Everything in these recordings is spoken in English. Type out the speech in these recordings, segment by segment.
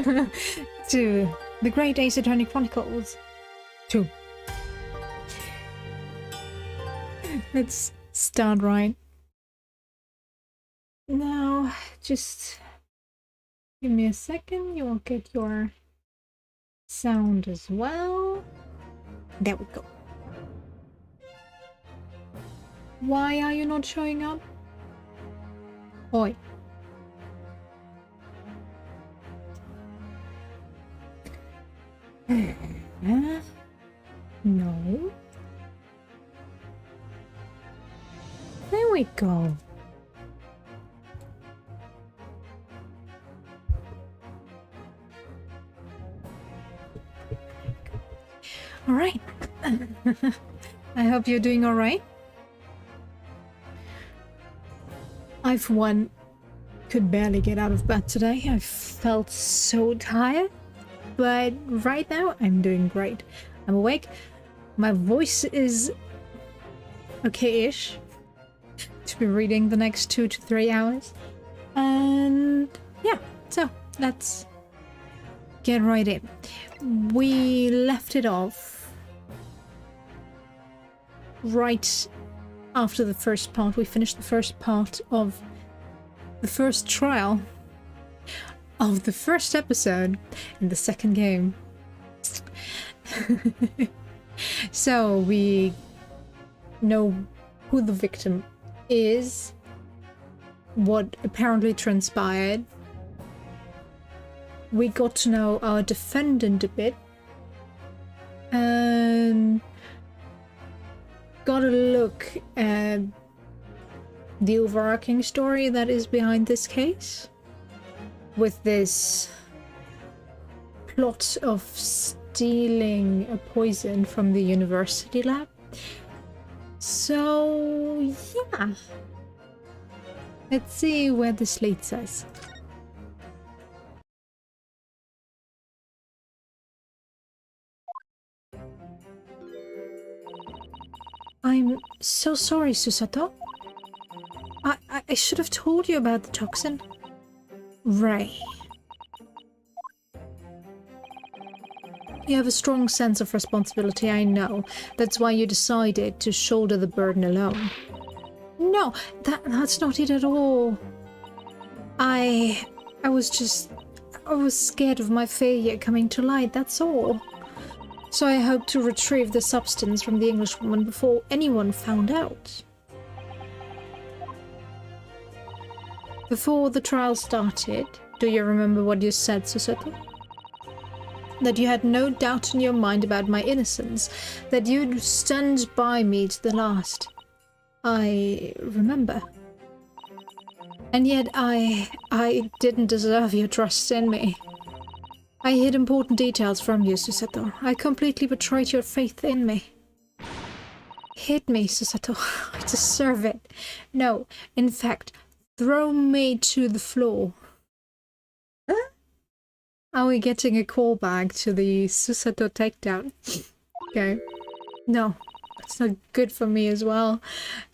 to the Great Ace Attorney Chronicles 2. Let's start right. Now, just give me a second, you will get your sound as well. There we go. Why are you not showing up? Oi. No. There we go. All right. I hope you're doing all right. I, for one, could barely get out of bed today. I felt so tired. But right now, I'm doing great. I'm awake. My voice is okay-ish to be reading the next 2 to 3 hours. And yeah, so let's get right in. We left it off right after the first part. We finished the first part of the first trial of the first episode in the second game. So we know who the victim is, what apparently transpired. We got to know our defendant a bit, and got a look at the overarching story that is behind this case, with this plot of stealing a poison from the university lab. So yeah, let's see where this leads us. I'm so sorry, Susato. I should have told you about the toxin. Right. You have a strong sense of responsibility, I know. That's why you decided to shoulder the burden alone. No, that's not it at all. I was scared of my failure coming to light, that's all. So I hoped to retrieve the substance from the Englishwoman before anyone found out. Before the trial started, do you remember what you said, Susato? That you had no doubt in your mind about my innocence, that you'd stand by me to the last. I remember. And yet I didn't deserve your trust in me. I hid important details from you, Susato. I completely betrayed your faith in me. Hit me, Susato. I deserve it. No, in fact, throw me to the floor. Huh? Are we getting a callback to the Susato takedown? Okay. No, that's not good for me as well.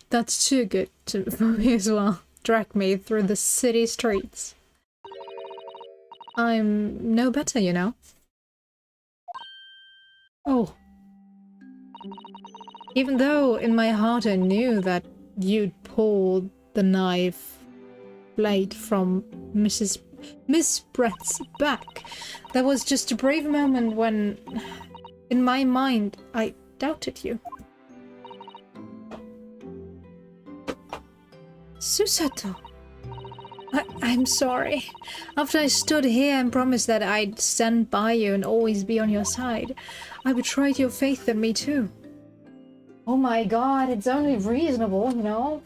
That's too good for me as well. Drag me through the city streets. I'm no better, you know. Oh. Even though in my heart I knew that you'd pulled the knife blade from Miss Brett's back, there was just a brave moment when, in my mind, I doubted you. Susato! I'm sorry. After I stood here and promised that I'd stand by you and always be on your side, I betrayed your faith in me too. Oh my god, it's only reasonable, you know?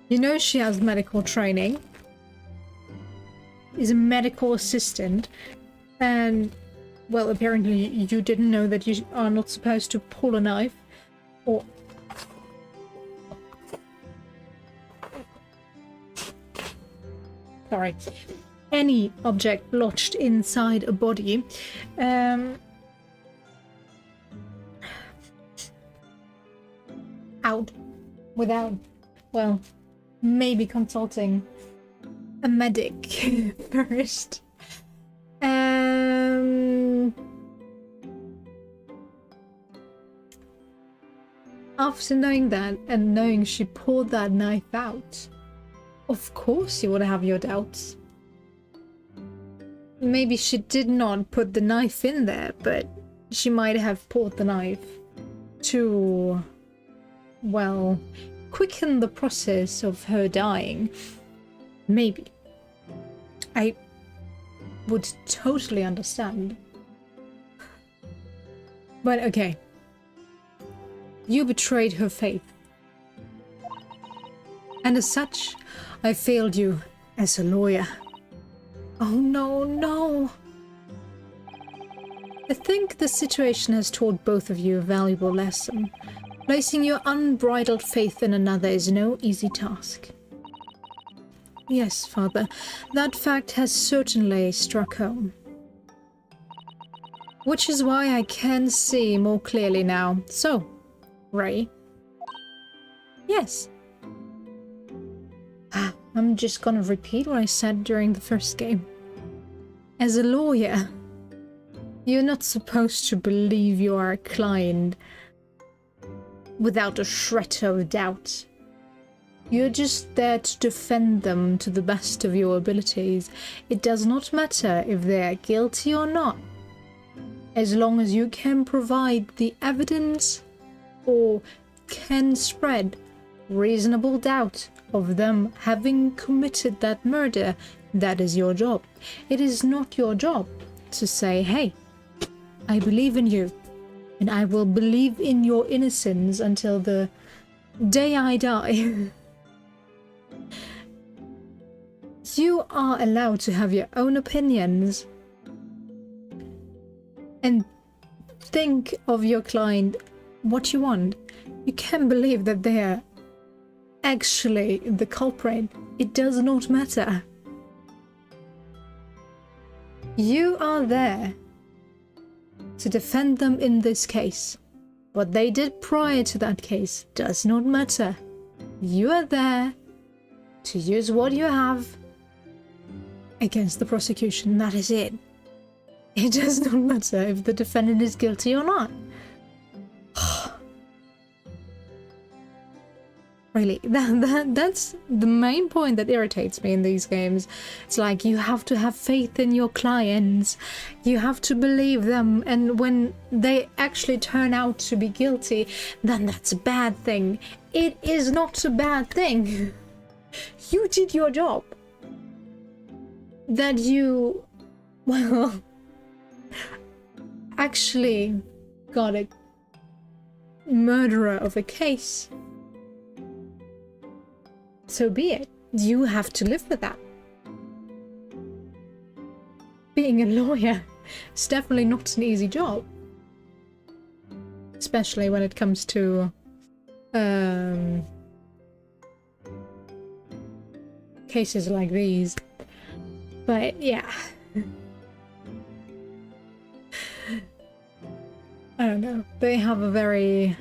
You know she has medical training. Is a medical assistant. And, well, apparently you didn't know that you are not supposed to pull a knife. Or... sorry. Any object lodged inside a body. Out. Without, well, maybe consulting a medic first. After knowing that and knowing she pulled that knife out, of course you would have your doubts. Maybe she did not put the knife in there, but she might have pulled the knife to, well, quicken the process of her dying. Maybe. I would totally understand. But okay. You betrayed her faith. And as such, I failed you as a lawyer. Oh no, no. I think the situation has taught both of you a valuable lesson. Placing your unbridled faith in another is no easy task. Yes, Father, that fact has certainly struck home. Which is why I can see more clearly now. So, Ray? Yes. I'm just gonna repeat what I said during the first game. As a lawyer, you're not supposed to believe your client without a shred of doubt. You're just there to defend them to the best of your abilities. It does not matter if they're guilty or not. As long as you can provide the evidence or can spread reasonable doubt of them having committed that murder, that is your job. It is not your job to say, hey, I believe in you, and I will believe in your innocence until the day I die. You are allowed to have your own opinions and think of your client what you want. You can believe that they are actually the culprit. It does not matter. You are there to defend them in this case. What they did prior to that case does not matter. You are there to use what you have against the prosecution. That is it. It does not matter if the defendant is guilty or not. Really, that's the main point that irritates me in these games. It's like, you have to have faith in your clients. You have to believe them. And when they actually turn out to be guilty, then that's a bad thing. It is not a bad thing. You did your job. That you, well, actually got a murderer of a case. So be it. You have to live with that. Being a lawyer is definitely not an easy job. Especially when it comes to cases like these. But yeah. I don't know. They have a very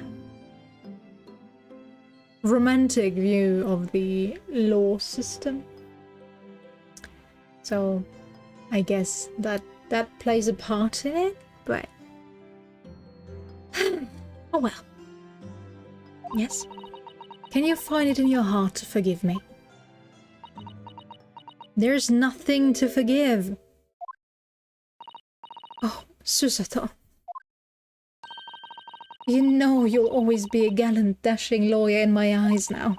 romantic view of the law system. So I guess that plays a part in it, but oh well. Yes? Can you find it in your heart to forgive me? There's nothing to forgive. Oh, Susato. You know you'll always be a gallant, dashing lawyer in my eyes now.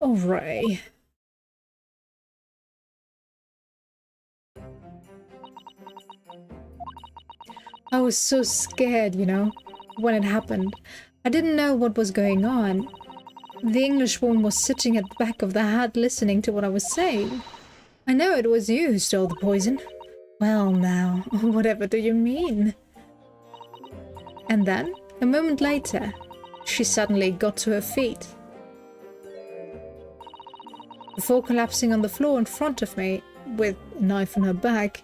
Oh, Ray. I was so scared, you know, when it happened. I didn't know what was going on. The Englishwoman was sitting at the back of the hut listening to what I was saying. I know it was you who stole the poison. Well now, whatever do you mean? And then, a moment later, she suddenly got to her feet. Before collapsing on the floor in front of me, with a knife in her back.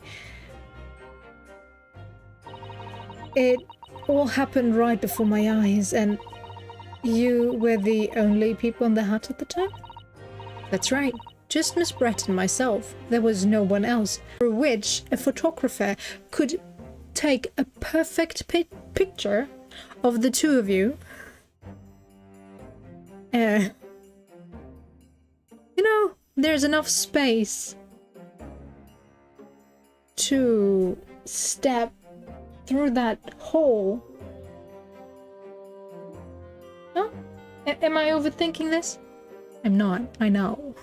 It all happened right before my eyes, and you were the only people in the hut at the time? That's right. Just Miss Brett and myself. There was no one else through which a photographer could take a perfect picture of the two of you. You know, there's enough space to step through that hole. Huh? Am I overthinking this? I'm not, I know.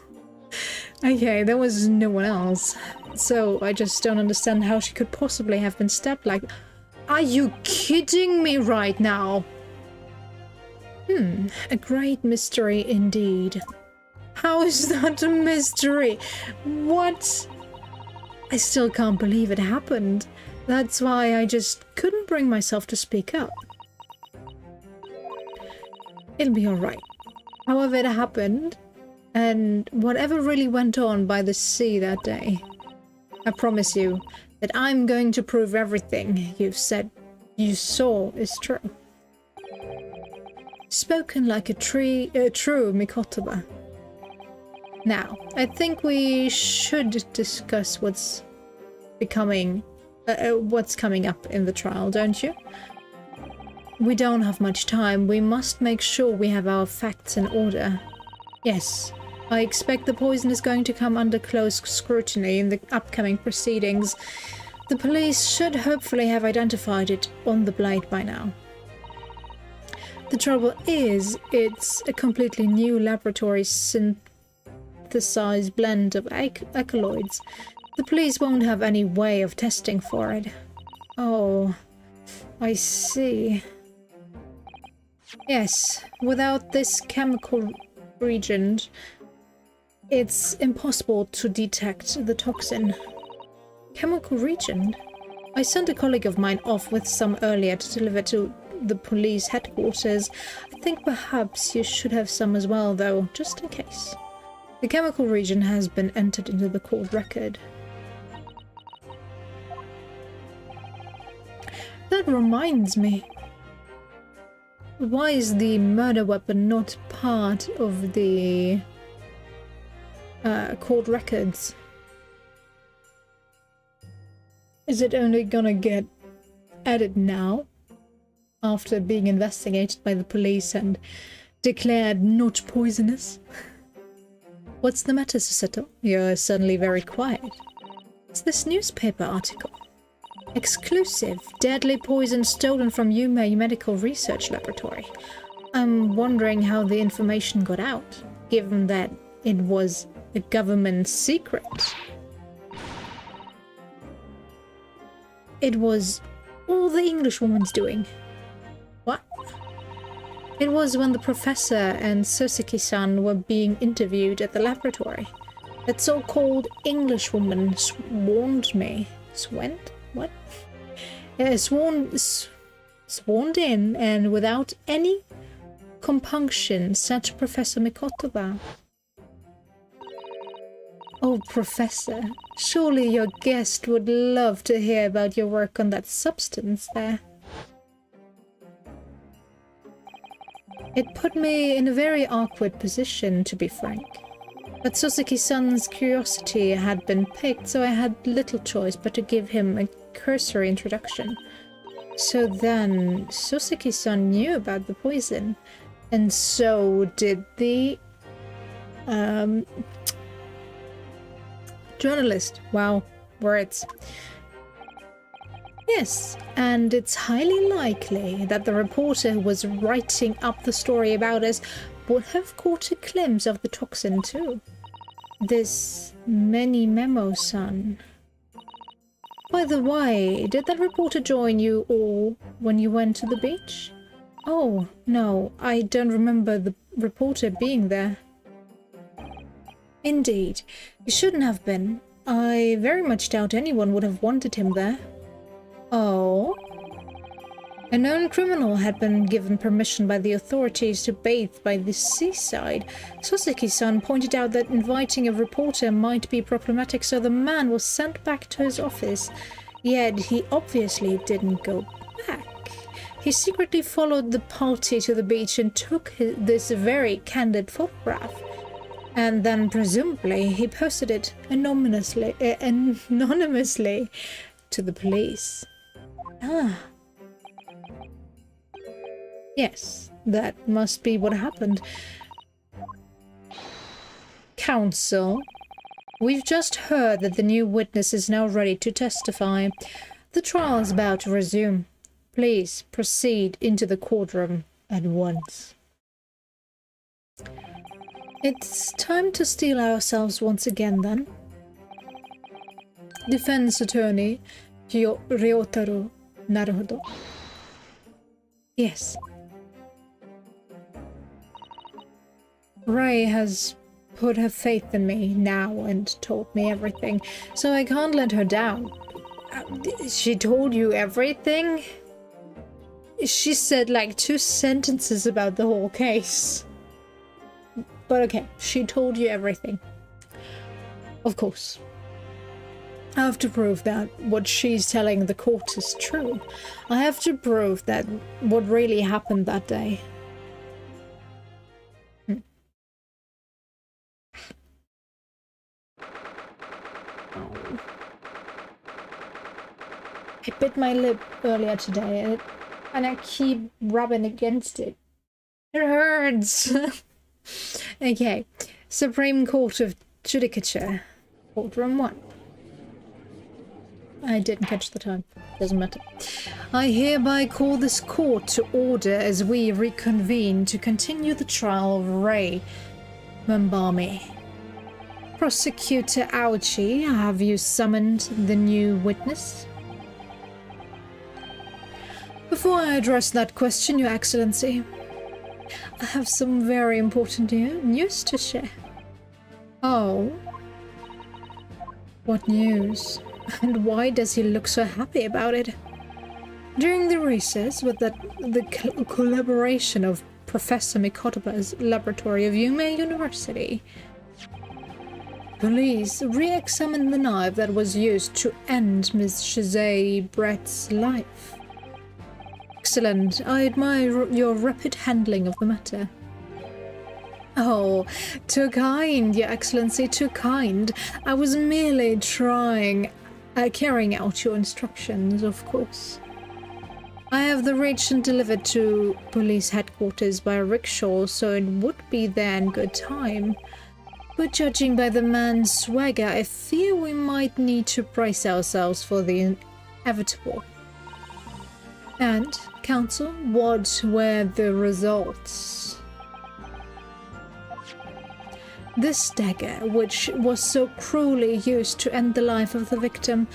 Okay, there was no one else. So I just don't understand how she could possibly have been stabbed like... Are you kidding me right now? A great mystery indeed. How is that a mystery? What? I still can't believe it happened. That's why I just couldn't bring myself to speak up. It'll be alright. However it happened, and whatever really went on by the sea that day, I promise you that I'm going to prove everything you've said you saw is true. Spoken like a true Mikotoba. Now, I think we should discuss what's coming up in the trial, don't you? We don't have much time. We must make sure we have our facts in order. Yes, I expect the poison is going to come under close scrutiny in the upcoming proceedings. The police should hopefully have identified it on the blade by now. The trouble is, it's a completely new laboratory synthesized blend of alkaloids. The police won't have any way of testing for it. Oh, I see. Yes, without this chemical reagent, it's impossible to detect the toxin. Chemical reagent? I sent a colleague of mine off with some earlier to deliver to the police headquarters. I think perhaps you should have some as well, though, just in case. The chemical reagent has been entered into the court record. That reminds me. Why is the murder weapon not part of the court records? Is it only gonna get added now? After being investigated by the police and declared not poisonous? What's the matter, Susato? You're suddenly very quiet. It's this newspaper article. Exclusive. Deadly poison stolen from Yume Medical Research Laboratory. I'm wondering how the information got out, given that it was a government secret. It was all the Englishwoman's doing. What? It was when the professor and Suzuki-san were being interviewed at the laboratory. That so-called Englishwoman warned me. Swent? What? Sworn in and without any compunction said to Professor Mikotoba. Oh, Professor, surely your guest would love to hear about your work on that substance there. It put me in a very awkward position, to be frank. But Suzuki-san's curiosity had been piqued, so I had little choice but to give him a cursory introduction. So then, Suzuki-san knew about the poison, and so did the journalist. Wow, words. Yes, and it's highly likely that the reporter who was writing up the story about us would have caught a glimpse of the toxin too. This many memo-san. By the way, did that reporter join you all when you went to the beach? Oh, no, I don't remember the reporter being there. Indeed, he shouldn't have been. I very much doubt anyone would have wanted him there. Oh? A known criminal had been given permission by the authorities to bathe by the seaside. Suzuki-san pointed out that inviting a reporter might be problematic, so the man was sent back to his office. Yet he obviously didn't go back. He secretly followed the party to the beach and took this very candid photograph. And then presumably he posted it anonymously to the police. Ah. Yes, that must be what happened. Counsel, we've just heard that the new witness is now ready to testify. The trial is about to resume. Please proceed into the courtroom at once. It's time to steel ourselves once again, then. Defense attorney Ryotaro Naruhodo. Yes. Ray has put her faith in me now and told me everything, so I can't let her down. She told you everything? She said like 2 sentences about the whole case. But okay, she told you everything. Of course. I have to prove that what she's telling the court is true. I have to prove that what really happened that day. I bit my lip earlier today and I keep rubbing against it. It hurts! Okay, Supreme Court of Judicature, Courtroom 1. I didn't catch the time. Doesn't matter. I hereby call this court to order as we reconvene to continue the trial of Ray Mambami. Prosecutor Aochi, have you summoned the new witness? Before I address that question, Your Excellency, I have some very important news to share. Oh? What news? And why does he look so happy about it? During the recess, with the collaboration of Professor Mikotoba's laboratory of Yume University, police re-examined the knife that was used to end Ms. Shizei Brett's life. Excellent. I admire your rapid handling of the matter. Oh, too kind, Your Excellency, too kind. I was merely carrying out your instructions, of course. I have the reagent delivered to police headquarters by rickshaw, so it would be there in good time. But judging by the man's swagger, I fear we might need to brace ourselves for the inevitable. And, Counsel, what were the results? This dagger, which was so cruelly used to end the life of the victim,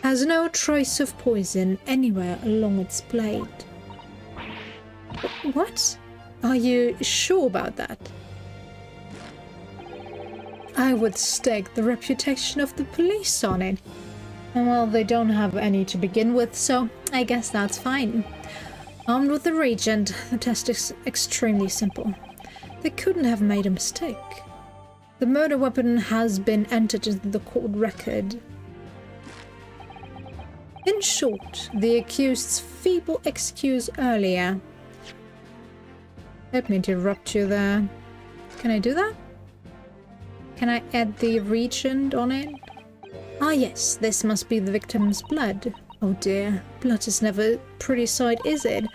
has no trace of poison anywhere along its blade. What? Are you sure about that? I would stake the reputation of the police on it. Well, they don't have any to begin with, so I guess that's fine. Armed with the reagent, the test is extremely simple. They couldn't have made a mistake. The murder weapon has been entered into the court record. In short, the accused's feeble excuse earlier. Let me interrupt you there. Can I do that? Can I add the reagent on it? Ah yes, this must be the victim's blood. Oh dear, blood is never a pretty sight, is it?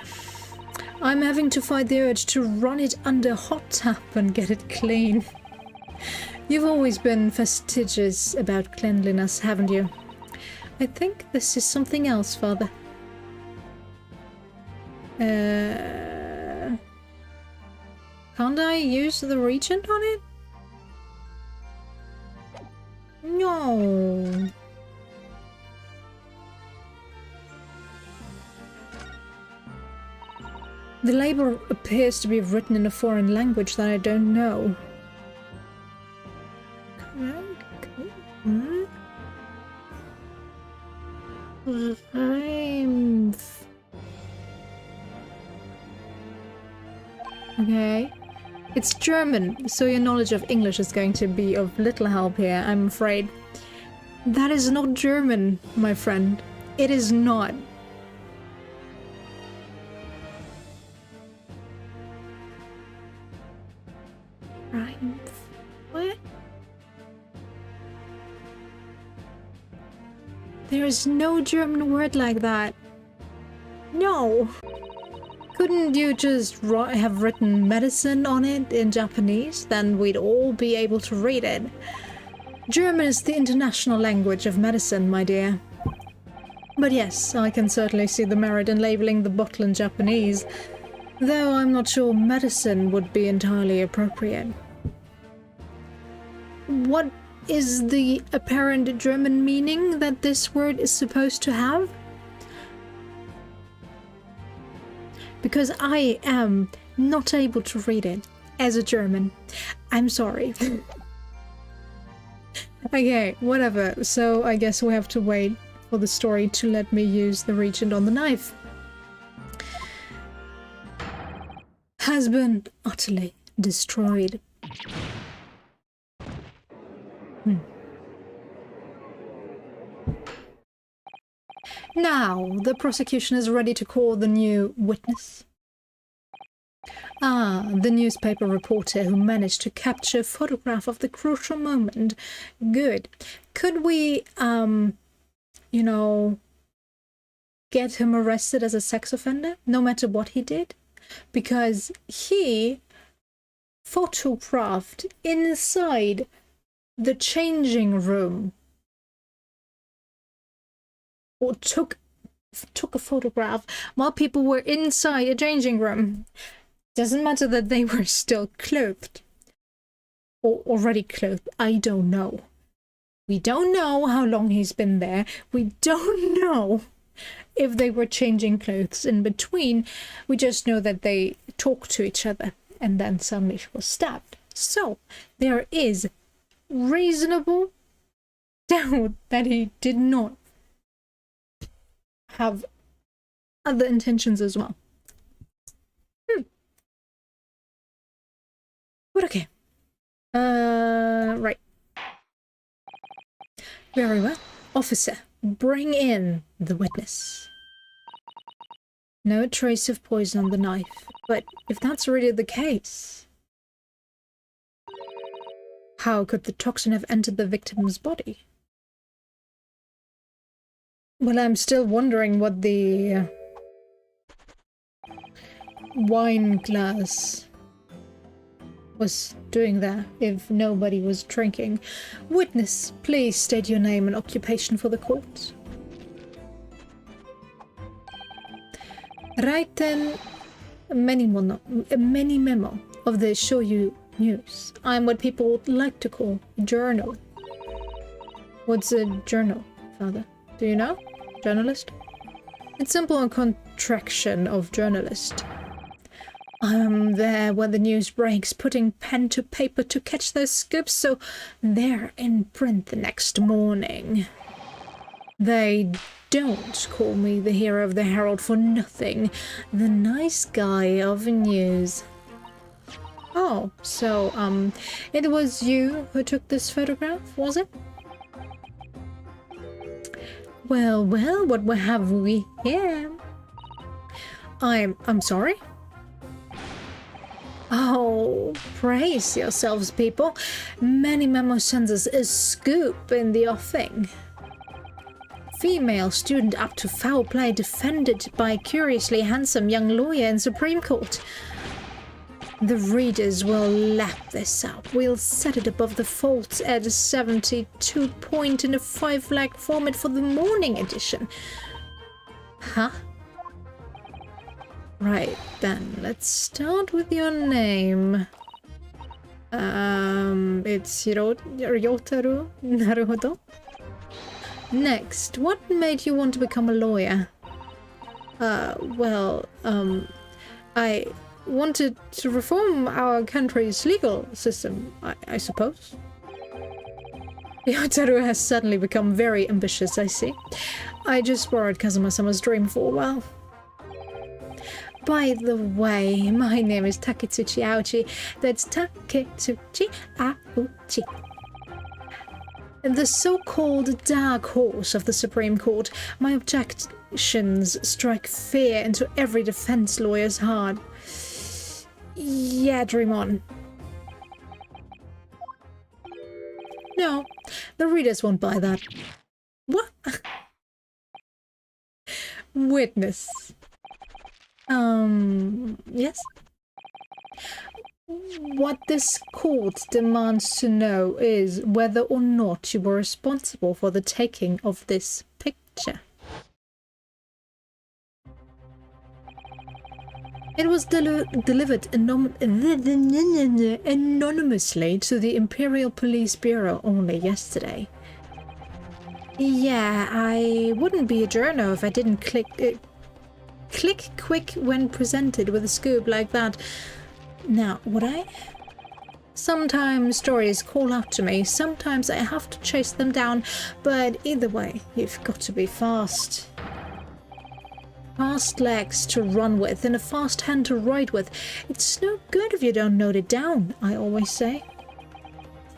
I'm having to fight the urge to run it under a hot tap and get it clean. You've always been fastidious about cleanliness, haven't you? I think this is something else, Father. Can't I use the reagent on it? No. The label appears to be written in a foreign language that I don't know. Okay. It's German, so your knowledge of English is going to be of little help here, I'm afraid. That is not German, my friend. It is not. Right. What? There is no German word like that. No. Couldn't you just have written medicine on it in Japanese? Then we'd all be able to read it. German is the international language of medicine, my dear. But yes, I can certainly see the merit in labeling the bottle in Japanese, though I'm not sure medicine would be entirely appropriate. What is the apparent German meaning that this word is supposed to have? Because I am not able to read it as a German. I'm sorry. Okay, whatever. So I guess we have to wait for the story to let me use the regent on the knife. Has been utterly destroyed. Now, the prosecution is ready to call the new witness. Ah, the newspaper reporter who managed to capture a photograph of the crucial moment. Good. Could we, you know, get him arrested as a sex offender, no matter what he did? Because he photographed inside the changing room. Or took a photograph while people were inside a changing room. Doesn't matter that they were still clothed. Or already clothed. I don't know. We don't know how long he's been there. We don't know if they were changing clothes in between. We just know that they talked to each other and then suddenly she was stabbed. So there is reasonable doubt that he did not have other intentions as well. But okay. Right. Very well. Officer, bring in the witness. No trace of poison on the knife. But if that's really the case, how could the toxin have entered the victim's body? Well, I'm still wondering what the wine glass was doing there if nobody was drinking. Witness, please state your name and occupation for the court. Write then a mini memo of the Shoyu news. I'm what people would like to call a journal. What's a journal, Father? Do you know? Journalist? It's simple a contraction of journalist. I'm there when the news breaks, putting pen to paper to catch those scoops, so they're in print the next morning. They don't call me the hero of the Herald for nothing. The nice guy of news. Oh, so, it was you who took this photograph, was it? Well, well, what have we here? I'm sorry? Oh, praise yourselves, people. Many memo sends us a scoop in the offing. Female student up to foul play defended by curiously handsome young lawyer in Supreme Court. The readers will lap this up. We'll set it above the faults at a 72 point in a 5-leg format for the morning edition. Huh? Right, then, let's start with your name. It's Ryotaru Naruhodo. Next, what made you want to become a lawyer? I wanted to reform our country's legal system, I suppose. Ryotaru has suddenly become very ambitious, I see. I just borrowed Kazuma-sama's dream for a while. By the way, my name is Taketsuchi Aochi. That's Taketsuchi Aochi. The so-called dark horse of the Supreme Court. My objections strike fear into every defense lawyer's heart. Yeah, dream on. No, the readers won't buy that. What? Witness. Yes? What this court demands to know is whether or not you were responsible for the taking of this picture. It was delivered anonymously to the Imperial Police Bureau only yesterday. Yeah, I wouldn't be a journo if I didn't click quick when presented with a scoop like that. Now, would I? Sometimes stories call out to me, sometimes I have to chase them down, but either way, you've got to be fast. Fast legs to run with and a fast hand to write with. It's no good if you don't note it down, I always say.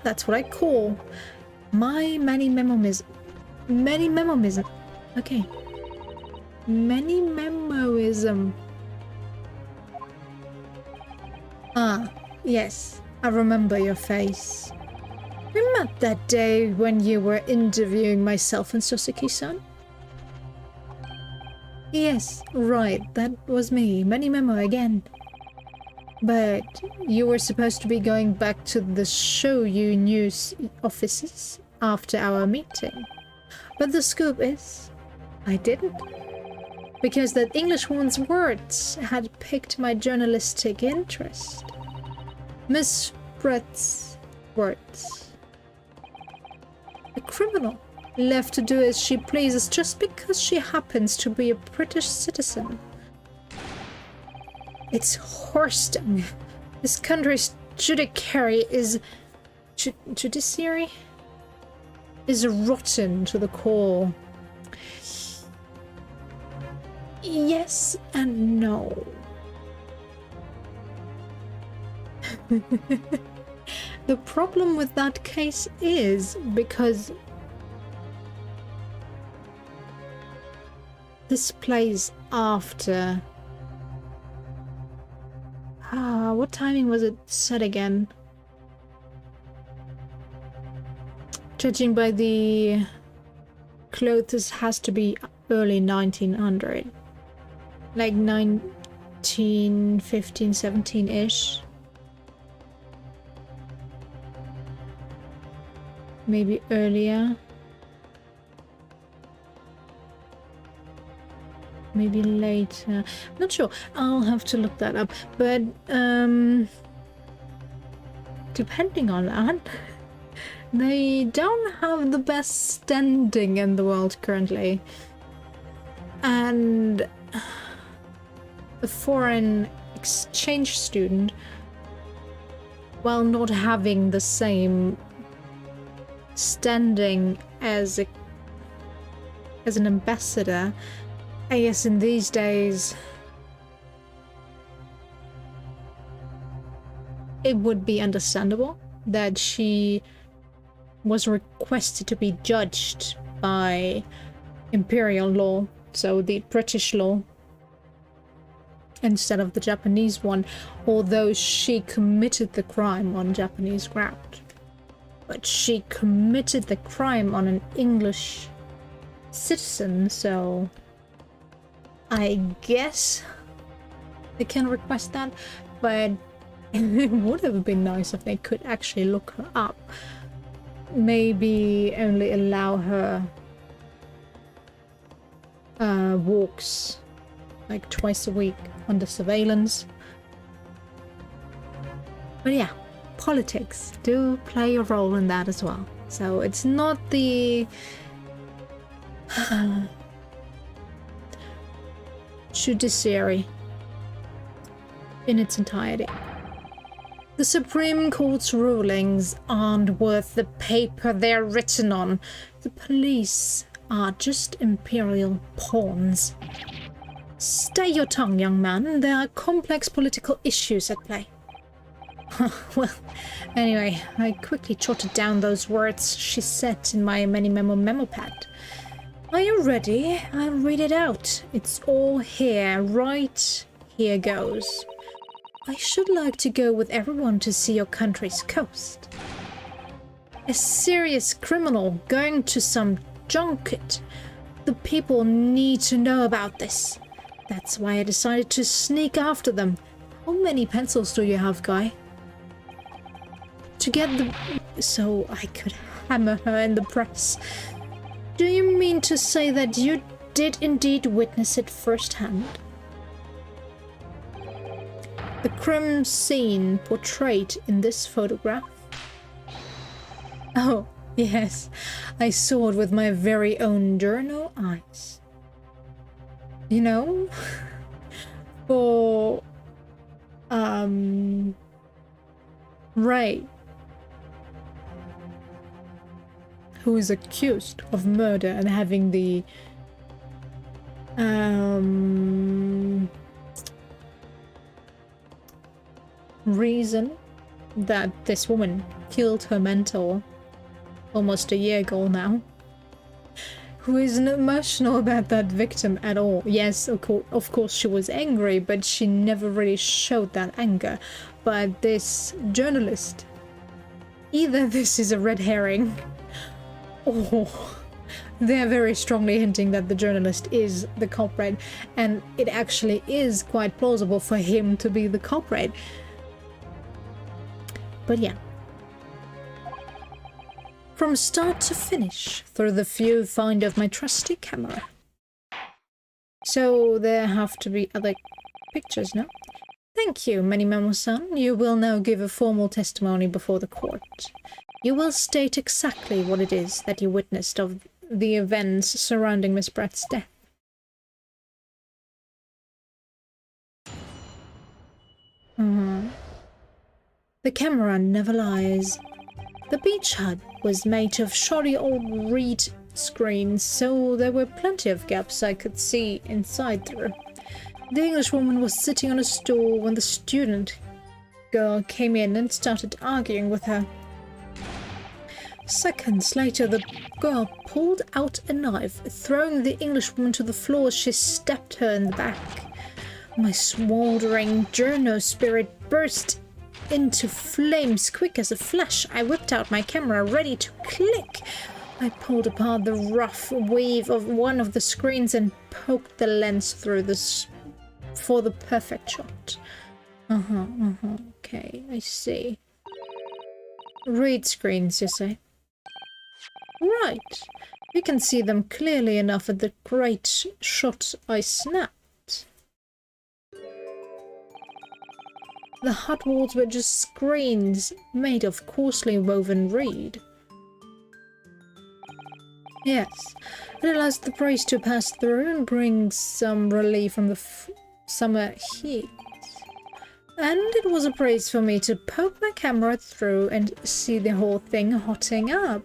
That's what I call my many memoism. Okay. Many memoism. Ah, yes, I remember your face. We met that day when you were interviewing myself and Suzuki-san. Yes, right, that was me. Many memo again. But you were supposed to be going back to the Shoyu news offices after our meeting. But the scoop is, I didn't. Because that Englishwoman's words had piqued my journalistic interest. Miss Brett's words. A criminal, left to do as she pleases just because she happens to be a British citizen. It's horse dung. This country's judiciary is... judiciary? Is rotten to the core. Yes and no. The problem with that case is because this plays after... what timing was it set again? Judging by the clothes, has to be early 1900. Like 1915, 17-ish. Maybe earlier. Maybe later. Not sure. I'll have to look that up. But depending on that, they don't have the best standing in the world currently. And a foreign exchange student, while not having the same standing as an ambassador, I guess in these days it would be understandable that she was requested to be judged by imperial law, so the British law, instead of the Japanese one, although she committed the crime on Japanese ground. But she committed the crime on an English citizen, so I guess they can request that, but it would have been nice if they could actually look her up. Maybe only allow her walks like twice a week under surveillance. But yeah, politics do play a role in that as well. So it's not the judiciary in its entirety. The Supreme Court's rulings aren't worth the paper they're written on. The police are just imperial pawns. Stay your tongue, young man. There are complex political issues at play. Well, anyway, I quickly jotted down those words she said in my memo pad. Are you ready? I'll read it out. It's all here, right? Here goes. I should like to go with everyone to see your country's coast. A serious criminal going to some junket. The people need to know about this. That's why I decided to sneak after them. How many pencils do you have, Guy? To get the... so I could hammer her in the press. Do you mean to say that you did indeed witness it firsthand? The crime scene portrayed in this photograph? Oh, yes. I saw it with my very own journal eyes. You know, for Ray, who is accused of murder and having the reason that this woman killed her mentor almost a year ago now, who isn't emotional about that victim at all. Yes, of course she was angry, but she never really showed that anger. But this journalist, either this is a red herring, or they're very strongly hinting that the journalist is the culprit, and it actually is quite plausible for him to be the culprit. But yeah. From start to finish, through the viewfinder of my trusty camera. So there have to be other pictures, no? Thank you, Manimamo-san. You will now give a formal testimony before the court. You will state exactly what it is that you witnessed of the events surrounding Miss Pratt's death. The camera never lies. The beach hut was made of shoddy old reed screens, so there were plenty of gaps I could see inside through. The Englishwoman was sitting on a stool when the student girl came in and started arguing with her. Seconds later, the girl pulled out a knife. Throwing the Englishwoman to the floor, she stabbed her in the back. My smoldering journo spirit burst into flames quick as a flash. I whipped out my camera, ready to click. I pulled apart the rough weave of one of the screens and poked the lens through for the perfect shot. Okay, I see. Reed screens, you say? Right. You can see them clearly enough at the great shot I snapped. The hut walls were just screens made of coarsely woven reed. Yes, it allows the breeze to pass through and brings some relief from the summer heat. And it was a breeze for me to poke my camera through and see the whole thing hotting up.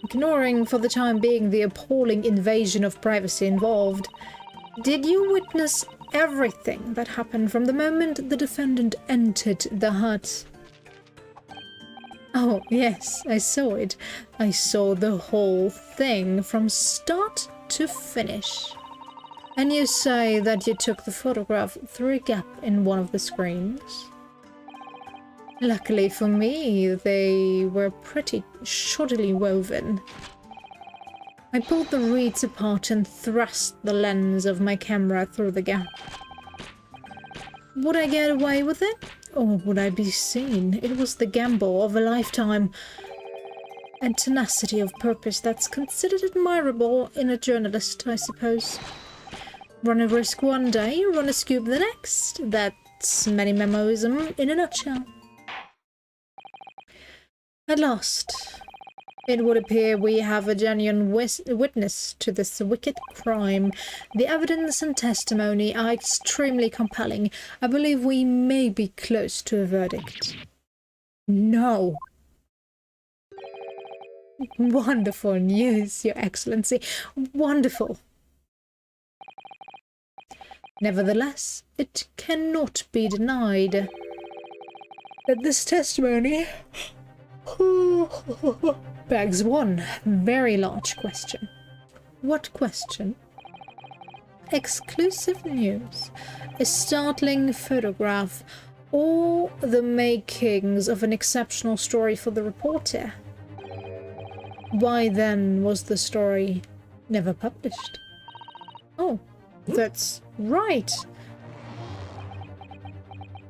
Ignoring for the time being the appalling invasion of privacy involved, did you witness everything that happened from the moment the defendant entered the hut? Oh, yes, I saw it. I saw the whole thing from start to finish. And you say that you took the photograph through a gap in one of the screens? Luckily for me, they were pretty shoddily woven. I pulled the reeds apart and thrust the lens of my camera through the gap. Would I get away with it? Or would I be seen? It was the gamble of a lifetime. And tenacity of purpose that's considered admirable in a journalist, I suppose. Run a risk one day, run a scoop the next. That's Manimemoism in a nutshell. At last, it would appear we have a genuine witness to this wicked crime. The evidence and testimony are extremely compelling. I believe we may be close to a verdict. No. Wonderful news, Your Excellency. Wonderful. Nevertheless, it cannot be denied that this testimony begs one very large question. What question? Exclusive news. A startling photograph All the makings of an exceptional story for the reporter. Why then was the story never published? Oh, that's right.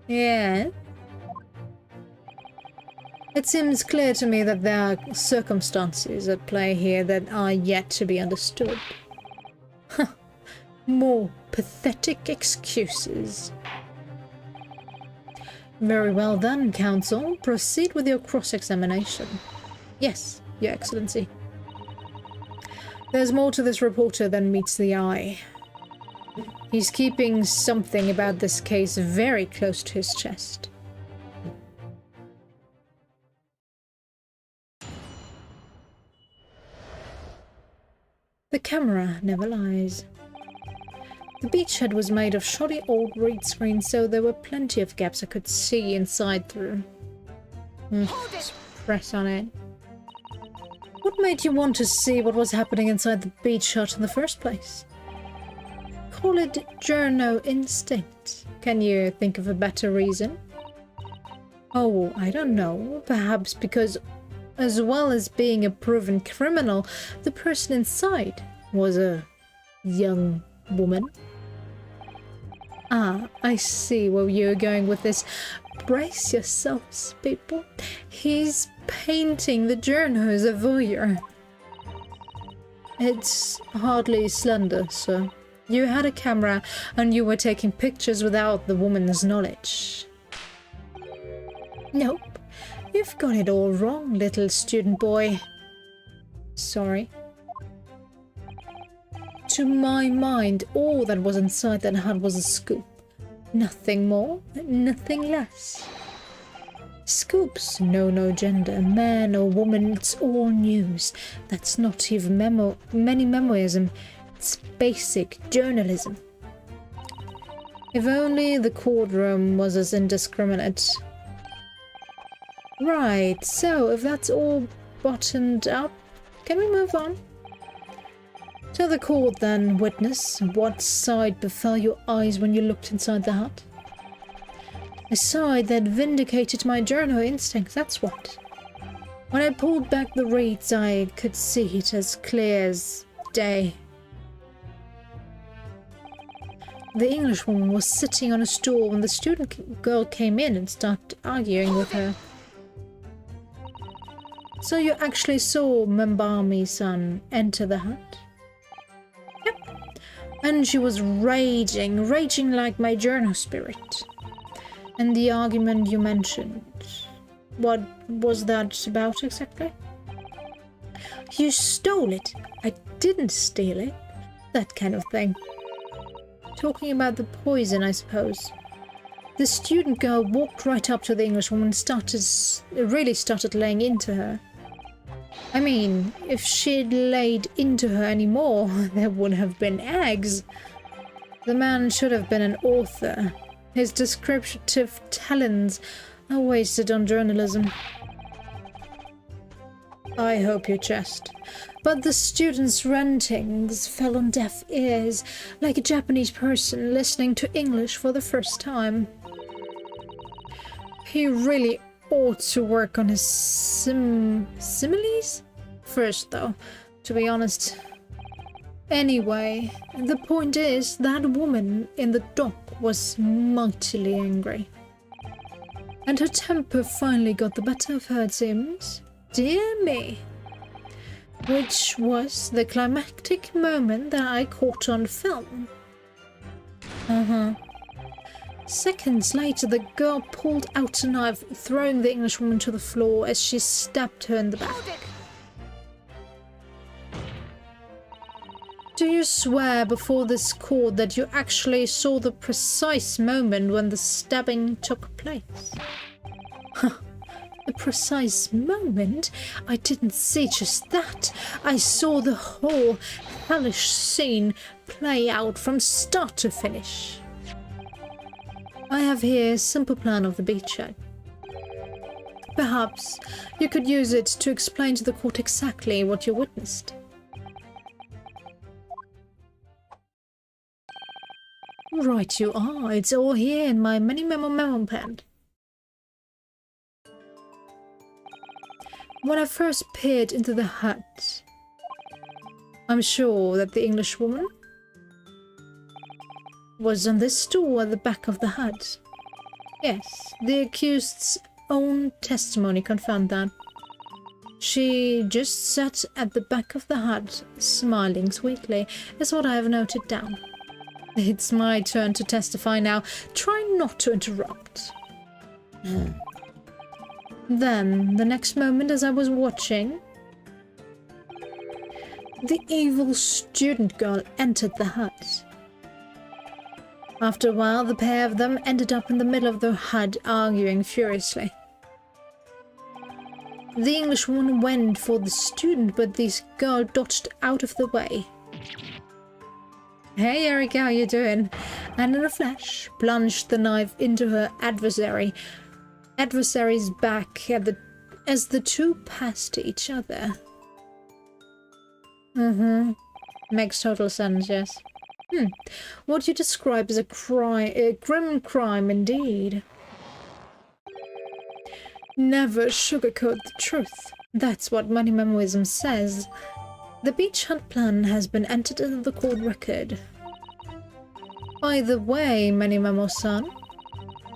Yeah. It seems clear to me that there are circumstances at play here that are yet to be understood. More pathetic excuses. Very well then, counsel. Proceed with your cross-examination. Yes, Your Excellency. There's more to this reporter than meets the eye. He's keeping something about this case very close to his chest. The camera never lies. The beachhead was made of shoddy old reed screen, so there were plenty of gaps I could see inside through. Just press on it. What made you want to see what was happening inside the beach hut in the first place? Call it journo instinct. Can you think of a better reason? Oh, I don't know. Perhaps because, as well as being a proven criminal, the person inside was a young woman. Ah, I see where you're going with this. Brace yourselves, people. He's painting the journal as a voyeur. It's hardly slender, sir. You had a camera and you were taking pictures without the woman's knowledge. Nope. You've got it all wrong, little student boy. Sorry. To my mind, all that was inside that hut was a scoop. Nothing more, nothing less. Scoops know no gender, man or woman, it's all news. That's not even many memoism, it's basic journalism. If only the courtroom was as indiscriminate. Right, so if that's all buttoned up, can we move on? Tell the court then, witness, what side befell your eyes when you looked inside the hut? A side that vindicated my journal instinct, that's what. When I pulled back the reeds, I could see it as clear as day. The Englishwoman was sitting on a stool when the student girl came in and started arguing with her. So you actually saw Membami-san enter the hut? Yep. And she was raging like my journal spirit. And the argument you mentioned, what was that about exactly? You stole it. I didn't steal it. That kind of thing. Talking about the poison, I suppose. The student girl walked right up to the Englishwoman and really started laying into her. I mean, if she'd laid into her anymore, there would have been eggs. The man should have been an author. His descriptive talents are wasted on journalism. I hope your chest. But the student's rantings fell on deaf ears, like a Japanese person listening to English for the first time. He really ought to work on his similes first, though, to be honest. Anyway, the point is that woman in the dock was mightily angry. And her temper finally got the better of her, it seems. Dear me. Which was the climactic moment that I caught on film. Seconds later, the girl pulled out a knife, throwing the Englishwoman to the floor as she stabbed her in the back. Do you swear before this court that you actually saw the precise moment when the stabbing took place? The precise moment? I didn't see just that. I saw the whole hellish scene play out from start to finish. I have here a simple plan of the beachhead. Perhaps you could use it to explain to the court exactly what you witnessed. Right you are. It's all here in my memo pen. When I first peered into the hut, I'm sure that the Englishwoman was on this stool at the back of the hut. Yes, the accused's own testimony confirmed that. She just sat at the back of the hut, smiling sweetly, is what I have noted down. It's my turn to testify now. Try not to interrupt. Then, the next moment as I was watching, the evil student girl entered the hut. After a while, the pair of them ended up in the middle of the hut, arguing furiously. The Englishwoman went for the student, but this girl dodged out of the way. Hey Erika, how you doing? And in a flash, plunged the knife into her adversary's back as the two passed each other. Makes total sense, yes. What you describe as a grim crime indeed. Never sugarcoat the truth. That's what money memoism says. The beach hunt plan has been entered into the court record. By the way, Many Memo-san,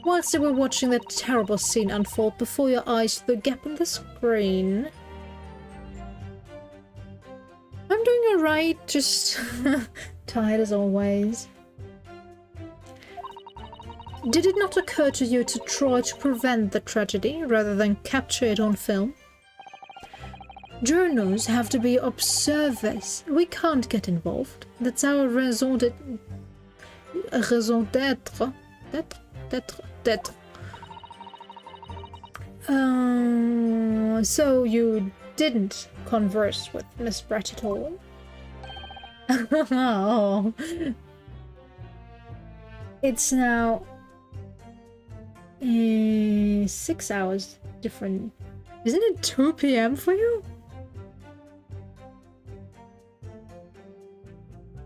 whilst you were watching that terrible scene unfold before your eyes through the gap in the screen... I'm doing alright, just tired as always. Did it not occur to you to try to prevent the tragedy rather than capture it on film? Journals have to be observers. We can't get involved. That's our raison d'être. So you didn't converse with Miss Brett at all? Oh. It's now 6 hours different. Isn't it 2 p.m. for you?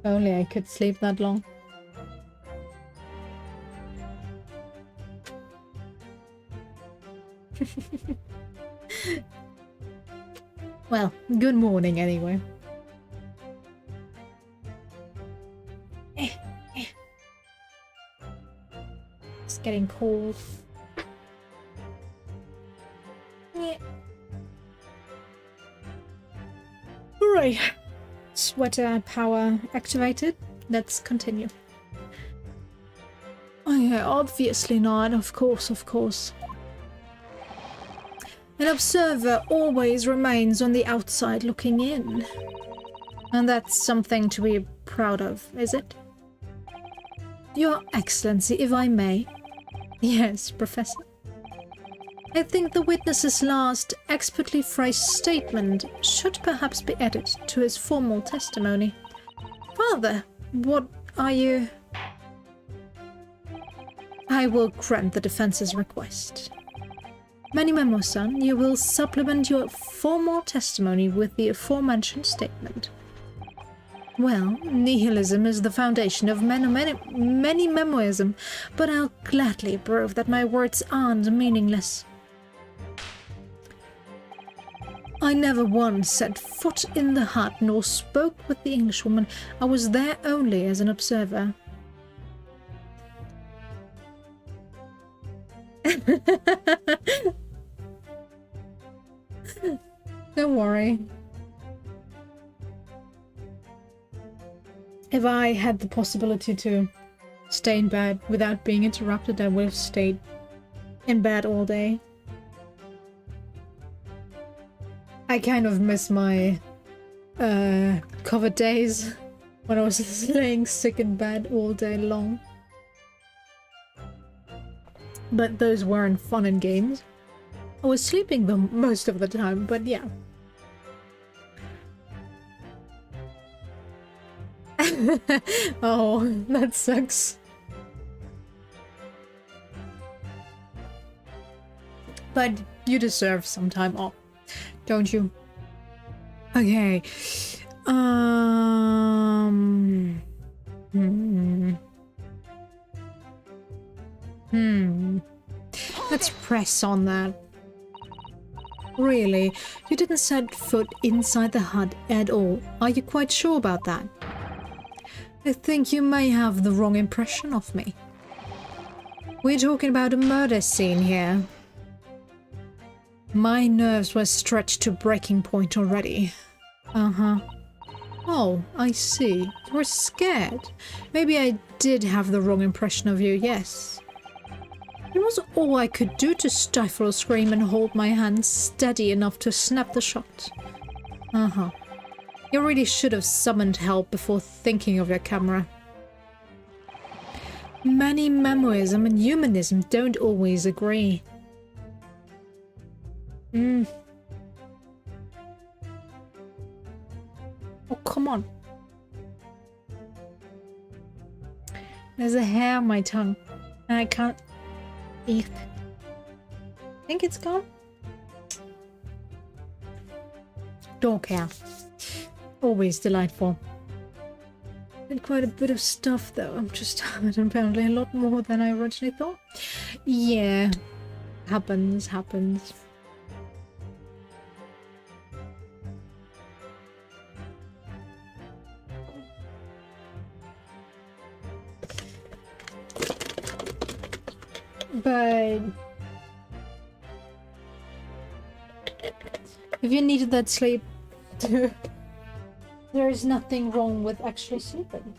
Only I could sleep that long. Well, good morning anyway. It's getting cold. Yeah. Alright. Sweater power activated. Let's continue. Oh yeah, obviously not. Of course, of course. An observer always remains on the outside looking in. And that's something to be proud of, is it? Your Excellency, if I may. Yes, Professor. I think the witness's last expertly phrased statement should perhaps be added to his formal testimony. Father, what are you... I will grant the defense's request. Many Memo-san, you will supplement your formal testimony with the aforementioned statement. Well, nihilism is the foundation of many memoism, but I'll gladly prove that my words aren't meaningless. I never once set foot in the hut nor spoke with the Englishwoman. I was there only as an observer. Don't worry. If I had the possibility to stay in bed without being interrupted, I would have stayed in bed all day. I kind of miss my COVID days when I was laying sick in bed all day long. But those weren't fun and games. I was sleeping them most of the time, but yeah. Oh, that sucks. But you deserve some time off, don't you? Okay. Let's press on that. Really? You didn't set foot inside the hut at all. Are you quite sure about that? I think you may have the wrong impression of me. We're talking about a murder scene here. My nerves were stretched to breaking point already. Uh-huh. Oh, I see. You were scared. Maybe I did have the wrong impression of you, yes. It was all I could do to stifle a scream and hold my hand steady enough to snap the shot. Uh-huh. You really should have summoned help before thinking of your camera. Many memoism and humanism don't always agree. Oh, come on. There's a hair on my tongue, and I can't eat. Think it's gone? Dog hair. Always delightful. Did quite a bit of stuff though. I'm just tired, apparently a lot more than I originally thought. Yeah. Happens. But if you needed that sleep, there is nothing wrong with actually sleeping.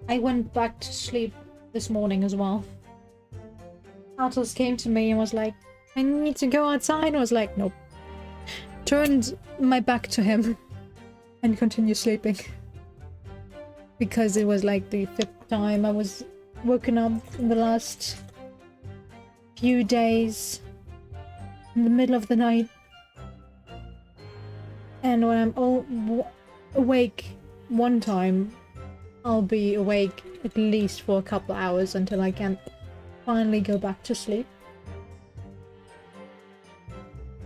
I went back to sleep this morning as well. Atlas came to me and was like, I need to go outside. I was like, nope. Turned my back to him and continued sleeping. Because it was like the 5th time I was woken up in the last few days in the middle of the night. And when I'm awake one time, I'll be awake at least for a couple hours until I can finally go back to sleep.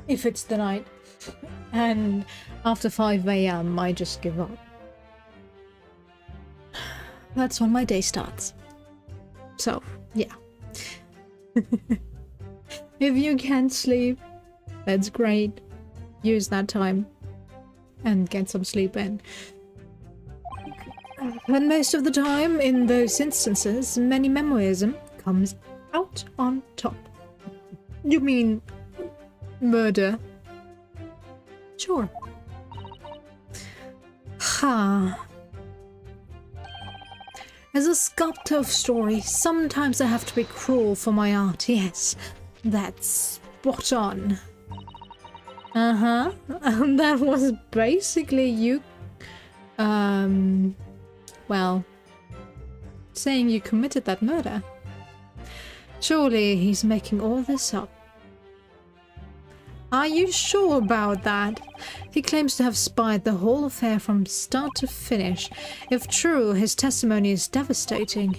If it's the night. And after 5 AM, I just give up. That's when my day starts. So, yeah. If you can't sleep, that's great. Use that time and get some sleep in. And most of the time, in those instances, many memoism comes out on top. You mean murder? Sure. Ha. As a sculptor of story, sometimes I have to be cruel for my art. Yes, that's spot on. Uh-huh. And that was basically you, well, saying you committed that murder. Surely he's making all this up. Are you sure about that? He claims to have spied the whole affair from start to finish. If true, his testimony is devastating.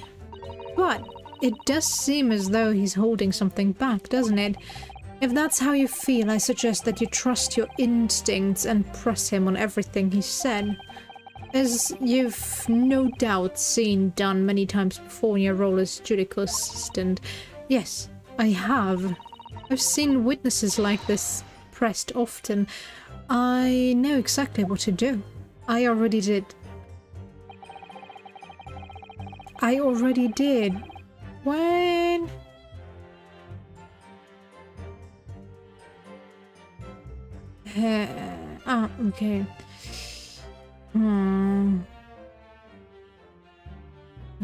But it does seem as though he's holding something back, doesn't it? If that's how you feel, I suggest that you trust your instincts and press him on everything he said. As you've no doubt seen done many times before in your role as judicial assistant. Yes, I have. I've seen witnesses like this pressed often. I know exactly what to do. I already did. When? Okay. I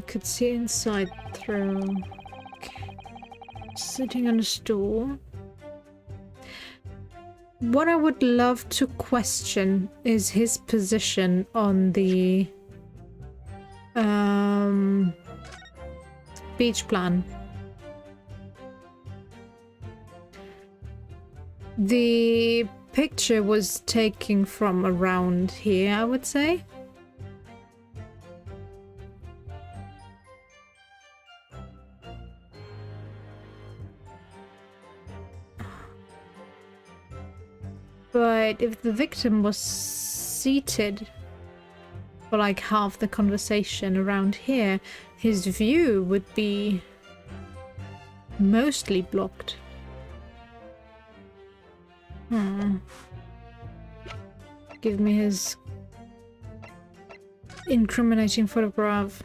could see inside through. Okay. Sitting on a stool. What I would love to question is his position on the beach plan. The picture was taken from around here, I would say. But if the victim was seated for like half the conversation around here, his view would be Mostly blocked. Give me his incriminating photograph.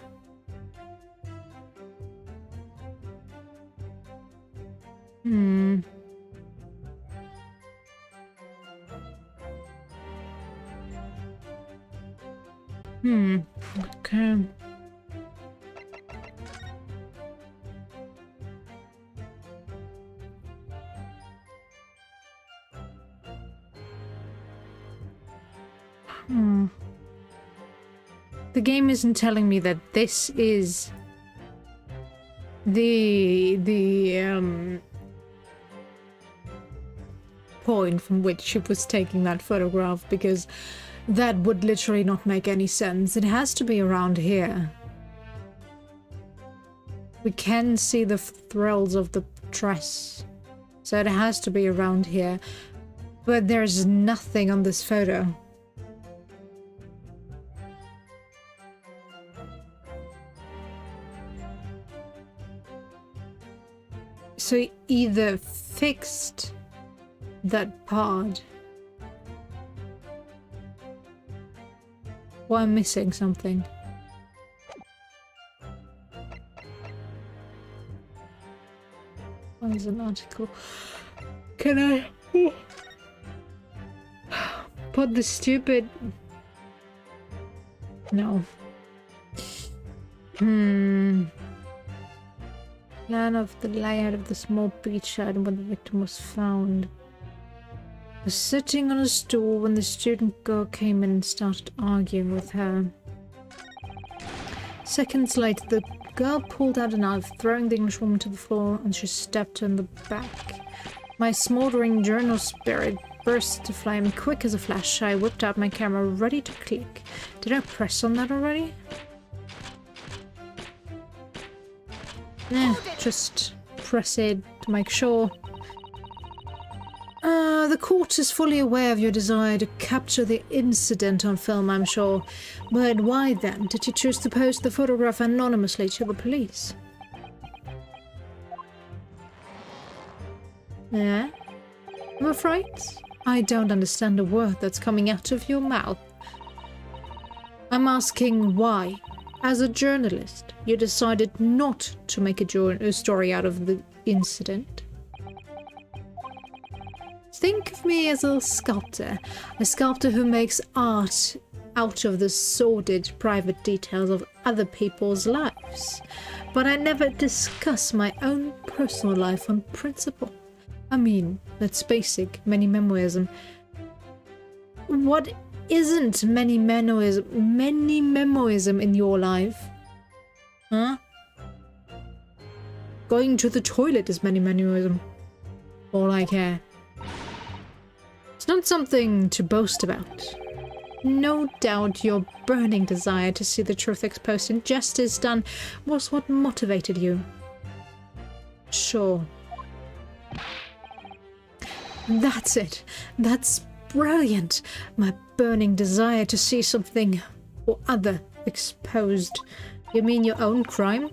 Okay. The game isn't telling me that this is the point from which she was taking that photograph, because that would literally not make any sense. It has to be around here. We can see the thrills of the dress, so it has to be around here. But there's nothing on this photo. So he either fixed that part, or I'm missing something. What is an article? Can I put the stupid... No. Plan of the layout of the small beachside where the victim was found. Was sitting on a stool when the student girl came in and started arguing with her. Seconds later, the girl pulled out a knife, throwing the Englishwoman to the floor, and she stabbed her in the back. My smoldering journal spirit burst into flame. Quick as a flash, I whipped out my camera, ready to click. Did I press on that already? Just press it to make sure. The court is fully aware of your desire to capture the incident on film, I'm sure. But why then did you choose to post the photograph anonymously to the police? Yeah? I'm afraid I don't understand a word that's coming out of your mouth. I'm asking why, as a journalist, you decided not to make a story out of the incident. Think of me as a sculptor who makes art out of the sordid private details of other people's lives. But I never discuss my own personal life on principle. I mean, that's basic many-memoism. What isn't many-memoism in your life? Huh? Going to the toilet is many-memoism. All I care. It's not something to boast about. No doubt your burning desire to see the truth exposed and justice done was what motivated you. Sure. That's it. That's brilliant. My burning desire to see something or other exposed. You mean your own crime?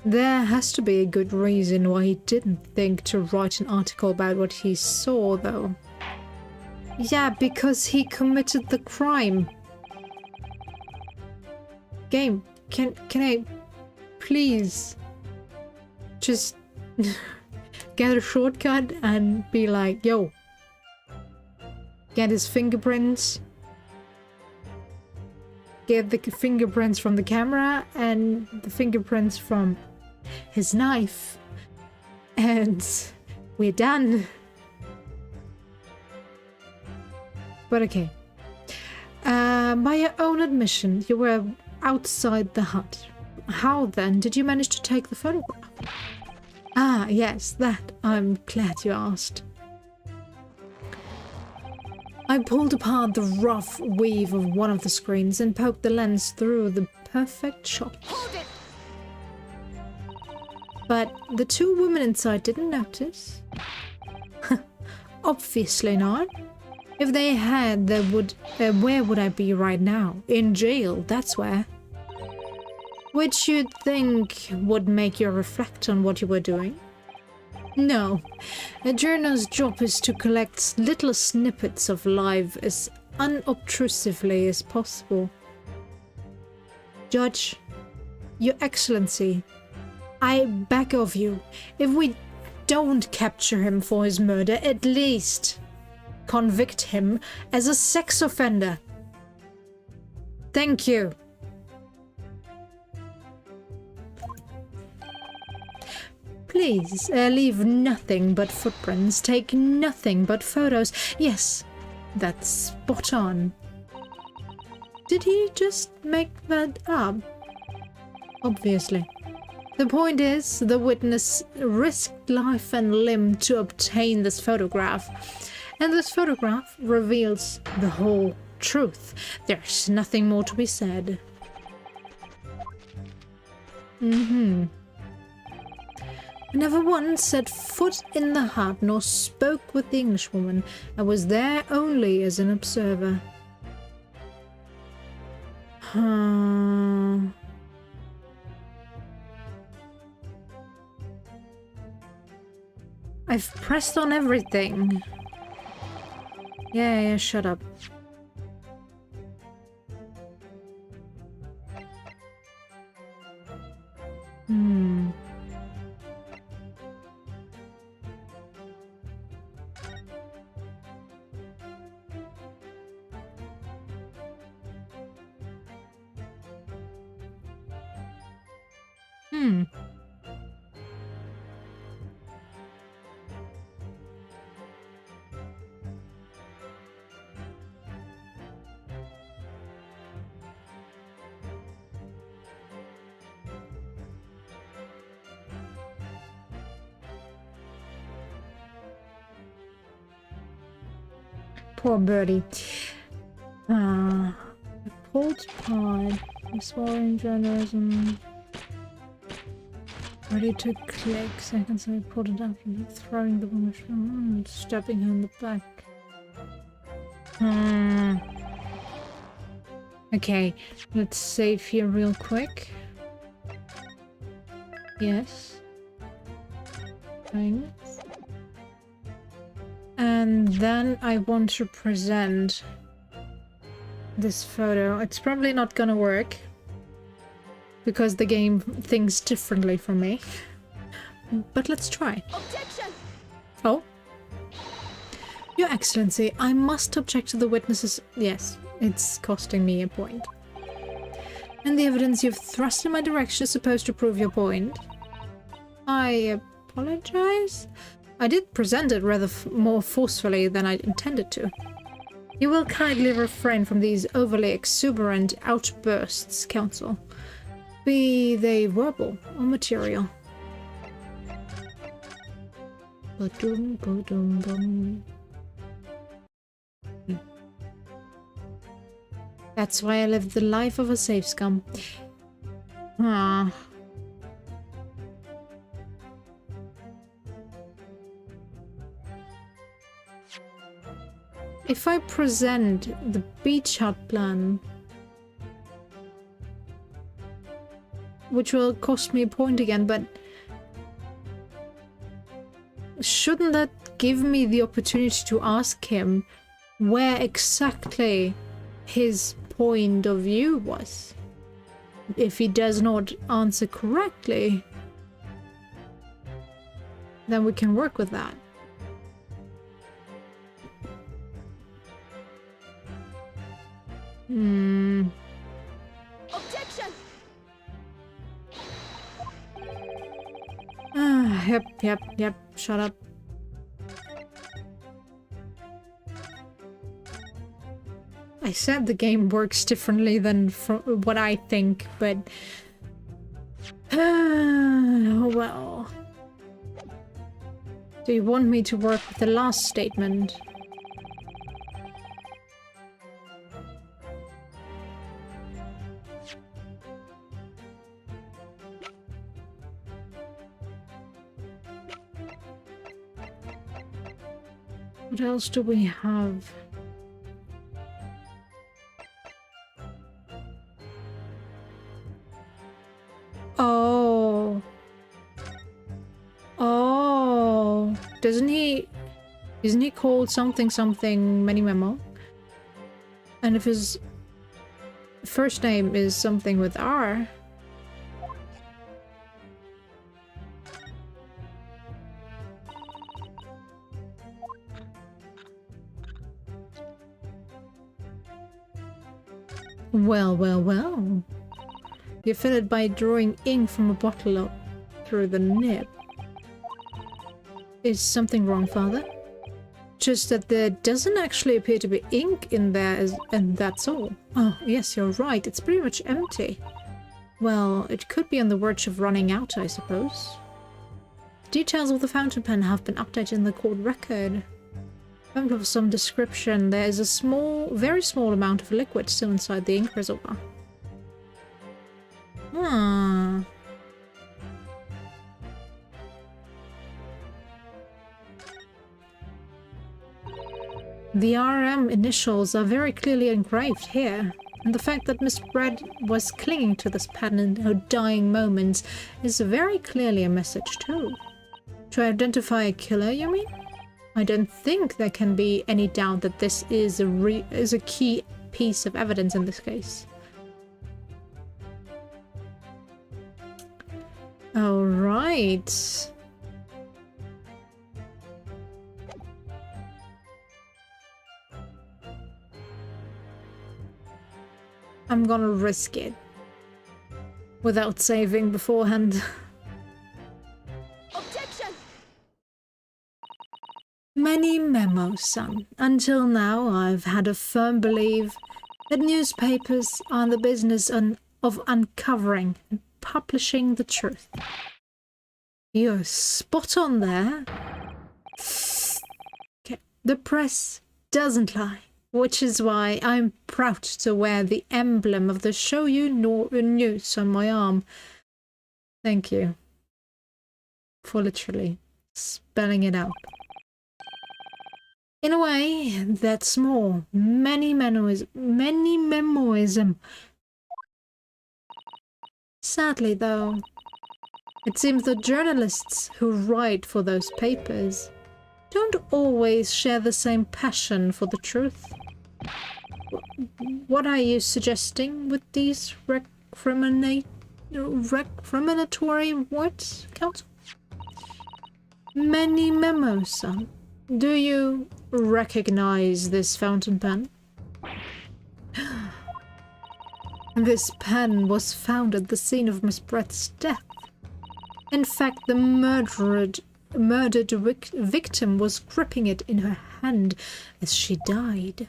There has to be a good reason why he didn't think to write an article about what he saw, though. Yeah, because he committed the crime. Game, can I please just get a shortcut and be like, yo, get his fingerprints, get the fingerprints from the camera and the fingerprints from his knife, and we're done. But okay. By your own admission, you were outside the hut. How then did you manage to take the photograph? Ah, yes, that. I'm glad you asked. I pulled apart the rough weave of one of the screens and poked the lens through the perfect shot. But the two women inside didn't notice. Obviously not. If they had, they would. Where would I be right now? In jail, that's where. which you'd think would make you reflect on what you were doing. No, a journo's job is to collect little snippets of life as unobtrusively as possible. Judge, Your Excellency, I beg of you, if we don't capture him for his murder, at least convict him as a sex offender. Thank you. Please, leave nothing but footprints, take nothing but photos. Yes, that's spot on. Did he just make that up? Obviously. The point is, the witness risked life and limb to obtain this photograph. And this photograph reveals the whole truth. There's nothing more to be said. I never once set foot in the hut nor spoke with the Englishwoman. I was there only as an observer. I've pressed on everything. Yeah, shut up. Poor birdie. Pulled pod, exploring journalism. Ready to click. Seconds I pulled it up and throwing the woman, stabbing her in the back. Okay, let's save here real quick. Yes. Thanks. And then I want to present this photo. It's probably not gonna work because the game thinks differently from me. But let's try. Objection! Oh? Your Excellency, I must object to the witnesses. Yes, it's costing me a point. And the evidence you've thrust in my direction is supposed to prove your point. I apologize. I did present it rather more forcefully than I intended to. You will kindly refrain from these overly exuberant outbursts, Counsel, be they verbal or material. Ba-dum, ba-dum, bum. That's why I lived the life of a safe scum. If I present the beach hut plan, which will cost me a point again, but shouldn't that give me the opportunity to ask him where exactly his point of view was? If he does not answer correctly, then we can work with that. Objection! Yep, shut up. I said the game works differently than what I think, but... well... Do you want me to work with the last statement? What else do we have? Isn't he called something something Many Memo? And if his first name is something with R... Well, well, well. You fill it by drawing ink from a bottle up through the nib. Is something wrong, Father? Just that there doesn't actually appear to be ink in there, and that's all. Oh, yes, you're right. It's pretty much empty. Well, it could be on the verge of running out, I suppose. Details of the fountain pen have been updated in the court record. Of some description, there is a very small amount of liquid still inside the ink reservoir. Hmm. The RM initials are very clearly engraved here, and the fact that Miss Brett was clinging to this pen in her dying moments is very clearly a message too. To identify a killer, you mean? I don't think there can be any doubt that this is a key piece of evidence in this case. All right. I'm gonna risk it without saving beforehand. Many memos, son. Until now, I've had a firm belief that newspapers are in the business of uncovering and publishing the truth. You're spot on there. Okay. The press doesn't lie, which is why I'm proud to wear the emblem of the Shoyu News on my arm. Thank you for literally spelling it out. In a way, that's more. Many memoism. Sadly, though, it seems the journalists who write for those papers don't always share the same passion for the truth. What are you suggesting with these recriminatory words, Counsel? Many memos, son. Do you recognize this fountain pen? This pen was found at the scene of Miss Brett's death. In fact, the murdered victim was gripping it in her hand as she died.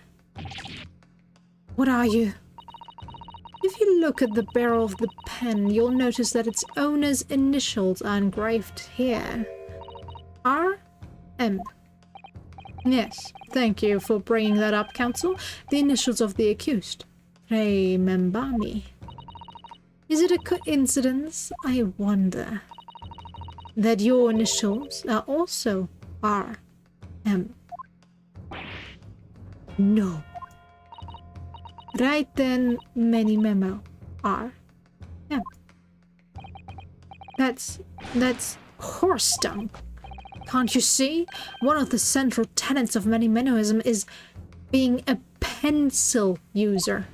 What are you? If you look at the barrel of the pen, you'll notice that its owner's initials are engraved here. R.M. Yes, thank you for bringing that up, Counsel. The initials of the accused. Remember me. Is it a coincidence, I wonder, that your initials are also R.M.? No. Right then, many memo. R.M. That's horse dung. Can't you see? One of the central tenets of many memoism is being a pencil user.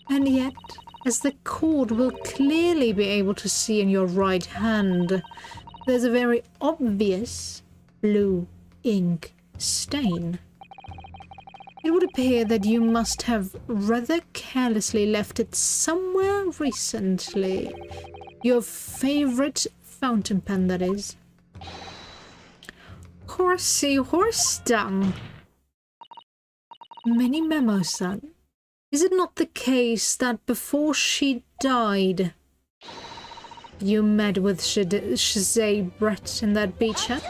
And yet, as the court will clearly be able to see in your right hand, there's a very obvious blue ink stain. It would appear that you must have rather carelessly left it somewhere recently. Your favorite fountain pen, that is. Horsey horse dung. Many memos, son. Is it not the case that before she died, you met with Shazay Brett in that beach hut?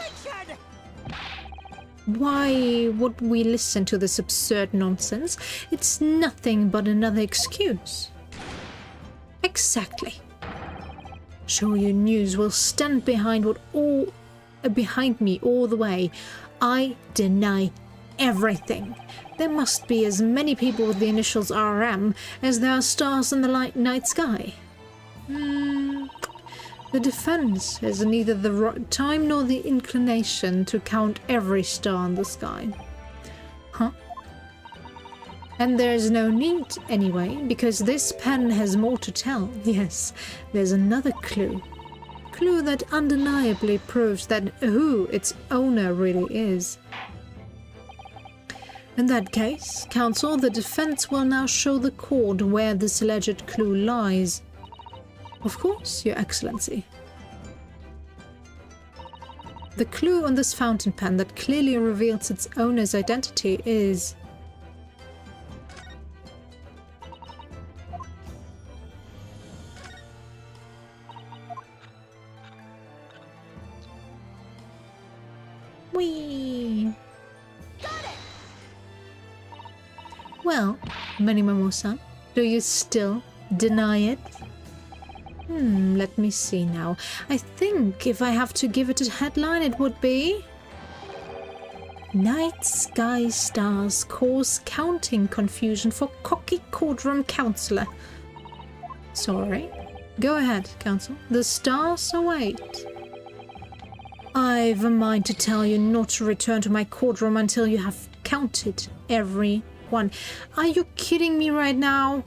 Why would we listen to this absurd nonsense? It's nothing but another excuse. Exactly. Shoyu News will stand behind me all the way. I deny everything. There must be as many people with the initials RM as there are stars in the night sky. The defense has neither the time nor the inclination to count every star in the sky. Huh? And there's no need, anyway, because this pen has more to tell. Yes, there's another clue. Clue that undeniably proves that who its owner really is. In that case, counsel, the defense will now show the court where this alleged clue lies. Of course, Your Excellency. The clue on this fountain pen that clearly reveals its owner's identity is... Whee! Well, Manimomo-san, do you still deny it? Let me see now. I think if I have to give it a headline, it would be... Night Sky Stars Cause Counting Confusion for Cocky Courtroom Counselor. Sorry. Go ahead, Counsel. The stars await. I've a mind to tell you not to return to my courtroom until you have counted every one. Are you kidding me right now?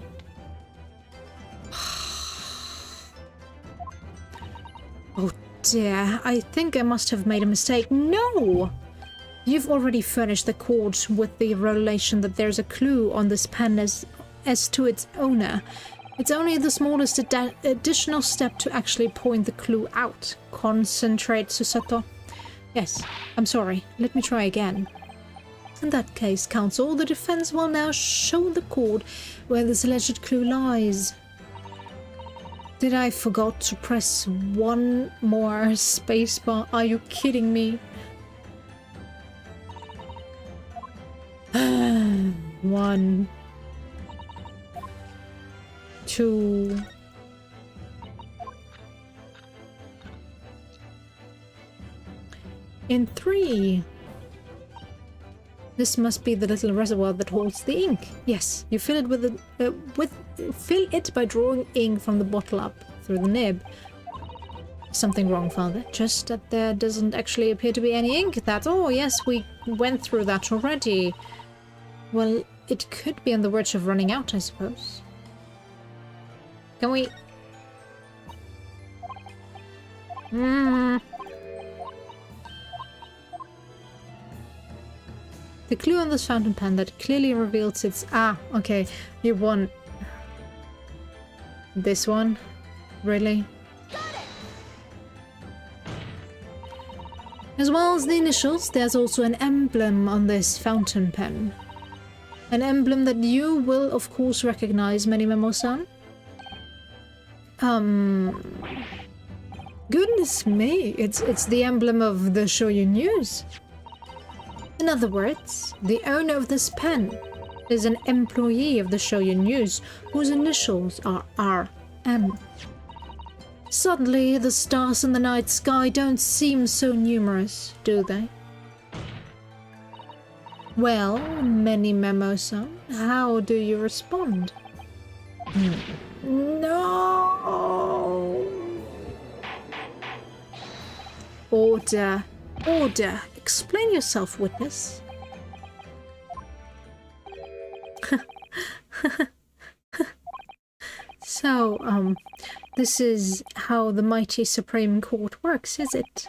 Oh dear, I think I must have made a mistake. No! You've already furnished the court with the revelation that there's a clue on this pen as to its owner. It's only the smallest additional step to actually point the clue out. Concentrate, Susato. Yes, I'm sorry. Let me try again. In that case, counsel, the defense will now show the court where this alleged clue lies. Did I forgot to press one more spacebar? Are you kidding me? 1, 2. In 3. This must be the little reservoir that holds the ink. Yes, you fill it fill it by drawing ink from the bottle up through the nib. Something wrong, Father. Just that there doesn't actually appear to be any ink. That's all. Yes, we went through that already. Well, it could be on the verge of running out, I suppose. Can we... The clue on this fountain pen that clearly reveals its... Ah, okay. You want... This one? Really? As well as the initials, there's also an emblem on this fountain pen. An emblem that you will, of course, recognize, Manimomo-san. Goodness me, it's the emblem of the Shoyu News. In other words, the owner of this pen is an employee of the Shoyu News whose initials are RM. Suddenly, the stars in the night sky don't seem so numerous, do they? Well, Manimomo-san, how do you respond? No! Order. Order. Explain yourself, witness. So, this is how the mighty Supreme Court works, is it?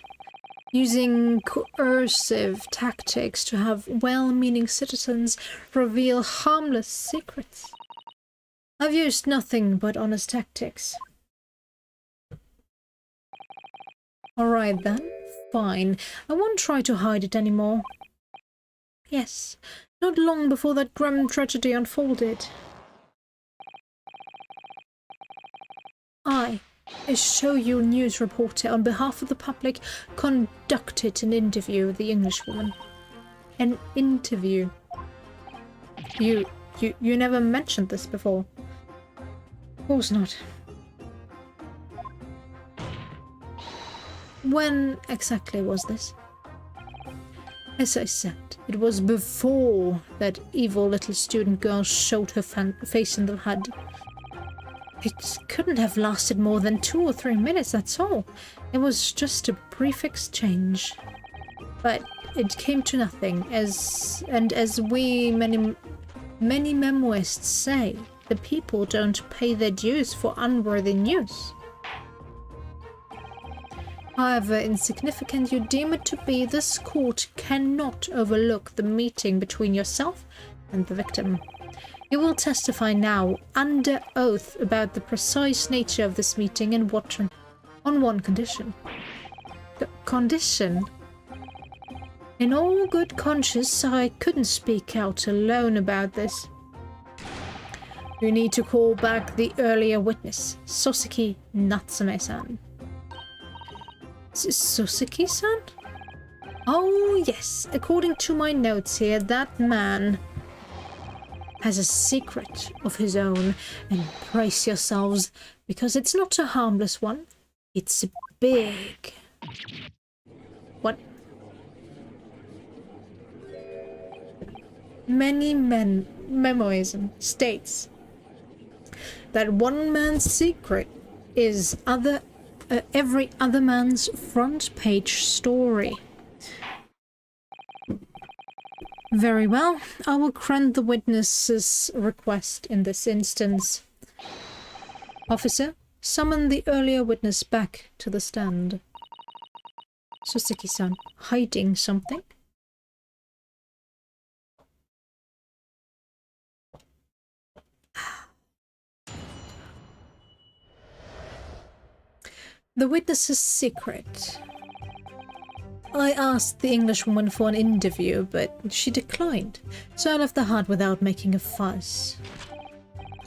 Using coercive tactics to have well-meaning citizens reveal harmless secrets. I've used nothing but honest tactics. Alright then, fine. I won't try to hide it anymore. Yes, not long before that grim tragedy unfolded. I, a Shoyu News reporter on behalf of the public, conducted an interview with the Englishwoman. An interview? You never mentioned this before. Of course not. When exactly was this? As I said, it was before that evil little student girl showed her face in the HUD. It couldn't have lasted more than 2 or 3 minutes, that's all. It was just a brief exchange. But it came to nothing, as many memoirists say, the people don't pay their dues for unworthy news. However insignificant you deem it to be, this court cannot overlook the meeting between yourself and the victim. You will testify now under oath about the precise nature of this meeting and what on one condition. Condition? In all good conscience, I couldn't speak out alone about this. You need to call back the earlier witness, Soseki Natsume-san. Soseki-san? Oh yes, according to my notes here, that man has a secret of his own, and brace yourselves, because it's not a harmless one. It's big. What? Many memoism states that one man's secret is every other man's front page story. Very well, I will grant the witness's request in this instance. Officer, summon the earlier witness back to the stand. Soseki-san, hiding something? The witness's secret. I asked the Englishwoman for an interview, but she declined, so I left the hut without making a fuss.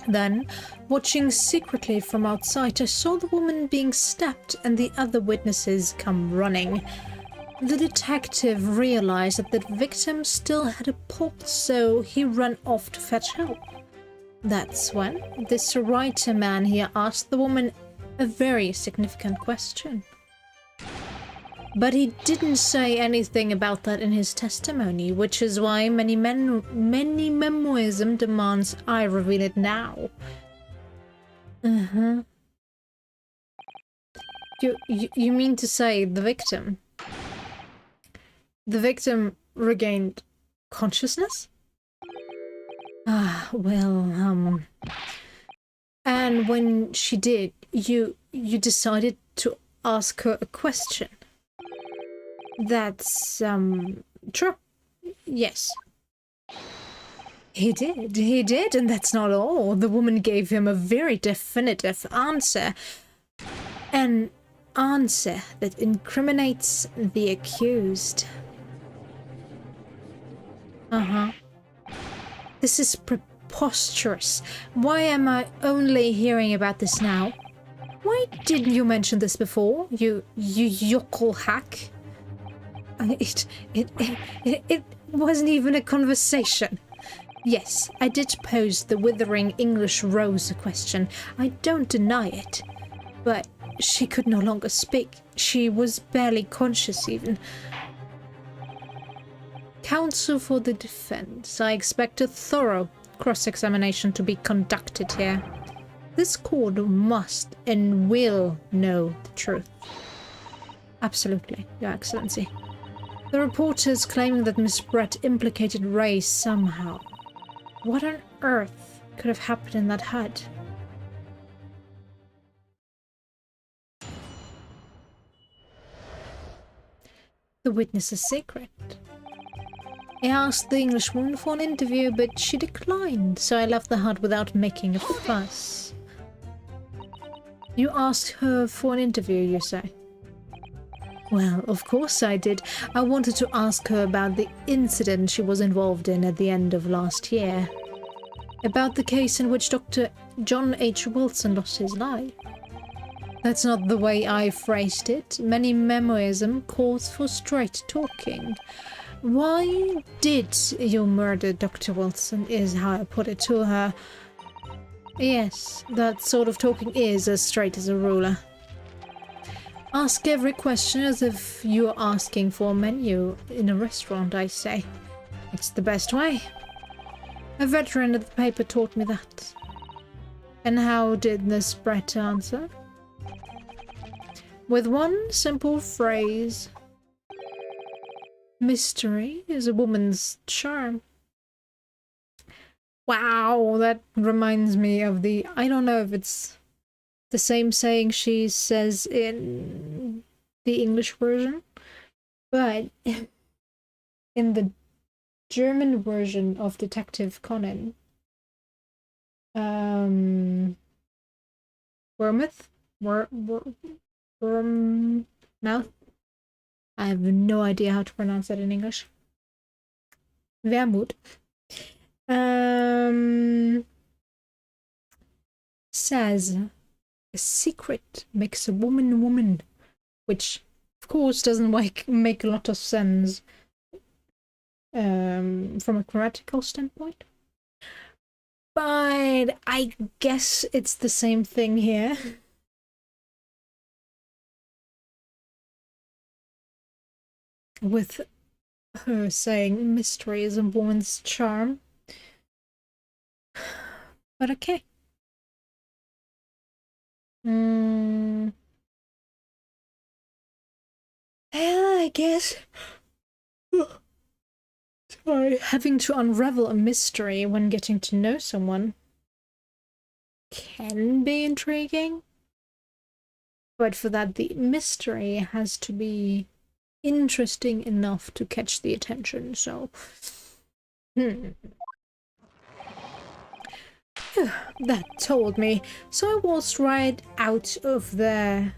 Then, watching secretly from outside, I saw the woman being stabbed and the other witnesses come running. The detective realized that the victim still had a pulse, so he ran off to fetch help. That's when this writer man here asked the woman a very significant question. But he didn't say anything about that in his testimony, which is why many memoirism demands I reveal it now. You mean to say the victim? The victim regained consciousness? Well, and when she did, you decided to ask her a question. That's, true. Yes. He did, and that's not all. The woman gave him a very definitive answer. An answer that incriminates the accused. This is preposterous. Why am I only hearing about this now? Why didn't you mention this before, you yokel hack? It wasn't even a conversation. Yes, I did pose the withering English rose a question. I don't deny it. But she could no longer speak. She was barely conscious even. Counsel for the defense. I expect a thorough cross-examination to be conducted here. This court must and will know the truth. Absolutely, Your Excellency. The reporters claiming that Miss Brett implicated Ray somehow. What on earth could have happened in that hut? The witness's secret. I asked the Englishwoman for an interview, but she declined, so I left the hut without making a fuss. You asked her for an interview, you say? Well, of course I did. I wanted to ask her about the incident she was involved in at the end of last year. About the case in which Dr. John H. Wilson lost his life. That's not the way I phrased it. Many memoirism calls for straight talking. Why did you murder Dr. Wilson is how I put it to her. Yes, that sort of talking is as straight as a ruler. Ask every question as if you're asking for a menu in a restaurant, I say. It's the best way. A veteran of the paper taught me that. And how did Miss Brett answer? With one simple phrase. Mystery is a woman's charm. Wow, that reminds me of the... I don't know if it's the same saying she says in the English version, but in the German version of Detective Conan, Wormouth? Wormmouth? I have no idea how to pronounce that in English. Wermut. Says a secret makes a woman, which of course doesn't make a lot of sense from a grammatical standpoint. But I guess it's the same thing here. With her saying mystery is a woman's charm. But okay. Yeah, I guess. Sorry. Having to unravel a mystery when getting to know someone can be intriguing. But for that, the mystery has to be interesting enough to catch the attention, so... That told me. So I waltzed right out of there.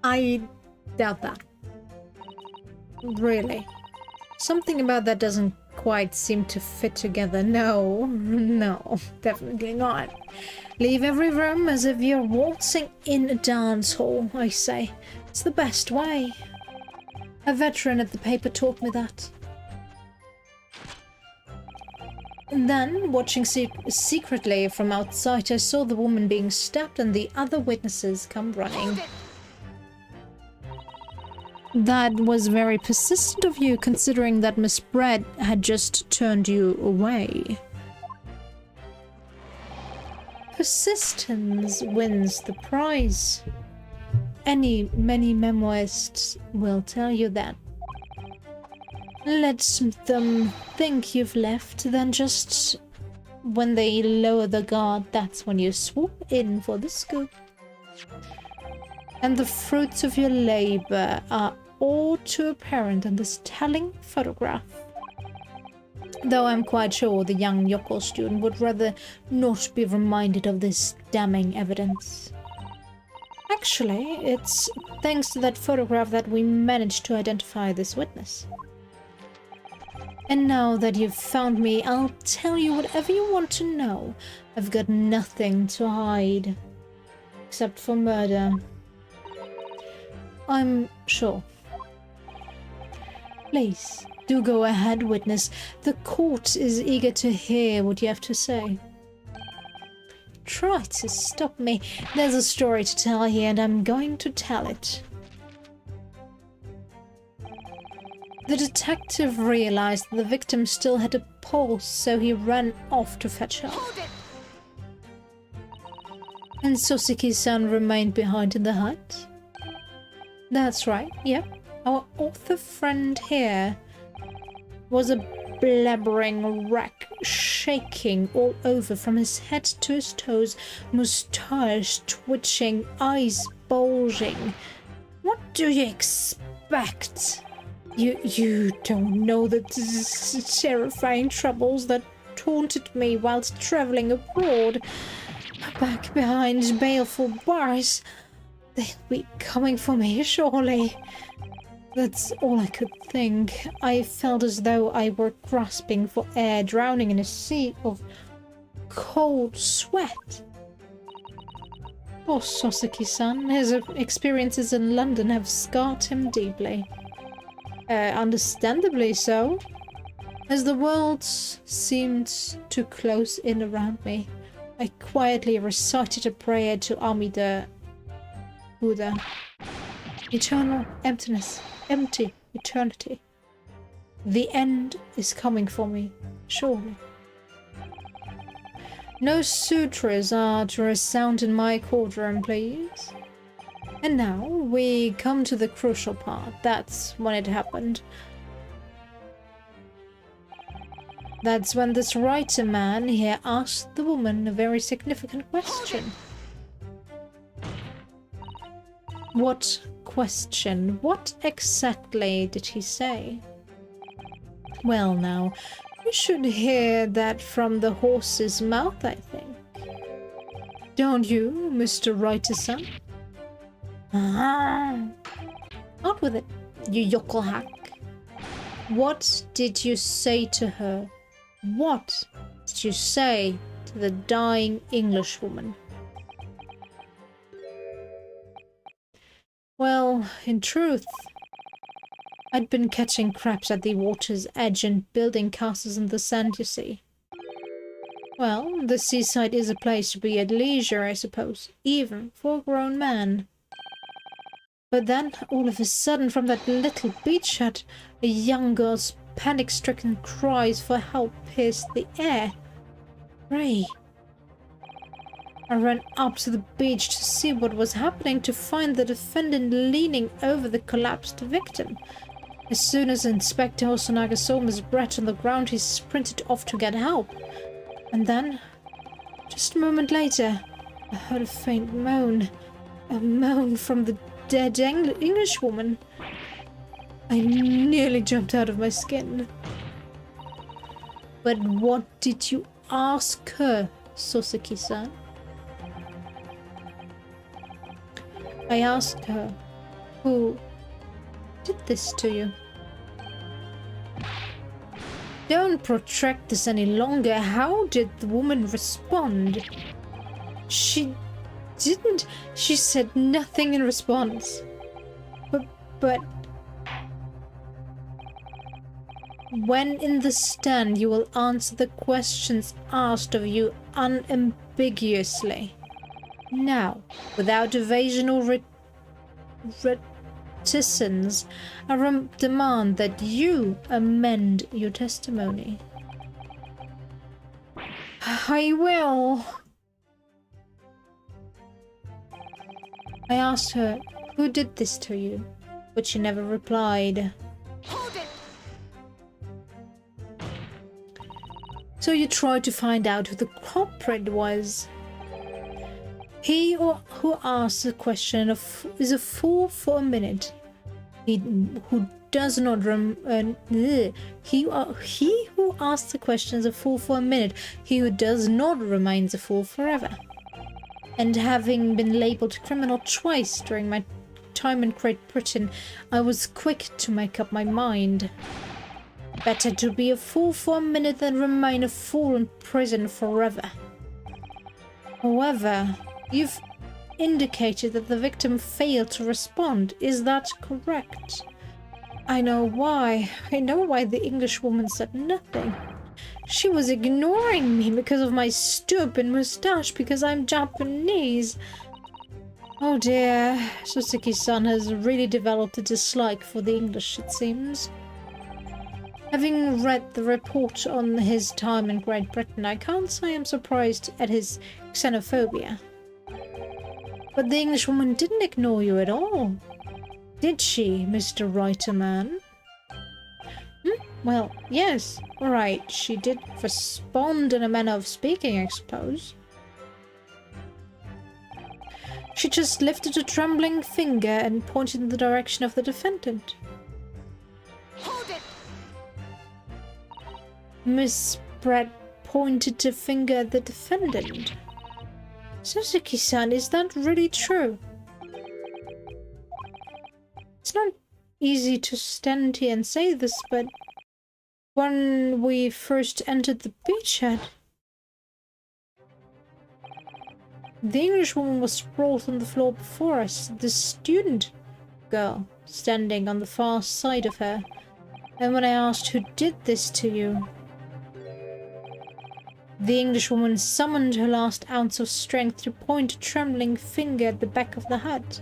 I doubt that. Really. Something about that doesn't quite seem to fit together. No, definitely not. Leave every room as if you're waltzing in a dance hall, I say. It's the best way. A veteran at the paper taught me that. And then, watching secretly from outside, I saw the woman being stabbed and the other witnesses come running. That was very persistent of you, considering that Miss Brett had just turned you away. Persistence wins the prize. Many memoirists will tell you that. Let them think you've left, then just when they lower the guard, that's when you swoop in for the scoop. And the fruits of your labor are all too apparent in this telling photograph. Though I'm quite sure the young Yoko student would rather not be reminded of this damning evidence. Actually, it's thanks to that photograph that we managed to identify this witness. And now that you've found me, I'll tell you whatever you want to know. I've got nothing to hide. Except for murder. I'm sure. Please, do go ahead, witness. The court is eager to hear what you have to say. Try to stop me. There's a story to tell here, and I'm going to tell it. The detective realized the victim still had a pulse, so he ran off to fetch help. And Soseki-san remained behind in the hut? That's right, yep. Our author friend here was a blabbering wreck, shaking all over from his head to his toes, moustache twitching, eyes bulging. What do you expect? You don't know the terrifying troubles that taunted me whilst travelling abroad. Back behind baleful bars. They'll be coming for me, surely. That's all I could think. I felt as though I were grasping for air, drowning in a sea of cold sweat. Poor Soseki-san, his experiences in London have scarred him deeply. Understandably so. As the world seemed to close in around me, I quietly recited a prayer to Amida Buddha. Eternal emptiness, empty eternity. The end is coming for me, surely. No sutras are to resound in my courtroom, please. And now we come to the crucial part. That's when it happened. That's when this writer man here asked the woman a very significant question. What question? What exactly did he say? Well now, you should hear that from the horse's mouth, I think. Don't you, Mr. Writer-son? Ah. Out with it, you yokel hack. What did you say to her? What did you say to the dying Englishwoman? Well, in truth, I'd been catching crabs at the water's edge and building castles in the sand, you see. Well, the seaside is a place to be at leisure, I suppose, even for a grown man. But then, all of a sudden, from that little beach hut, a young girl's panic-stricken cries for help pierced the air. Ray. I ran up to the beach to see what was happening, to find the defendant leaning over the collapsed victim. As soon as Inspector Hosonaga saw Miss Brett on the ground, he sprinted off to get help. And then, just a moment later, I heard a faint moan. A moan from the dead Englishwoman. I nearly jumped out of my skin. But what did you ask her, Soseki-san? I asked her, who did this to you? Don't protract this any longer. How did the woman respond? She didn't. She said nothing in response. But when in the stand, you will answer the questions asked of you unambiguously. Now, without evasion or reticence, I demand that you amend your testimony. I will. I asked her, who did this to you? But she never replied. Hold it. So you tried to find out who the culprit was. He who asks a question is a fool for a minute. He who does not he who asks the question is a fool for a minute. He who does not remains a fool forever. And having been labelled criminal twice during my time in Great Britain, I was quick to make up my mind. Better to be a fool for a minute than remain a fool in prison forever. However, you've indicated that the victim failed to respond. Is that correct? I know why. I know why the Englishwoman said nothing. She was ignoring me because of my stupid moustache, because I'm Japanese. Oh dear, Suzuki-san has really developed a dislike for the English, it seems. Having read the report on his time in Great Britain, I can't say I'm surprised at his xenophobia. But the Englishwoman didn't ignore you at all, did she, Mr. Writer-man? Well, yes, alright, she did respond in a manner of speaking, I suppose. She just lifted a trembling finger and pointed in the direction of the defendant. Hold it! Miss Brett pointed a finger at the defendant. Suzuki-san, is that really true? It's not easy to stand here and say this, but when we first entered the beach hut, the Englishwoman was sprawled on the floor before us, the student girl standing on the far side of her. And when I asked who did this to you, the Englishwoman summoned her last ounce of strength to point a trembling finger at the back of the hut,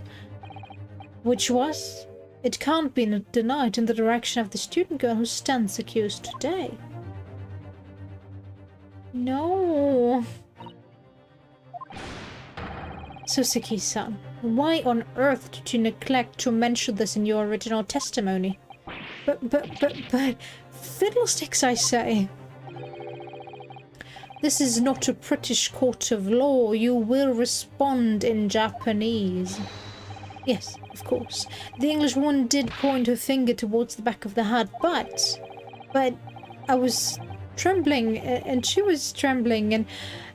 which was, it can't be denied, in the direction of the student girl who stands accused today. No. Suseki-san, why on earth did you neglect to mention this in your original testimony? But, fiddlesticks, I say. This is not a British court of law. You will respond in Japanese. Yes, of course. The Englishwoman did point her finger towards the back of the hut, but I was trembling, and she was trembling, and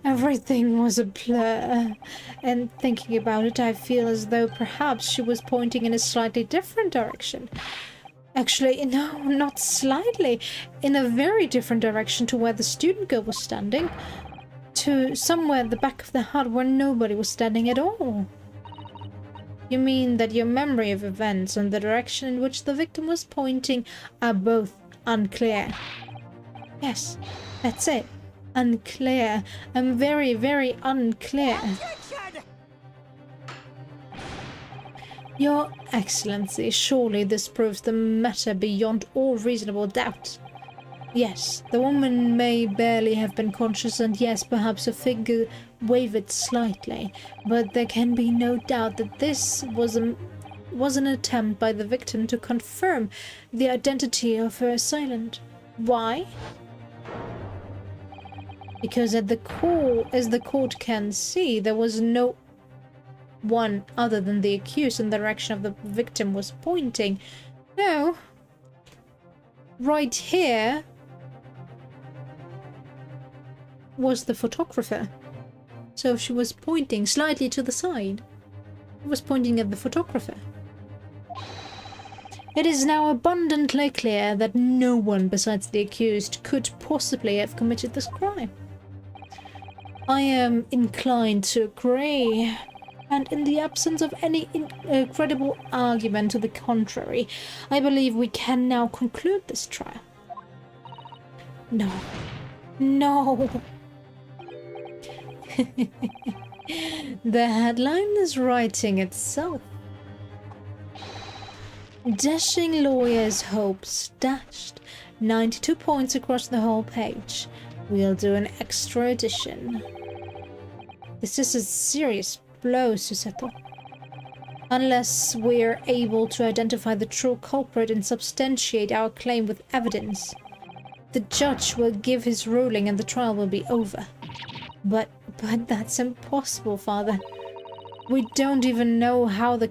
everything was a blur. And thinking about it, I feel as though perhaps she was pointing in a slightly different direction. Actually, no, not slightly. In a very different direction to where the student girl was standing. To somewhere at the back of the hut where nobody was standing at all. You mean that your memory of events and the direction in which the victim was pointing are both unclear? Yes, that's it. Unclear. I'm very, very unclear. Your Excellency, surely this proves the matter beyond all reasonable doubt. Yes, the woman may barely have been conscious, and yes, perhaps her finger wavered slightly, but there can be no doubt that this was an attempt by the victim to confirm the identity of her assailant. Why? Because as the court can see, there was no one other than the accused in the direction of the victim was pointing. No. Right here was the photographer. So she was pointing slightly to the side. She was pointing at the photographer. It is now abundantly clear that no one besides the accused could possibly have committed this crime. I am inclined to agree, and in the absence of any credible argument to the contrary, I believe we can now conclude this trial. No. No. The headline is writing itself. Dashing lawyer's hopes dashed. 92 points across the whole page. We'll do an extra edition. This is a serious blow, Susato. Unless we're able to identify the true culprit and substantiate our claim with evidence, the judge will give his ruling and the trial will be over. But that's impossible, Father. We don't even know how the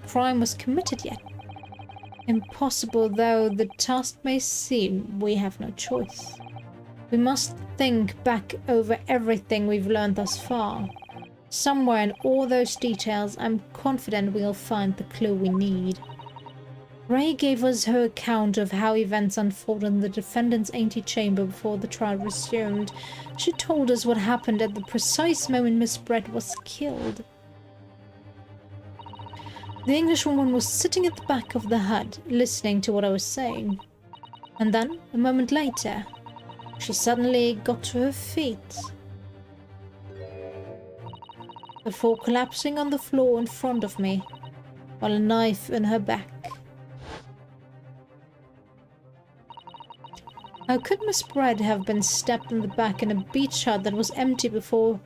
crime was committed yet. Impossible though the task may seem, we have no choice. We must think back over everything we've learned thus far. Somewhere in all those details, I'm confident we'll find the clue we need. Ray gave us her account of how events unfolded in the defendant's antechamber before the trial resumed. She told us what happened at the precise moment Miss Brett was killed. The Englishwoman was sitting at the back of the hut, listening to what I was saying. And then, a moment later, she suddenly got to her feet, before collapsing on the floor in front of me, while a knife in her back. How could Miss Brett have been stabbed in the back in a beach hut that was empty before,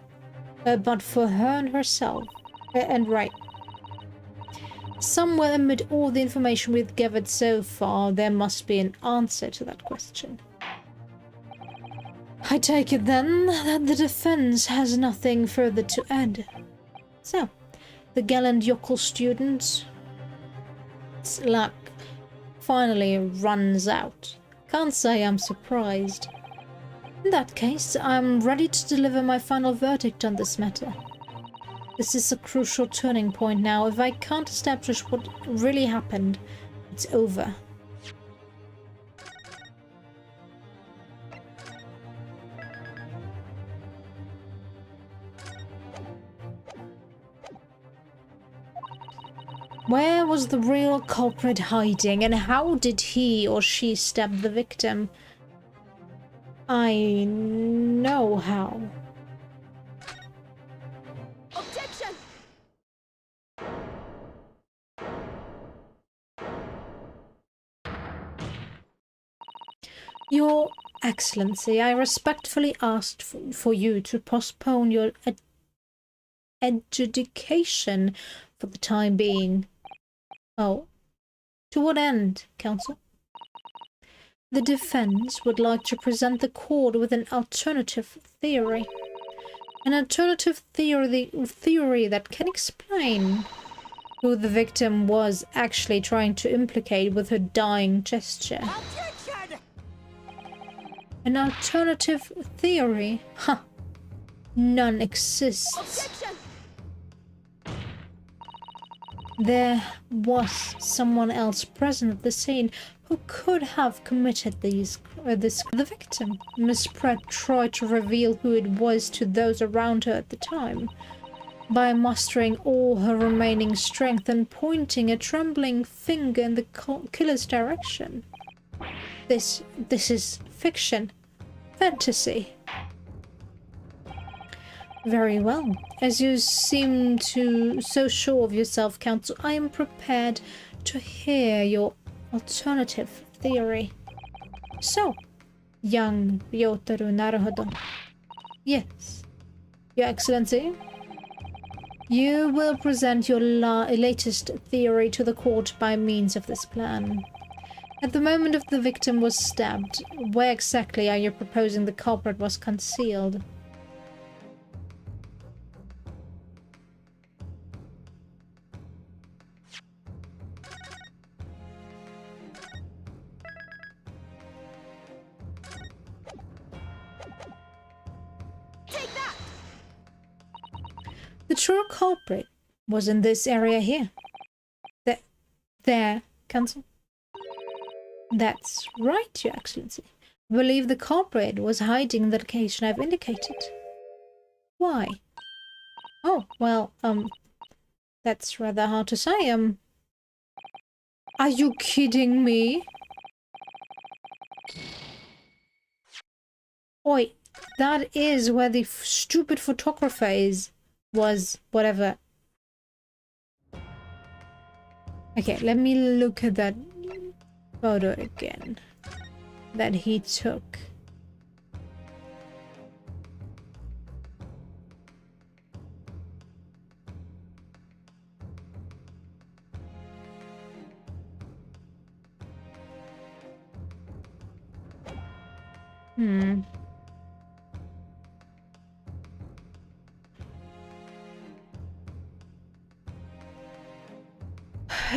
but for her and herself? And right. Somewhere amid all the information we've gathered so far, there must be an answer to that question. I take it then that the defense has nothing further to add. So, the gallant yokel student's luck finally runs out. Can't say I'm surprised. In that case, I'm ready to deliver my final verdict on this matter. This is a crucial turning point now. If I can't establish what really happened, it's over. Where was the real culprit hiding, and how did he or she stab the victim? I know how. Objection! Your Excellency, I respectfully asked for you to postpone your adjudication for the time being. Oh, to what end, counsel? The defense would like to present the court with an alternative theory. An alternative theory that can explain who the victim was actually trying to implicate with her dying gesture. Objection! An alternative theory? Huh. None exists. Objection! There was someone else present at the scene who could have committed this. The victim, Miss Pratt, tried to reveal who it was to those around her at the time by mustering all her remaining strength and pointing a trembling finger in the killer's direction. This is fiction. Fantasy. Very well. As you seem so sure of yourself, counsel, I am prepared to hear your alternative theory. So, young Ryotaru Naruhodo. Yes, Your Excellency. You will present your latest theory to the court by means of this plan. At the moment of the victim was stabbed, where exactly are you proposing the culprit was concealed? The true culprit was in this area here. There, counsel. That's right, Your Excellency. I believe the culprit was hiding in the location I've indicated. Why? Oh, well, that's rather hard to say, Are you kidding me? Oi, that is where the stupid photographer was, whatever. Okay, let me look at that photo again that he took.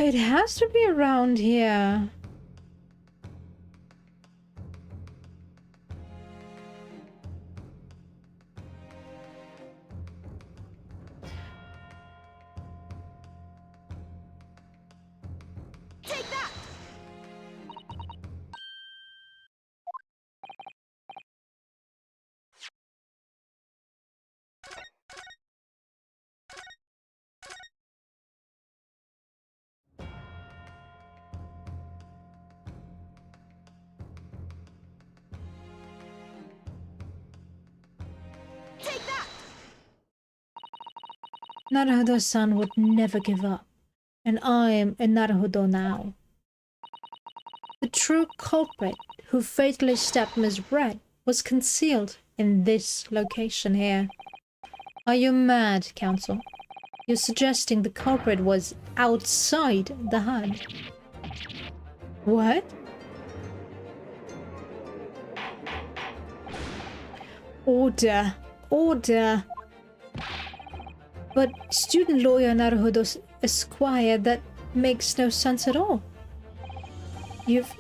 It has to be around here. Take that! Take that! Naruhodo-san would never give up, and I am a Naruhodo now. The true culprit who fatally stabbed Miss Brett was concealed in this location here. Are you mad, counsel? You're suggesting the culprit was outside the HUD. What? Order. Order. But student lawyer Naruhodo Esquire, that makes no sense at all. You've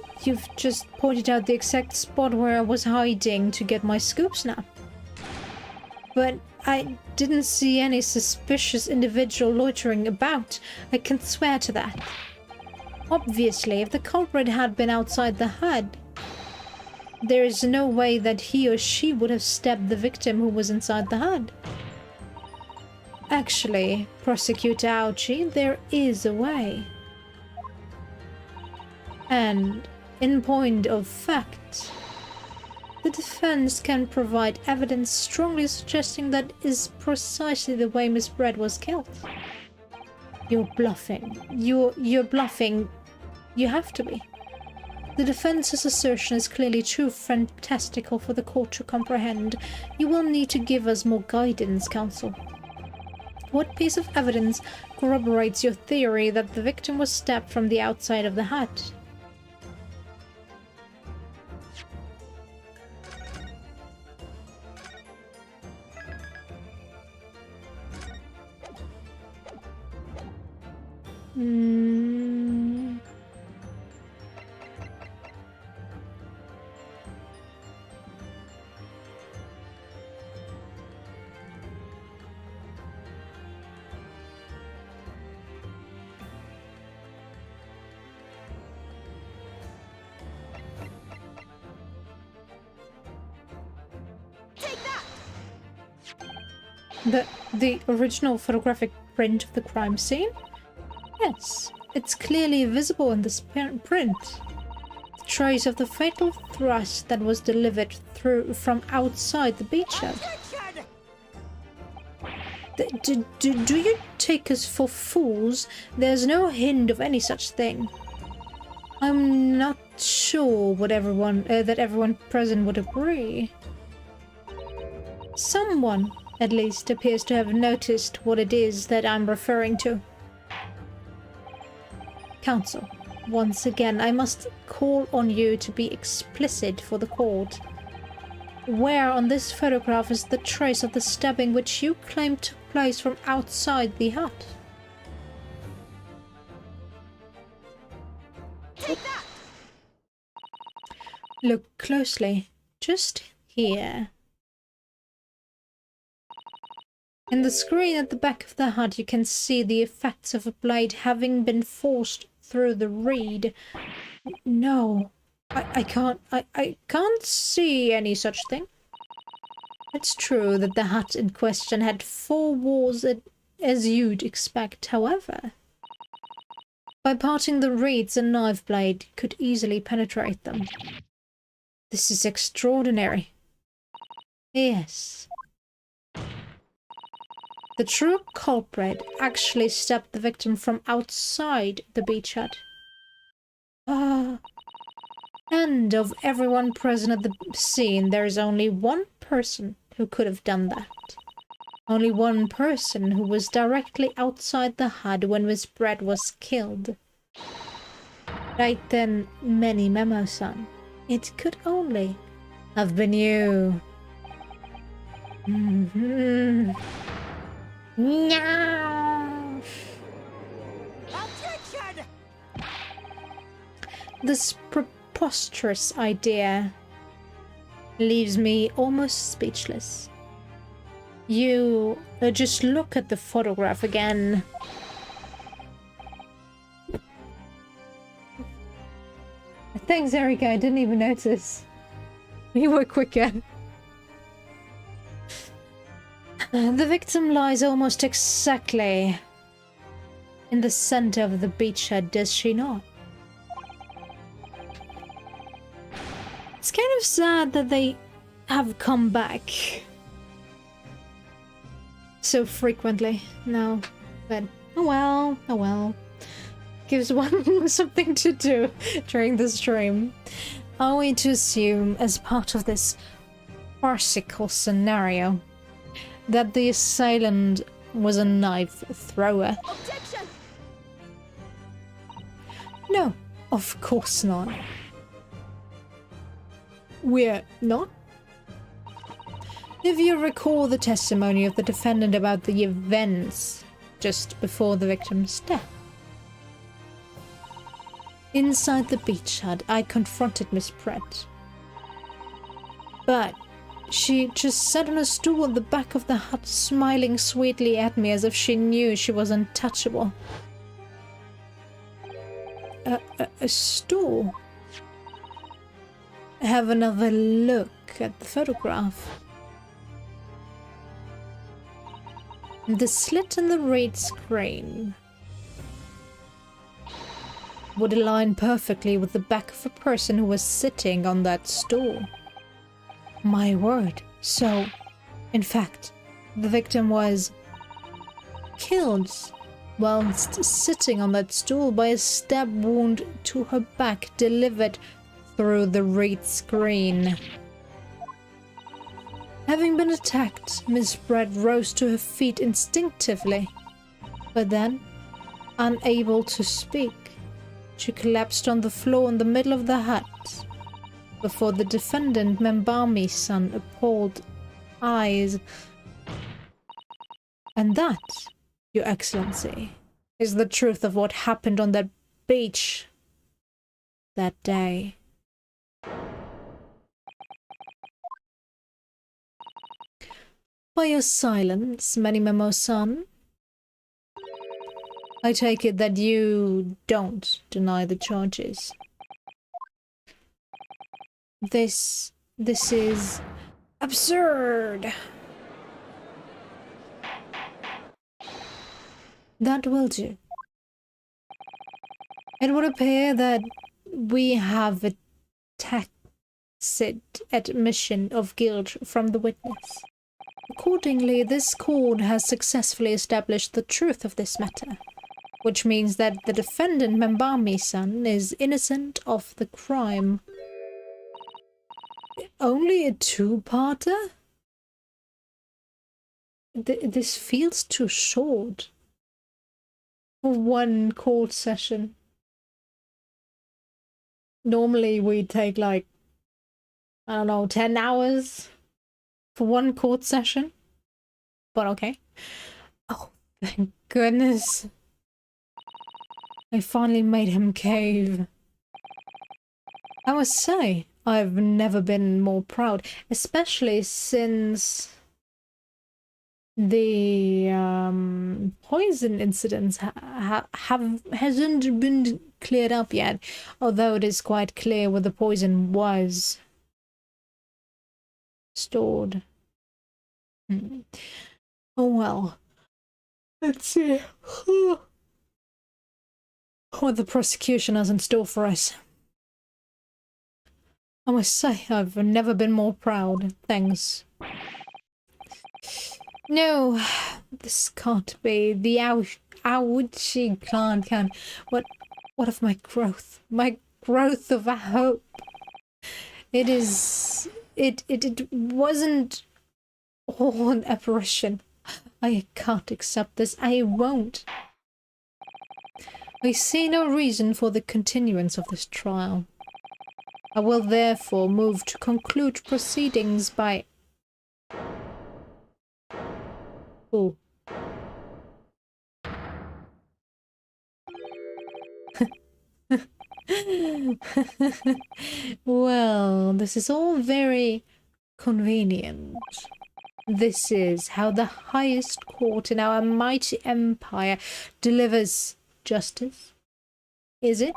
just pointed out the exact spot where I was hiding to get my scoop snap. But I didn't see any suspicious individual loitering about. I can swear to that. Obviously, if the culprit had been outside the HUD, there is no way that he or she would have stabbed the victim who was inside the HUD. Actually, Prosecutor Ouchie, there is a way. And, in point of fact, the defense can provide evidence strongly suggesting that is precisely the way Miss Brett was killed. You're bluffing. You're bluffing. You have to be. The defense's assertion is clearly too fantastical for the court to comprehend. You will need to give us more guidance, counsel. What piece of evidence corroborates your theory that the victim was stabbed from the outside of the hut? The original photographic print of the crime scene? Yes, it's clearly visible in this print. The trace of the fatal thrust that was delivered from outside the beachhead. Do you take us for fools? There's no hint of any such thing. I'm not sure what that everyone present would agree. Someone, at least, appears to have noticed what it is that I'm referring to. Counsel, once again, I must call on you to be explicit for the court. Where on this photograph is the trace of the stabbing which you claim took place from outside the hut? Take that! Look closely. Just here. In the screen at the back of the hut, you can see the effects of a blade having been forced through the reed. No, I can't see any such thing. It's true that the hut in question had 4 walls as you'd expect, however. By parting the reeds, a knife blade could easily penetrate them. This is extraordinary. Yes. The true culprit actually stabbed the victim from outside the beach hut. And of everyone present at the scene, there is only one person who could have done that. Only one person who was directly outside the hut when Miss Brett was killed. Right then, many Memo-san. It could only have been you. No. Objection! This preposterous idea leaves me almost speechless. You just look at the photograph again. Thanks, Erika. I didn't even notice. You were quicker. The victim lies almost exactly in the center of the beachhead, does she not? It's kind of sad that they have come back so frequently now, but oh well. Gives one something to do during the stream. Are we to assume, as part of this farcical scenario, that the assailant was a knife thrower? Objection! No, of course not. We're not? If you recall the testimony of the defendant about the events just before the victim's death, inside the beach hut, I confronted Miss Brett. But she just sat on a stool at the back of the hut, smiling sweetly at me as if she knew she was untouchable. A stool? Have another look at the photograph. The slit in the reed screen would align perfectly with the back of a person who was sitting on that stool. My word. So, in fact, the victim was killed whilst sitting on that stool by a stab wound to her back delivered through the reed screen. Having been attacked, Miss Brett rose to her feet instinctively, but then, unable to speak, she collapsed on the floor in the middle of the hut before the defendant Membami-san appalled eyes. And that, Your Excellency, is the truth of what happened on that beach that day. By your silence, Manimemo-san, I take it that you don't deny the charges. This is absurd. That will do. It would appear that we have a tacit admission of guilt from the witness. Accordingly, this court has successfully established the truth of this matter, which means that the defendant Membami-san is innocent of the crime. Only a two-parter? This feels too short for one court session. Normally we take like, I don't know, 10 hours for one court session. But okay. Oh, thank goodness. I finally made him cave. I must say, I've never been more proud, especially since the poison incidents hasn't been cleared up yet, although it is quite clear where the poison was stored. Oh well. Let's see what the prosecution has in store for us. I must say, I've never been more proud. Thanks. No, this can't be. The Ouchie clan can. What of my growth? My growth of hope. It wasn't all an apparition. I can't accept this. I won't. I see no reason for the continuance of this trial. I will therefore move to conclude proceedings by... Oh. Well, this is all very convenient. This is how the highest court in our mighty empire delivers justice, is it?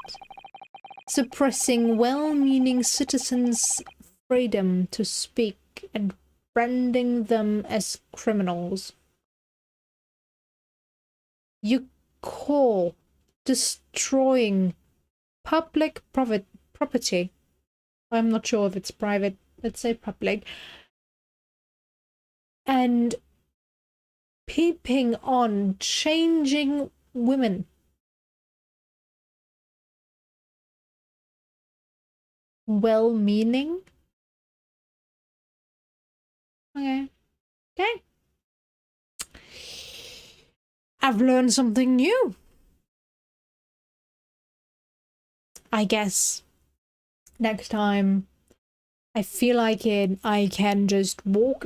Suppressing well-meaning citizens' freedom to speak and branding them as criminals. You call destroying public property. I'm not sure if it's private, let's say public. And peeping on changing women. Well-meaning? Okay. Okay. I've learned something new. I guess next time I feel like it, I can just walk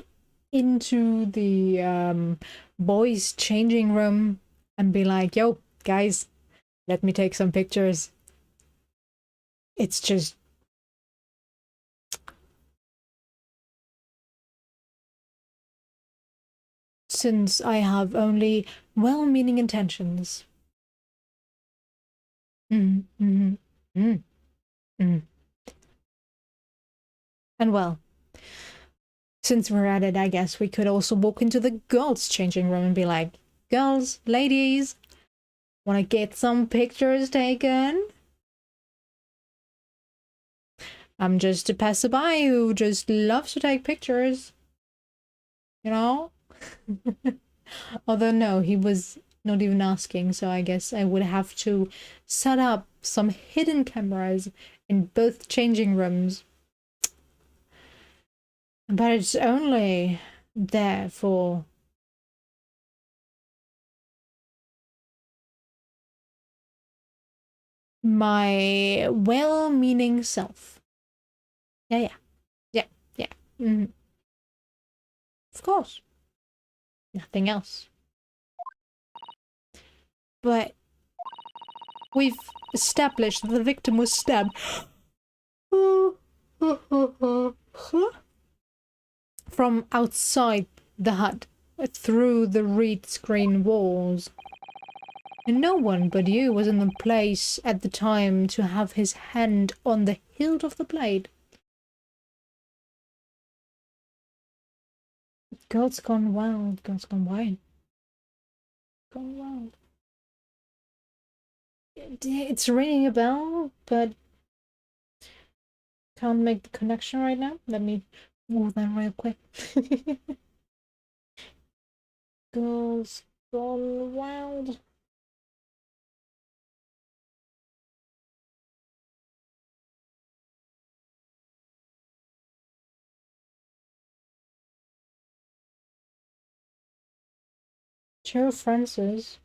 into the boys' changing room and be like, yo, guys, let me take some pictures. It's just... since I have only well-meaning intentions. And well, since we're at it, I guess we could also walk into the girls' changing room and be like, girls, ladies, wanna get some pictures taken? I'm just a passerby who just loves to take pictures. You know? Although no, he was not even asking, so I guess I would have to set up some hidden cameras in both changing rooms. But it's only there for my well-meaning self. Yeah. Mm-hmm. Of course. Nothing else. But we've established that the victim was stabbed from outside the hut, through the reed screen walls. And no one but you was in the place at the time to have his hand on the hilt of the blade. Girls gone wild, girls gone wild. Gone wild. It's ringing a bell, but can't make the connection right now. Let me move that real quick. Girls gone wild. Joe Francis.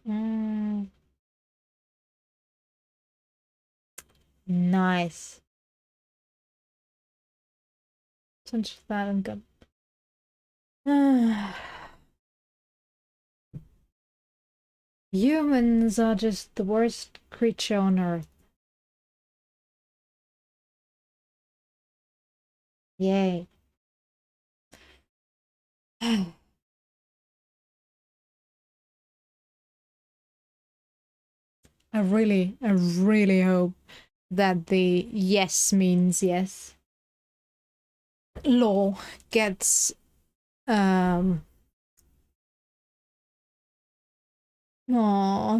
Nice. Such that and good. Humans are just the worst creature on earth. Yay. I really hope that the yes means yes law gets oh,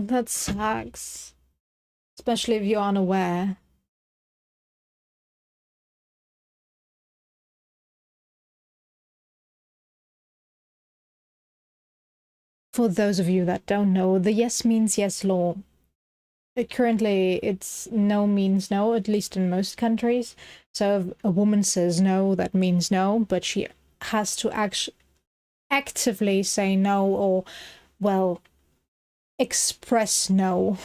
that sucks. Especially if you're unaware. For those of you that don't know, the yes means yes law. Currently, it's no means no, at least in most countries. So if a woman says no, that means no, but she has to actively say no, or, well, express no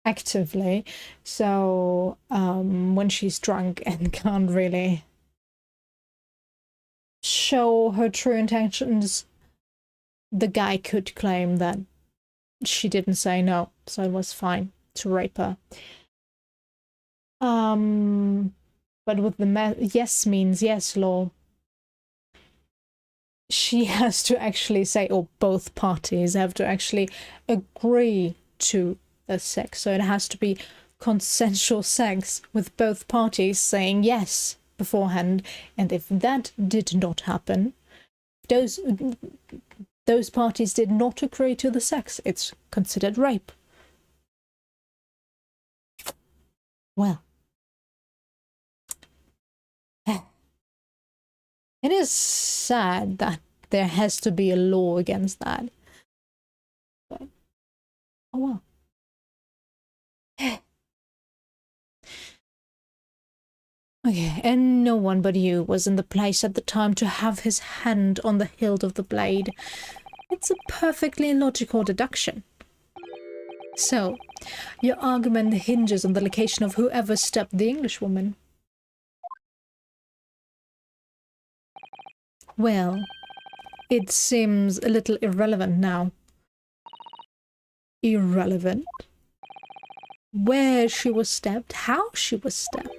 actively. So when she's drunk and can't really show her true intentions, the guy could claim that she didn't say no, so it was fine to rape her. But with the yes means yes law, she has to actually say, or both parties have to actually agree to the sex. So it has to be consensual sex with both parties saying yes beforehand. And if that did not happen, those parties did not agree to the sex, it's considered rape. Well, it is sad that there has to be a law against that. But, oh well. Okay, and no one but you was in the place at the time to have his hand on the hilt of the blade. It's a perfectly logical deduction. So, your argument hinges on the location of whoever stabbed the Englishwoman. Well, it seems a little irrelevant now. Irrelevant? Where she was stabbed, how she was stabbed.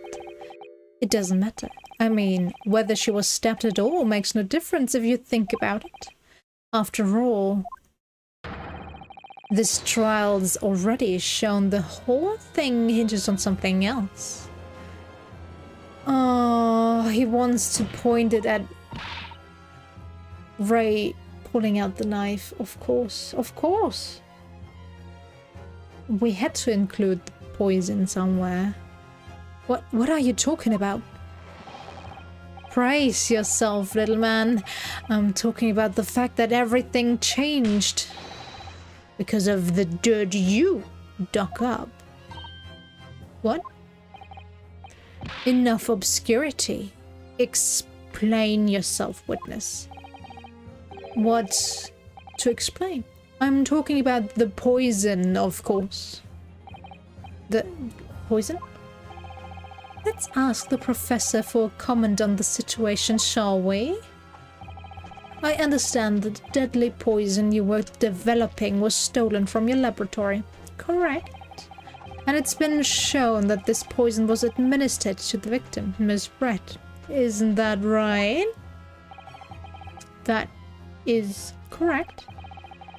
It doesn't matter. I mean, whether she was stabbed at all makes no difference if you think about it. After all, this trial's already shown the whole thing hinges on something else. Oh, he wants to point it at Ray pulling out the knife. Of course, of course. We had to include the poison somewhere. What are you talking about? Brace yourself, little man. I'm talking about the fact that everything changed because of the dirt you dug up. What? Enough obscurity. explain yourself, witness. What to explain? I'm talking about the poison, of course. The poison? Let's ask the professor for a comment on the situation, shall we? I understand that the deadly poison you were developing was stolen from your laboratory. Correct. And it's been shown that this poison was administered to the victim, Miss Brett. Isn't that right? That is correct.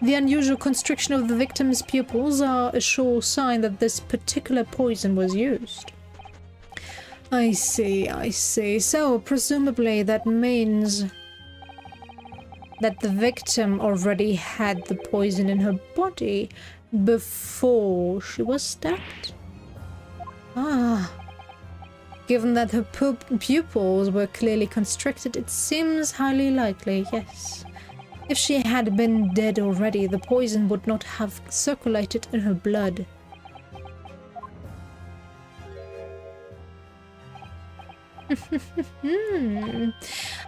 The unusual constriction of the victim's pupils are a sure sign that this particular poison was used. I see, I see. So, presumably that means that the victim already had the poison in her body before she was stabbed? Ah. Given that her pupils were clearly constricted, it seems highly likely, yes. If she had been dead already, the poison would not have circulated in her blood.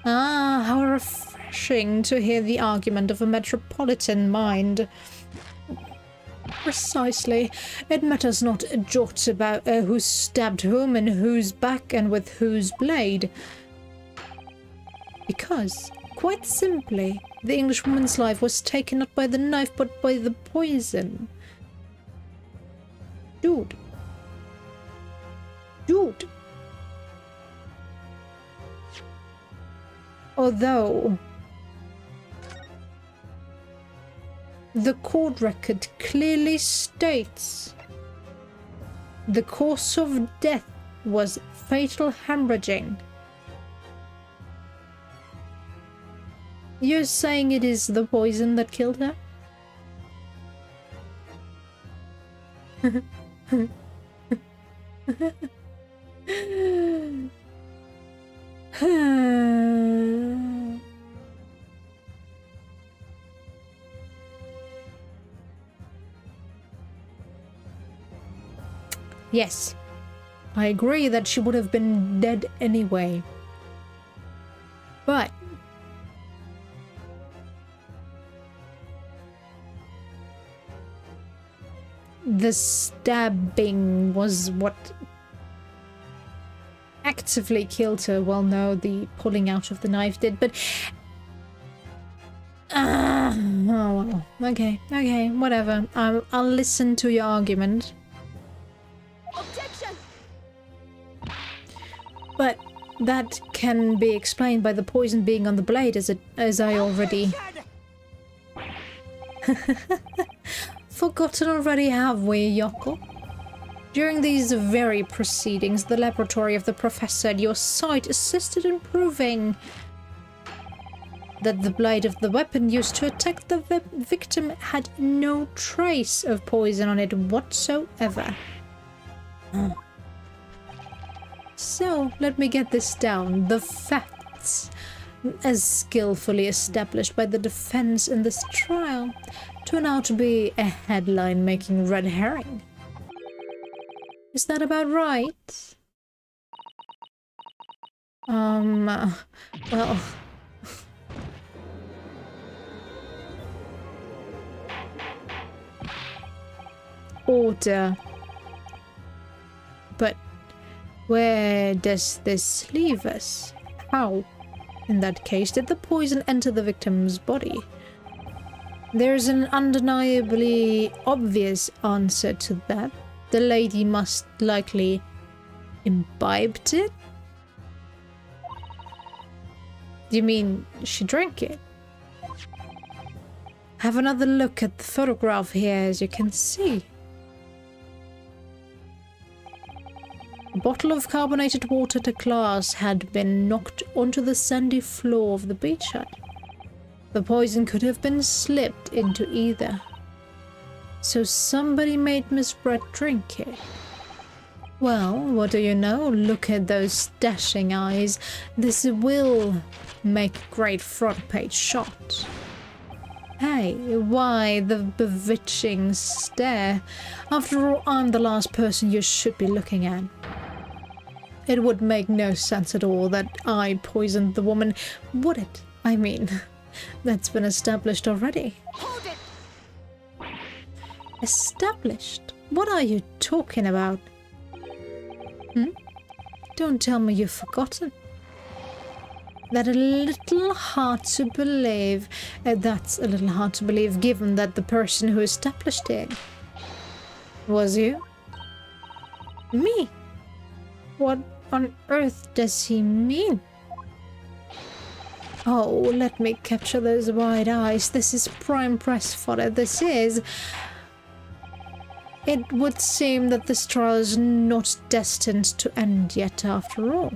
Ah, how refreshing to hear the argument of a metropolitan mind. Precisely. It matters not a jot about who stabbed whom and whose back and with whose blade. Because, quite simply, the Englishwoman's life was taken not by the knife but by the poison. Dude. Dude. Although the court record clearly states the cause of death was fatal hemorrhaging. You're saying it is the poison that killed her? Yes, I agree that she would have been dead anyway. But the stabbing was what actively killed her. Well, no, the pulling out of the knife did, but oh well. Okay, whatever. I'll listen to your argument. Objection! But that can be explained by the poison being on the blade, as I already forgotten already, have we, Yoko? During these very proceedings, the laboratory of the professor at your site assisted in proving that the blade of the weapon used to attack the victim had no trace of poison on it whatsoever. So, let me get this down. The facts, as skillfully established by the defense in this trial, turn out to be a headline-making red herring. Is that about right? Well... Order. But where does this leave us? How, in that case, did the poison enter the victim's body? There's an undeniably obvious answer to that. The lady must likely imbibed it? You mean she drank it? Have another look at the photograph here, as you can see. A bottle of carbonated water at a glass had been knocked onto the sandy floor of the beach hut. The poison could have been slipped into either. So somebody made Miss Brett drink it. Well, what do you know? Look at those dashing eyes. This will make a great front page shot. Hey, why the bewitching stare? After all, I'm the last person you should be looking at. It would make no sense at all that I poisoned the woman, would it? I mean, that's been established already. Hold it! Established? What are you talking about? Don't tell me you've forgotten. That a little hard to believe. That's a little hard to believe given that the person who established it was you. Me? What on earth does he mean? Oh, let me capture those wide eyes. This is prime press fodder. This is... It would seem that this trial is not destined to end yet after all.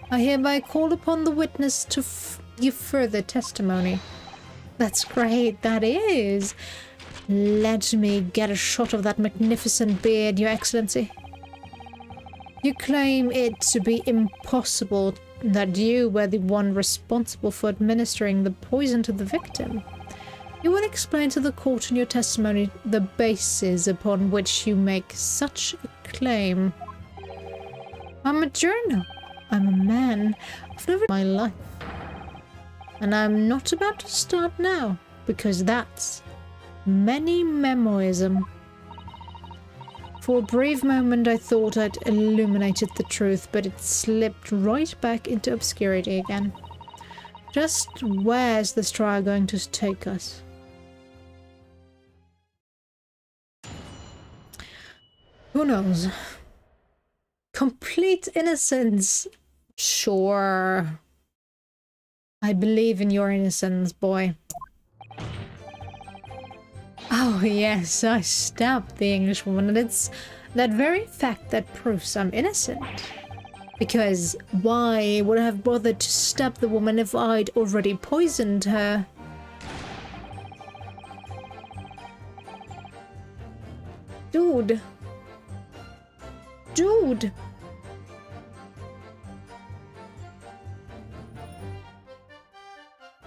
I hereby call upon the witness to give further testimony. That's great, that is. Let me get a shot of that magnificent beard, Your Excellency. You claim it to be impossible that you were the one responsible for administering the poison to the victim. You will explain to the court in your testimony the basis upon which you make such a claim. I'm a journal. I'm a man. I've never my life. And I'm not about to start now, because that's many memoism. For a brief moment I thought I'd illuminated the truth, but it slipped right back into obscurity again. Just where's this trial going to take us? Who knows? Complete innocence. Sure. I believe in your innocence, boy. Oh yes, I stabbed the Englishwoman, and it's that very fact that proves I'm innocent. Because why would I have bothered to stab the woman if I'd already poisoned her? Dude. Dude.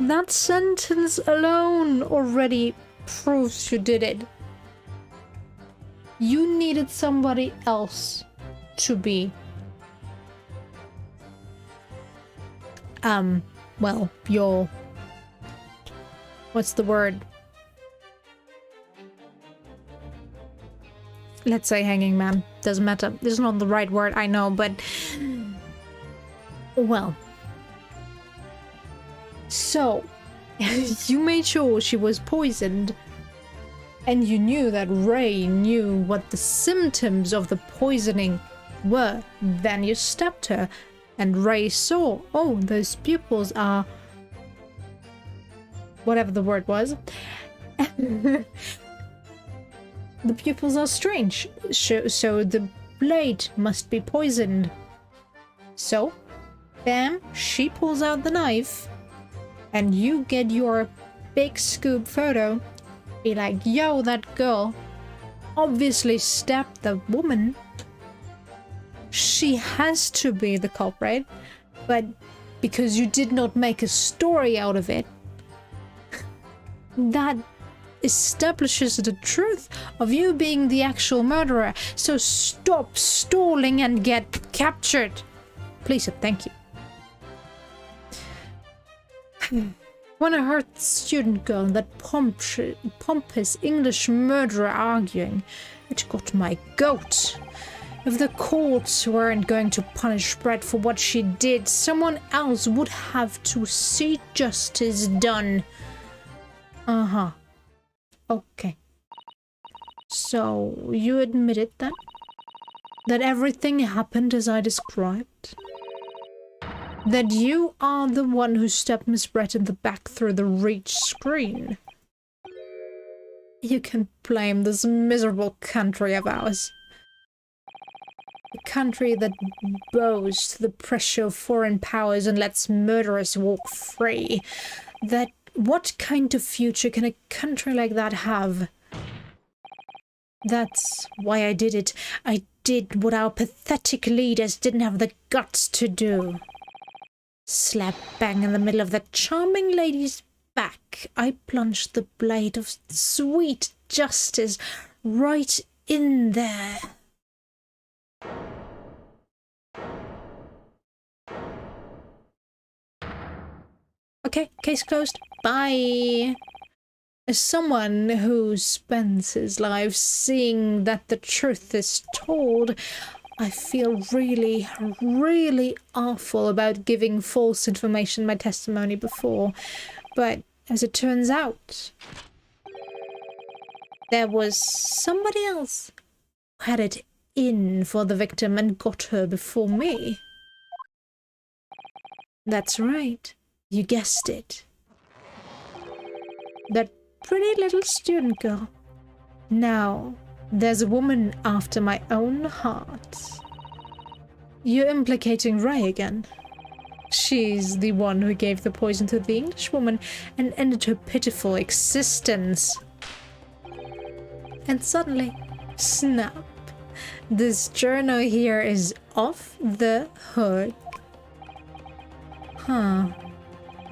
That sentence alone already proves you did it. You needed somebody else to be well, your, what's the word? Let's say hanging man. Doesn't matter. This is not the right word, I know, but well. So, you made sure she was poisoned, and you knew that Ray knew what the symptoms of the poisoning were. Then you stabbed her, and Ray saw, oh, those pupils are... whatever the word was. The pupils are strange, so the blade must be poisoned. So, bam, she pulls out the knife, and you get your big scoop photo, be like, yo, that girl obviously stabbed the woman. She has to be the culprit, but because you did not make a story out of it, that establishes the truth of you being the actual murderer. So stop stalling and get captured. Please and thank you. When I heard the student girl and that pompous English murderer arguing, it got my goat. If the courts weren't going to punish Brett for what she did, someone else would have to see justice done. Uh-huh. Okay. So, you admitted then? That everything happened as I described? That you are the one who stabbed Miss Brett in the back through the reach screen? You can blame this miserable country of ours. A country that bows to the pressure of foreign powers and lets murderers walk free. That what kind of future can a country like that have? That's why I did it. I did what our pathetic leaders didn't have the guts to do. Slap bang in the middle of that charming lady's back, I plunged the blade of sweet justice right in there. Okay, case closed. Bye. As someone who spends his life seeing that the truth is told, I feel really, really awful about giving false information in my testimony before. But as it turns out, there was somebody else who had it in for the victim and got her before me. That's right. You guessed it. That pretty little student girl. Now, there's a woman after my own heart. You're implicating Ray again. She's the one who gave the poison to the Englishwoman and ended her pitiful existence. And suddenly, snap. This journal here is off the hook. Huh.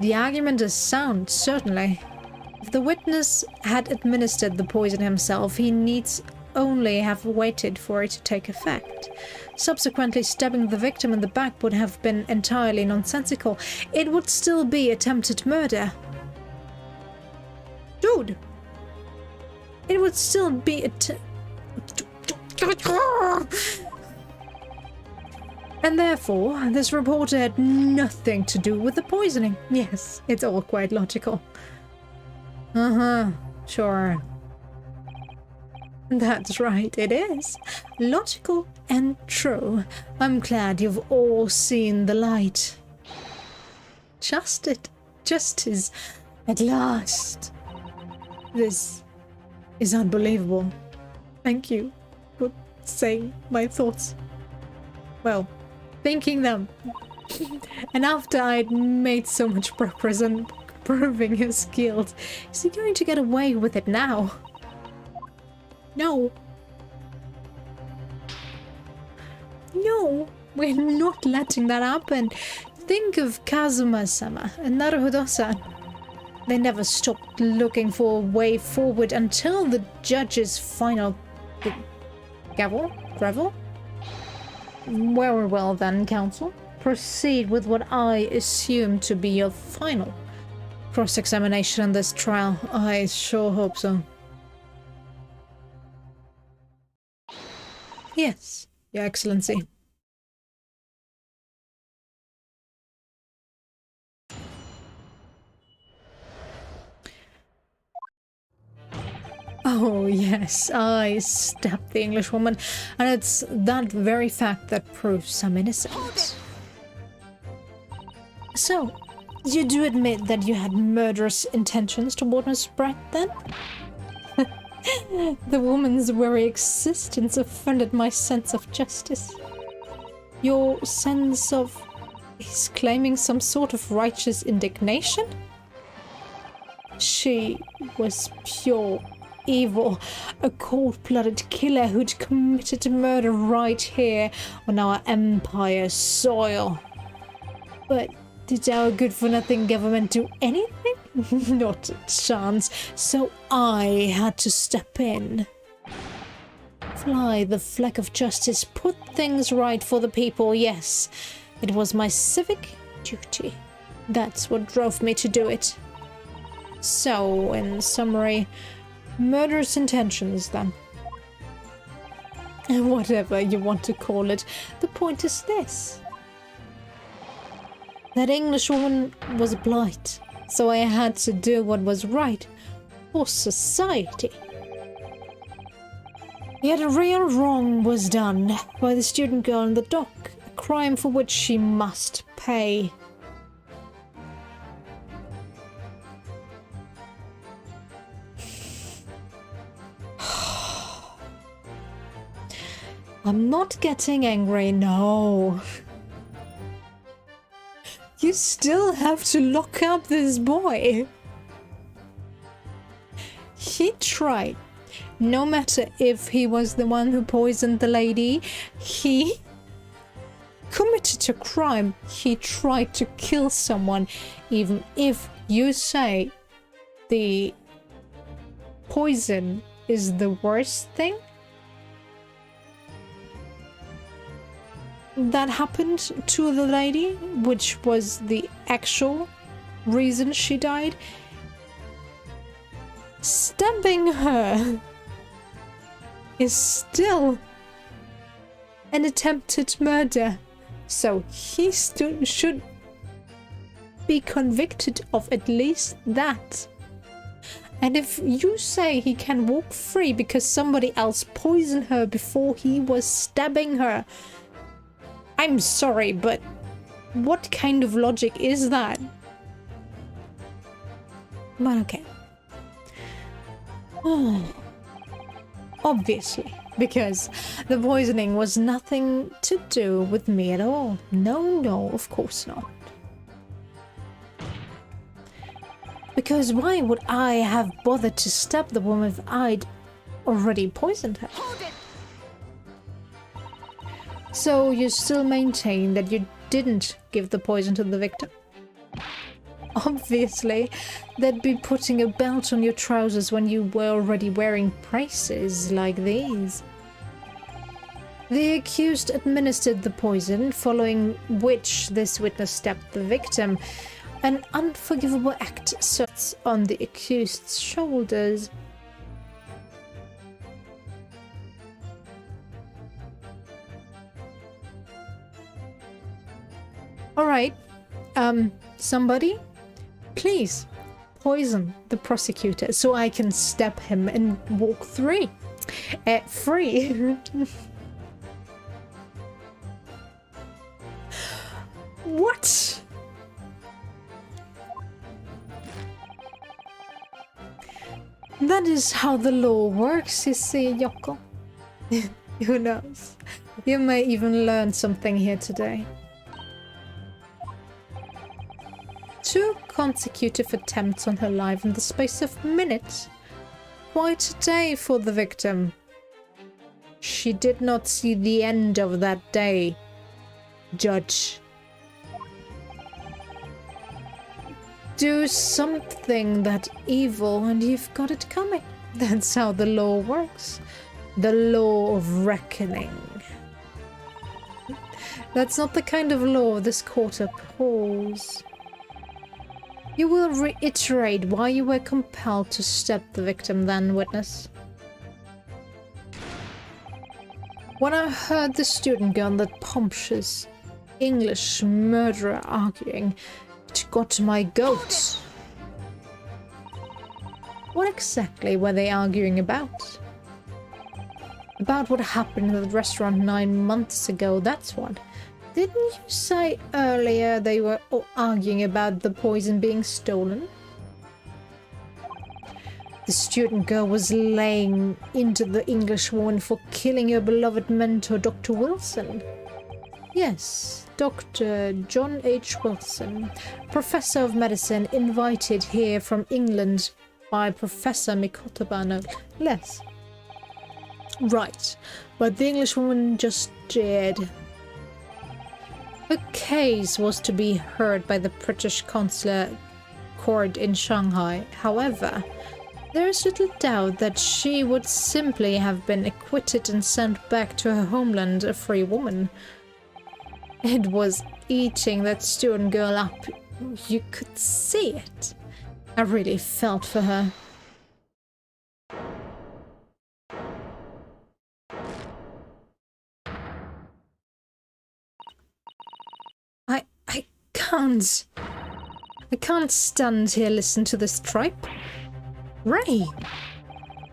The argument is sound, certainly. If the witness had administered the poison himself, he needs only have waited for it to take effect. Subsequently, stabbing the victim in the back would have been entirely nonsensical. It would still be attempted murder. Dude! It would still be And therefore, this reporter had nothing to do with the poisoning. Yes, it's all quite logical. Uh-huh, sure. That's right, it is. Logical and true. I'm glad you've all seen the light. Justice, at last. This is unbelievable. Thank you for saying my thoughts. Well, thinking them. And after I'd made so much progress on proving his guilt, is he going to get away with it now? No. No, we're not letting that happen. Think of Kazuma-sama and Naruhodo-san. They never stopped looking for a way forward until the judge's final gavel? Very well then, counsel. Proceed with what I assume to be your final cross-examination on this trial. I sure hope so. Yes, Your Excellency. Oh, yes, I stabbed the Englishwoman, and it's that very fact that proves some innocence. So, you do admit that you had murderous intentions toward Miss Bright, then? The woman's very existence offended my sense of justice. Your sense of... He's claiming some sort of righteous indignation? She was pure evil, a cold-blooded killer who'd committed murder right here on our empire's soil. But did our good-for-nothing government do anything? Not a chance, so I had to step in. Fly the flag of justice, put things right for the people, yes. It was my civic duty. That's what drove me to do it. So, in summary, murderous intentions, then. Whatever you want to call it, the point is this. That Englishwoman was a blight, so I had to do what was right for society. Yet a real wrong was done by the student girl in the dock, a crime for which she must pay. I'm not getting angry, no. You still have to lock up this boy. He tried. No matter if he was the one who poisoned the lady, he committed a crime. He tried to kill someone. Even if you say the poison is the worst thing that happened to the lady, which was the actual reason she died. Stabbing her is still an attempted murder, so he should be convicted of at least that. And if you say he can walk free because somebody else poisoned her before he was stabbing her, I'm sorry, but what kind of logic is that? But okay. Obviously, because the poisoning was nothing to do with me at all. No, of course not. Because why would I have bothered to stab the woman if I'd already poisoned her? So you still maintain that you didn't give the poison to the victim? Obviously, they'd be putting a belt on your trousers when you were already wearing braces like these. The accused administered the poison, following which this witness stabbed the victim. An unforgivable act sits on the accused's shoulders. Alright, somebody, please poison the prosecutor so I can stab him and walk free. What? That is how the law works, you see, Yoko. Who knows? You may even learn something here today. 2 consecutive attempts on her life in the space of minutes. Quite a day for the victim. She did not see the end of that day, Judge. Do something that evil and you've got it coming. That's how the law works. The law of reckoning. That's not the kind of law this court upholds. You will reiterate why you were compelled to stab the victim then, witness. When I heard the student girl and that pompous English murderer arguing, it got my goat. What exactly were they arguing about? About what happened at the restaurant 9 months ago, that's what. Didn't you say earlier they were arguing about the poison being stolen? The student girl was laying into the English woman for killing her beloved mentor, Dr. Wilson. Yes, Dr. John H. Wilson, professor of medicine, invited here from England by Professor Mikotaba, no less. Right, but the Englishwoman just did. The case was to be heard by the British consular court in Shanghai. However, there is little doubt that she would simply have been acquitted and sent back to her homeland a free woman. It was eating that student girl up. You could see it. I really felt for her. I can't stand here listen to this tripe. Ray!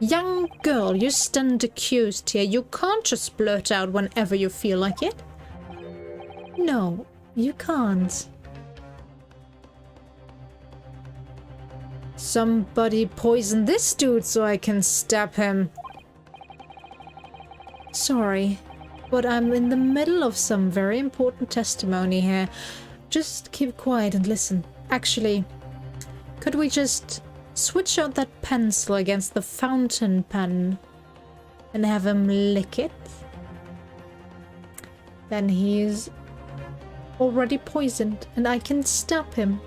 Young girl, you stand accused here. You can't just blurt out whenever you feel like it. No, you can't. Somebody poison this dude so I can stab him. Sorry, but I'm in the middle of some very important testimony here. Just keep quiet and listen. Actually, could we just switch out that pencil against the fountain pen and have him lick it? Then he's already poisoned and I can stab him.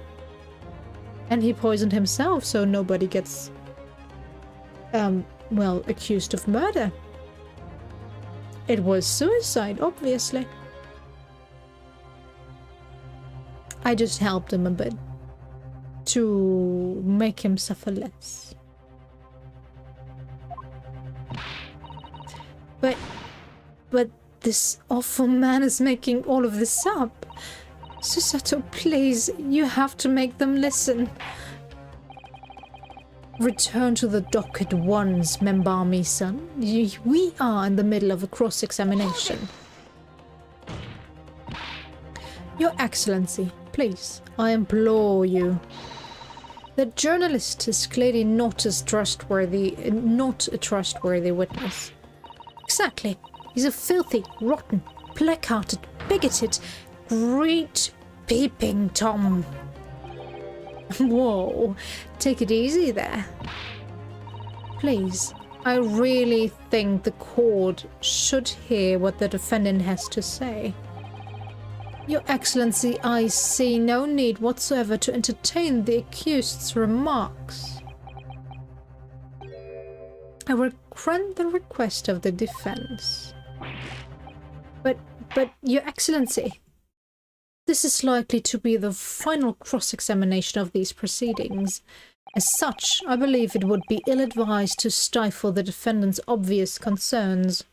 And he poisoned himself, so nobody gets, well, accused of murder. It was suicide, obviously. I just helped him a bit. to make him suffer less. But this awful man is making all of this up. Susato, please, you have to make them listen. Return to the dock at once, Membami-san. We are in the middle of a cross-examination. Your Excellency, please, I implore you. The journalist is clearly not a trustworthy witness. Exactly. He's a filthy, rotten, black-hearted, bigoted, great peeping Tom. Whoa, take it easy there. Please, I really think the court should hear what the defendant has to say. Your Excellency, I see no need whatsoever to entertain the accused's remarks. I will grant the request of the defense. But, Your Excellency, this is likely to be the final cross-examination of these proceedings. As such, I believe it would be ill-advised to stifle the defendant's obvious concerns.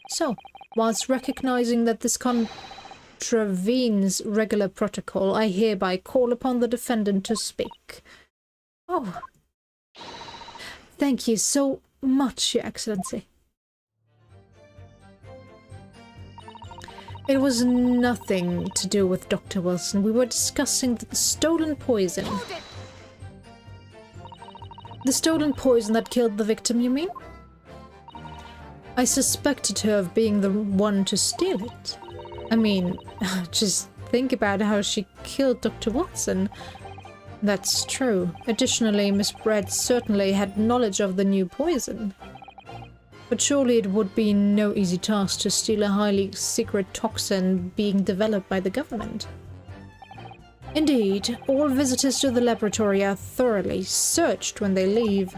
So, whilst recognizing that this contravenes regular protocol, I hereby call upon the defendant to speak. Oh, thank you so much, Your Excellency. It was nothing to do with Dr. Wilson. We were discussing the stolen poison. The stolen poison that killed the victim, you mean? I suspected her of being the one to steal it. I mean, just think about how she killed Dr. Watson. That's true. Additionally, Miss Brett certainly had knowledge of the new poison. But surely it would be no easy task to steal a highly secret toxin being developed by the government. Indeed, all visitors to the laboratory are thoroughly searched when they leave.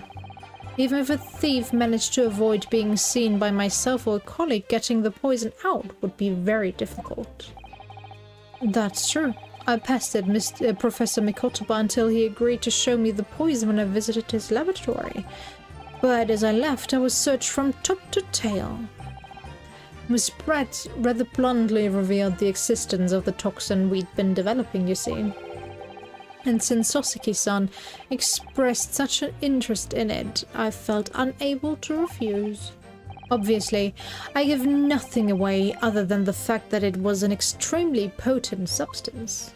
Even if a thief managed to avoid being seen by myself or a colleague, getting the poison out would be very difficult. That's true. I pestered Professor Mikotoba until he agreed to show me the poison when I visited his laboratory. But as I left, I was searched from top to tail. Miss Brett rather bluntly revealed the existence of the toxin we'd been developing, you see. And since Soseki-san expressed such an interest in it, I felt unable to refuse. Obviously, I give nothing away other than the fact that it was an extremely potent substance.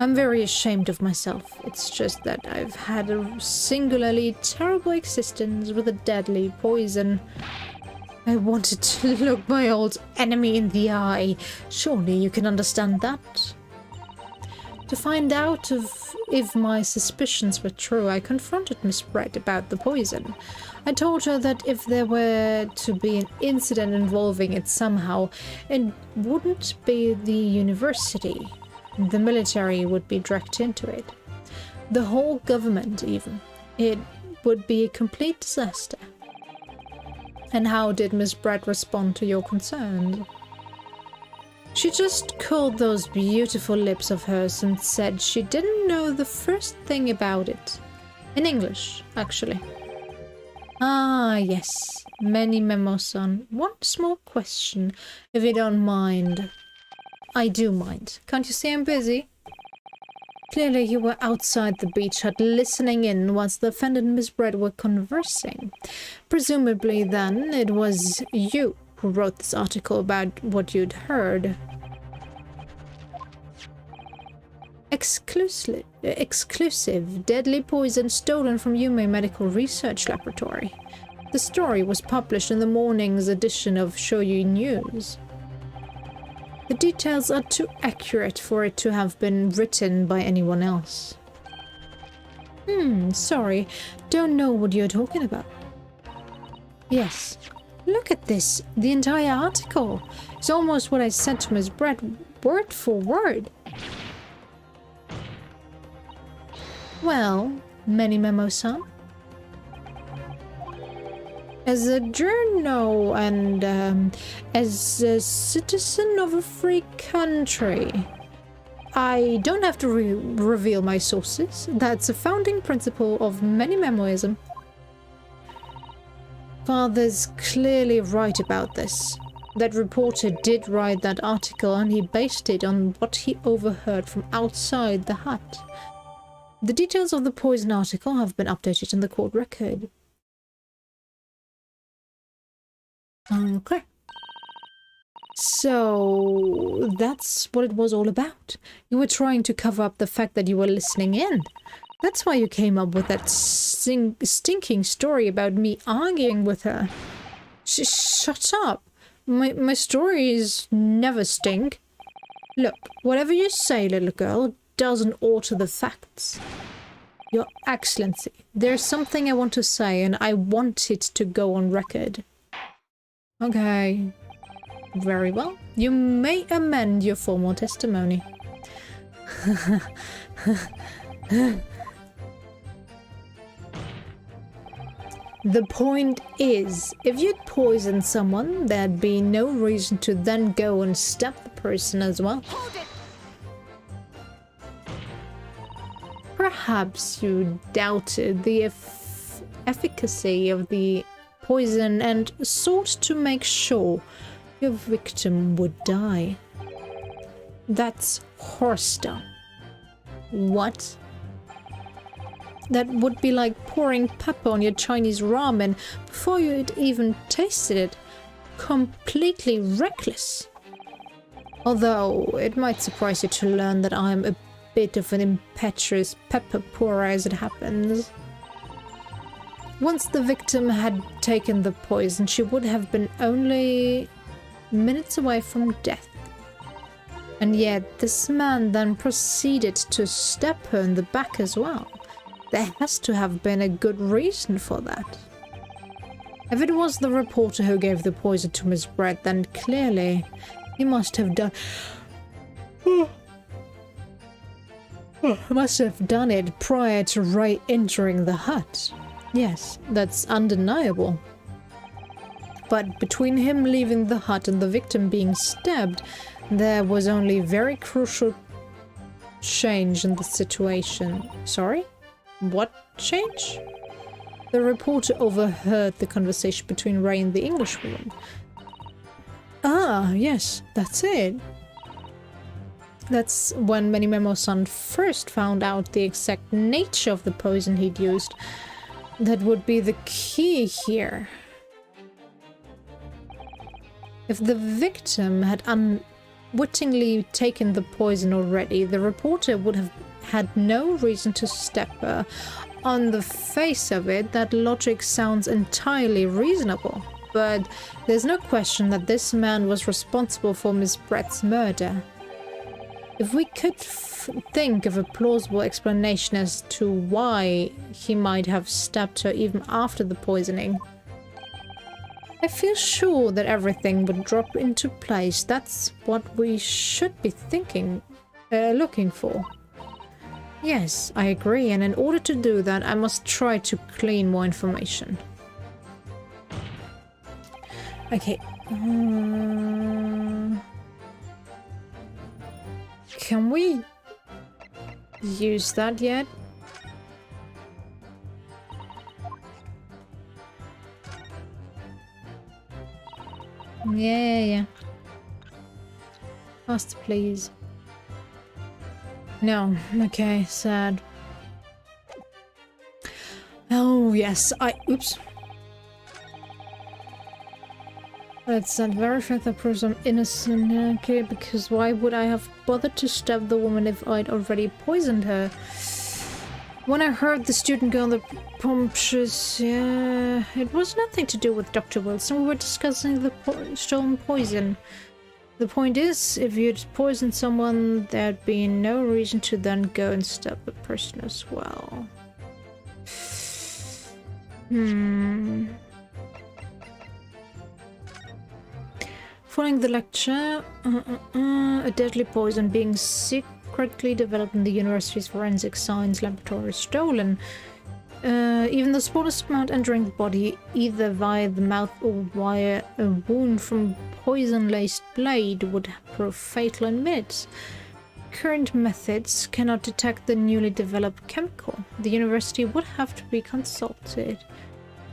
I'm very ashamed of myself. It's just that I've had a singularly terrible existence with a deadly poison. I wanted to look my old enemy in the eye. Surely you can understand that. To find out if my suspicions were true, I confronted Miss Brett about the poison. I told her that if there were to be an incident involving it somehow, it wouldn't be the university. The military would be dragged into it. The whole government, even. It would be a complete disaster. And how did Miss Brett respond to your concerns? She just curled those beautiful lips of hers and said she didn't know the first thing about it. In English, actually. Ah, yes. Many memos-san. One small question, if you don't mind. I do mind. Can't you see I'm busy? Clearly you were outside the beach hut listening in whilst the defendant and Miss Brett were conversing. Presumably then it was you who wrote this article about what you'd heard. Exclusive deadly poison stolen from Yume Medical Research Laboratory. The story was published in the morning's edition of Shoyu News. The details are too accurate for it to have been written by anyone else. Sorry, don't know what you're talking about. Yes, look at this. The entire article. It's almost what I sent to Miss Brett, word for word. Well, many memos-san. As a journo and as a citizen of a free country, I don't have to reveal my sources. That's a founding principle of many memoism. Father's clearly right about this. That reporter did write that article and he based it on what he overheard from outside the hut. The details of the poison article have been updated in the court record. Okay. So that's what it was all about. You were trying to cover up the fact that you were listening in. That's why you came up with that stinking story about me arguing with her. Shut up. My stories never stink. Look, whatever you say, little girl, doesn't alter the facts. Your Excellency, there's something I want to say and I want it to go on record. Okay. Very well. You may amend your formal testimony. The point is, if you'd poisoned someone, there'd be no reason to then go and stab the person as well. Hold it! Perhaps you doubted the efficacy of the poison and sought to make sure your victim would die. That's horse dung. What? That would be like pouring pepper on your Chinese ramen before you'd even tasted it. Completely reckless. Although, it might surprise you to learn that I'm a bit of an impetuous pepper pourer as it happens. Once the victim had taken the poison, she would have been only minutes away from death. And yet, this man then proceeded to stab her in the back as well. There has to have been a good reason for that. If it was the reporter who gave the poison to Miss Brett, then clearly he must have done... must have done it prior to Ray entering the hut. Yes, that's undeniable. But between him leaving the hut and the victim being stabbed, there was only very crucial change in the situation. Sorry? What change? The reporter overheard the conversation between Ray and the Englishwoman. Ah, yes, that's it. That's when Memo-san first found out the exact nature of the poison he'd used. That would be the key here. If the victim had unwittingly taken the poison already, the reporter would have had no reason to stab her. On the face of it, that logic sounds entirely reasonable. But there's no question that this man was responsible for Miss Brett's murder. If we could think of a plausible explanation as to why he might have stabbed her even after the poisoning, I feel sure that everything would drop into place. That's what we should be looking for. Yes, I agree, and in order to do that, I must try to glean more information. Okay. Can we use that yet? Yeah. Faster, please. No. Okay, sad. Oh, yes, oops. That's that very fact that proves I'm innocent. Okay, because why would I have bothered to stab the woman if I'd already poisoned her? When I heard the student go on the pumptious, yeah, it was nothing to do with Dr. Wilson. We were discussing the stolen poison. The point is, if you'd poisoned someone, there'd be no reason to then go and stab the person as well. Following the lecture, a deadly poison being secretly developed in the university's forensic science laboratory stolen. Even the smallest amount entering the body, either via the mouth or via a wound from poison-laced blade, would prove fatal in minutes. current methods cannot detect the newly developed chemical, the university would have to be consulted.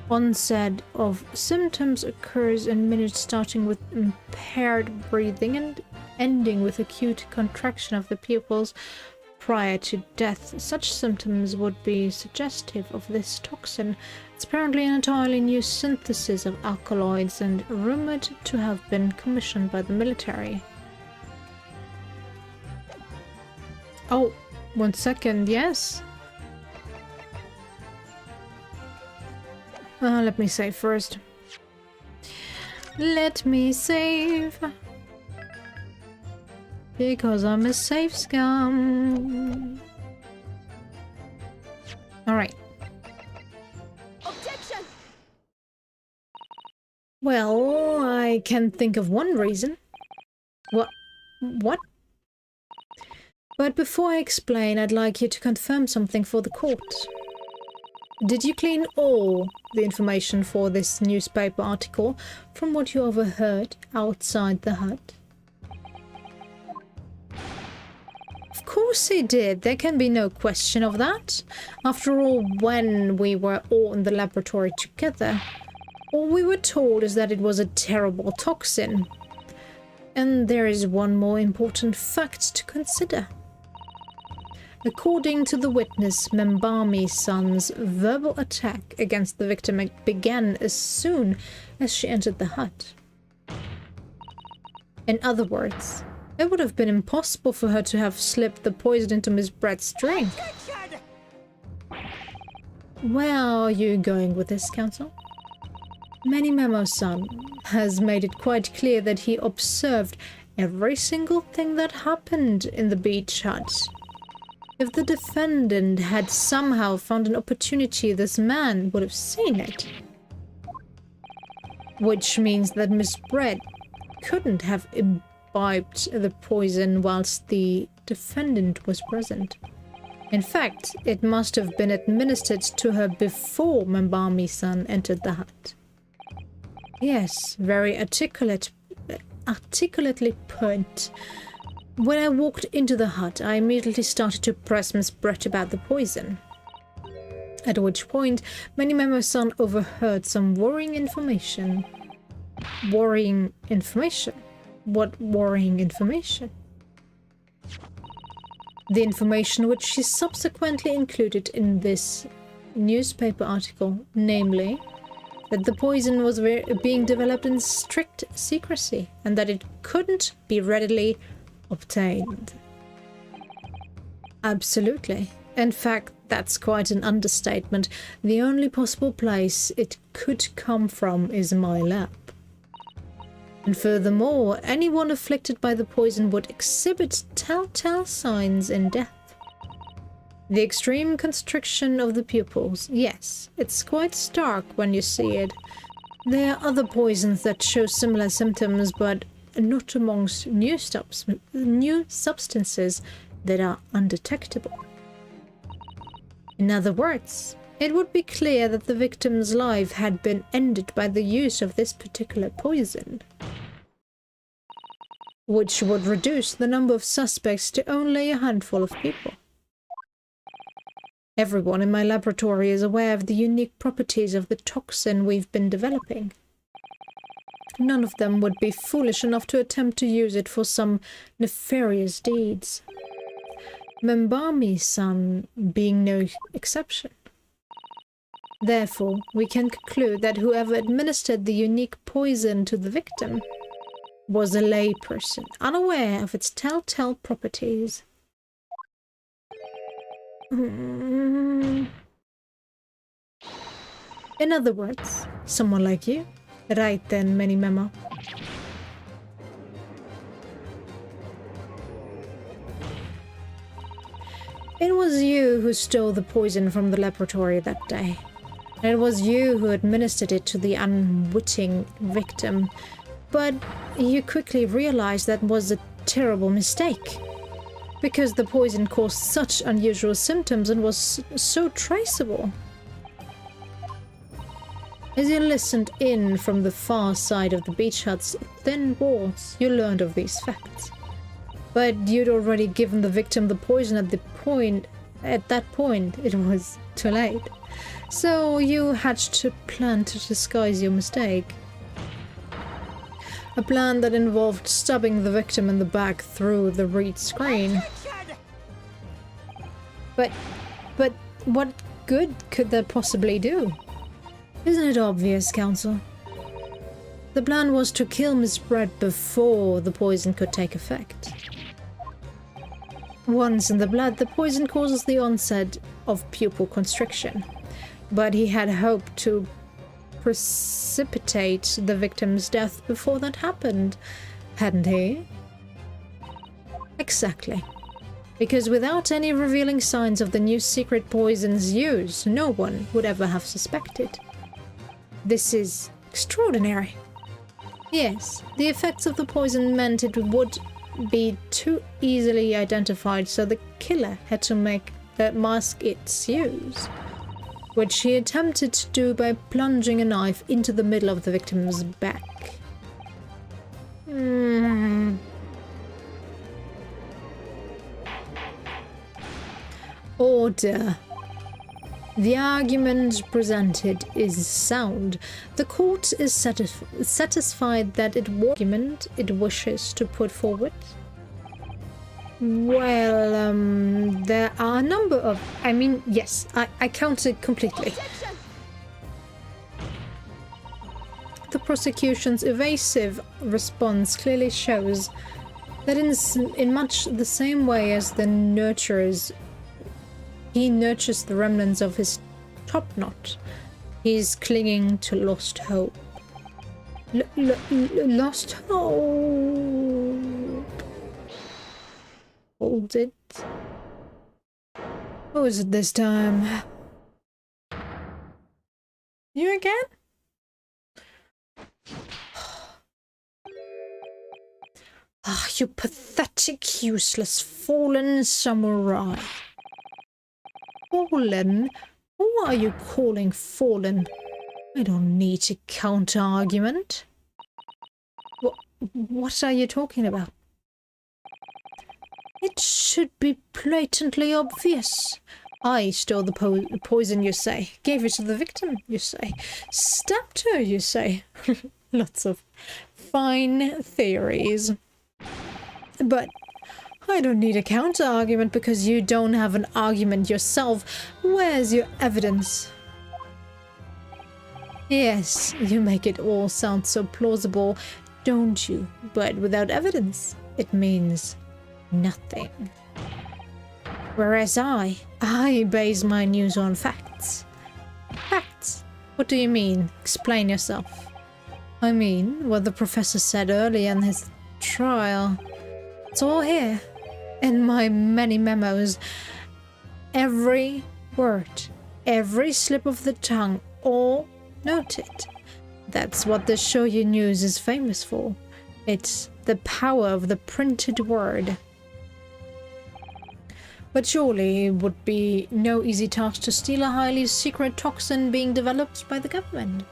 Onset of symptoms occurs in minutes starting with impaired breathing and ending with acute contraction of the pupils prior to death. Such symptoms would be suggestive of this toxin. It's apparently an entirely new synthesis of alkaloids and rumored to have been commissioned by the military. Oh, 1 second, yes. Let me save first. Let me save. Because I'm a safe scum. Alright. Objection! Well, I can think of one reason. What? But before I explain, I'd like you to confirm something for the court. Did you clean all the information for this newspaper article from what you overheard outside the hut? Of course he did. There can be no question of that. After all, when we were all in the laboratory together, all we were told is that it was a terrible toxin. And there is one more important fact to consider. According to the witness, Membami-san's verbal attack against the victim began as soon as she entered the hut. In other words, it would have been impossible for her to have slipped the poison into Miss Brett's drink. Where are you going with this, counsel? Memo-san has made it quite clear that he observed every single thing that happened in the beach hut. If the defendant had somehow found an opportunity, this man would have seen it. Which means that Miss Brett couldn't have imbibed the poison whilst the defendant was present. In fact, it must have been administered to her before Membami-san entered the hut. Yes, very articulately put. When I walked into the hut, I immediately started to press Miss Brett about the poison. At which point, Memo-san overheard some worrying information. Worrying information? What worrying information? The information which she subsequently included in this newspaper article, namely, that the poison was being developed in strict secrecy and that it couldn't be readily obtained. Absolutely. In fact, that's quite an understatement. The only possible place it could come from is my lab. And furthermore, anyone afflicted by the poison would exhibit telltale signs in death. The extreme constriction of the pupils, yes, it's quite stark when you see it. There are other poisons that show similar symptoms, but not amongst new substances that are undetectable. In other words, it would be clear that the victim's life had been ended by the use of this particular poison, which would reduce the number of suspects to only a handful of people. Everyone in my laboratory is aware of the unique properties of the toxin we've been developing. None of them would be foolish enough to attempt to use it for some nefarious deeds. Membami-san being no exception. Therefore, we can conclude that whoever administered the unique poison to the victim was a layperson, unaware of its telltale properties. In other words, someone like you. Right then, Memo. It was you who stole the poison from the laboratory that day. And it was you who administered it to the unwitting victim. But you quickly realized that was a terrible mistake. Because the poison caused such unusual symptoms and was so traceable. As you listened in from the far side of the beach hut's thin walls, you learned of these facts. But you'd already given the victim the poison at that point, it was too late. So you hatched a plan to disguise your mistake. A plan that involved stabbing the victim in the back through the read screen. But what good could that possibly do? Isn't it obvious, Counsel? The plan was to kill Miss Brett before the poison could take effect. Once in the blood, the poison causes the onset of pupil constriction. But he had hoped to precipitate the victim's death before that happened, hadn't he? Exactly. Because without any revealing signs of the new secret poison's use, no one would ever have suspected. This is extraordinary. Yes, the effects of the poison meant it would be too easily identified, so the killer had to mask its use, which he attempted to do by plunging a knife into the middle of the victim's back. Order. The argument presented is sound. The court is satisfied that argument it wishes to put forward. Well, there are a number of... yes, I counted completely. The prosecution's evasive response clearly shows that in much the same way as the nurturers, he nurtures the remnants of his top knot. He's clinging to lost hope. Lost hope. Hold it. Who is it this time? You again? Ah, you pathetic, useless, fallen samurai. Fallen? Who are you calling fallen? I don't need a counter-argument. What are you talking about? It should be blatantly obvious. I stole the poison, you say. Gave it to the victim, you say. Stabbed her, you say. Lots of fine theories. But I don't need a counter-argument because you don't have an argument yourself. Where's your evidence? Yes, you make it all sound so plausible, don't you? But without evidence, it means nothing. Whereas I base my news on facts. Facts? What do you mean? Explain yourself. I mean, what the professor said earlier in his trial. It's all here, in my many memos. Every word, every slip of the tongue, all noted. That's what the Shoyu News is famous for. It's the power of the printed word. But surely it would be no easy task to steal a highly secret toxin being developed by the government.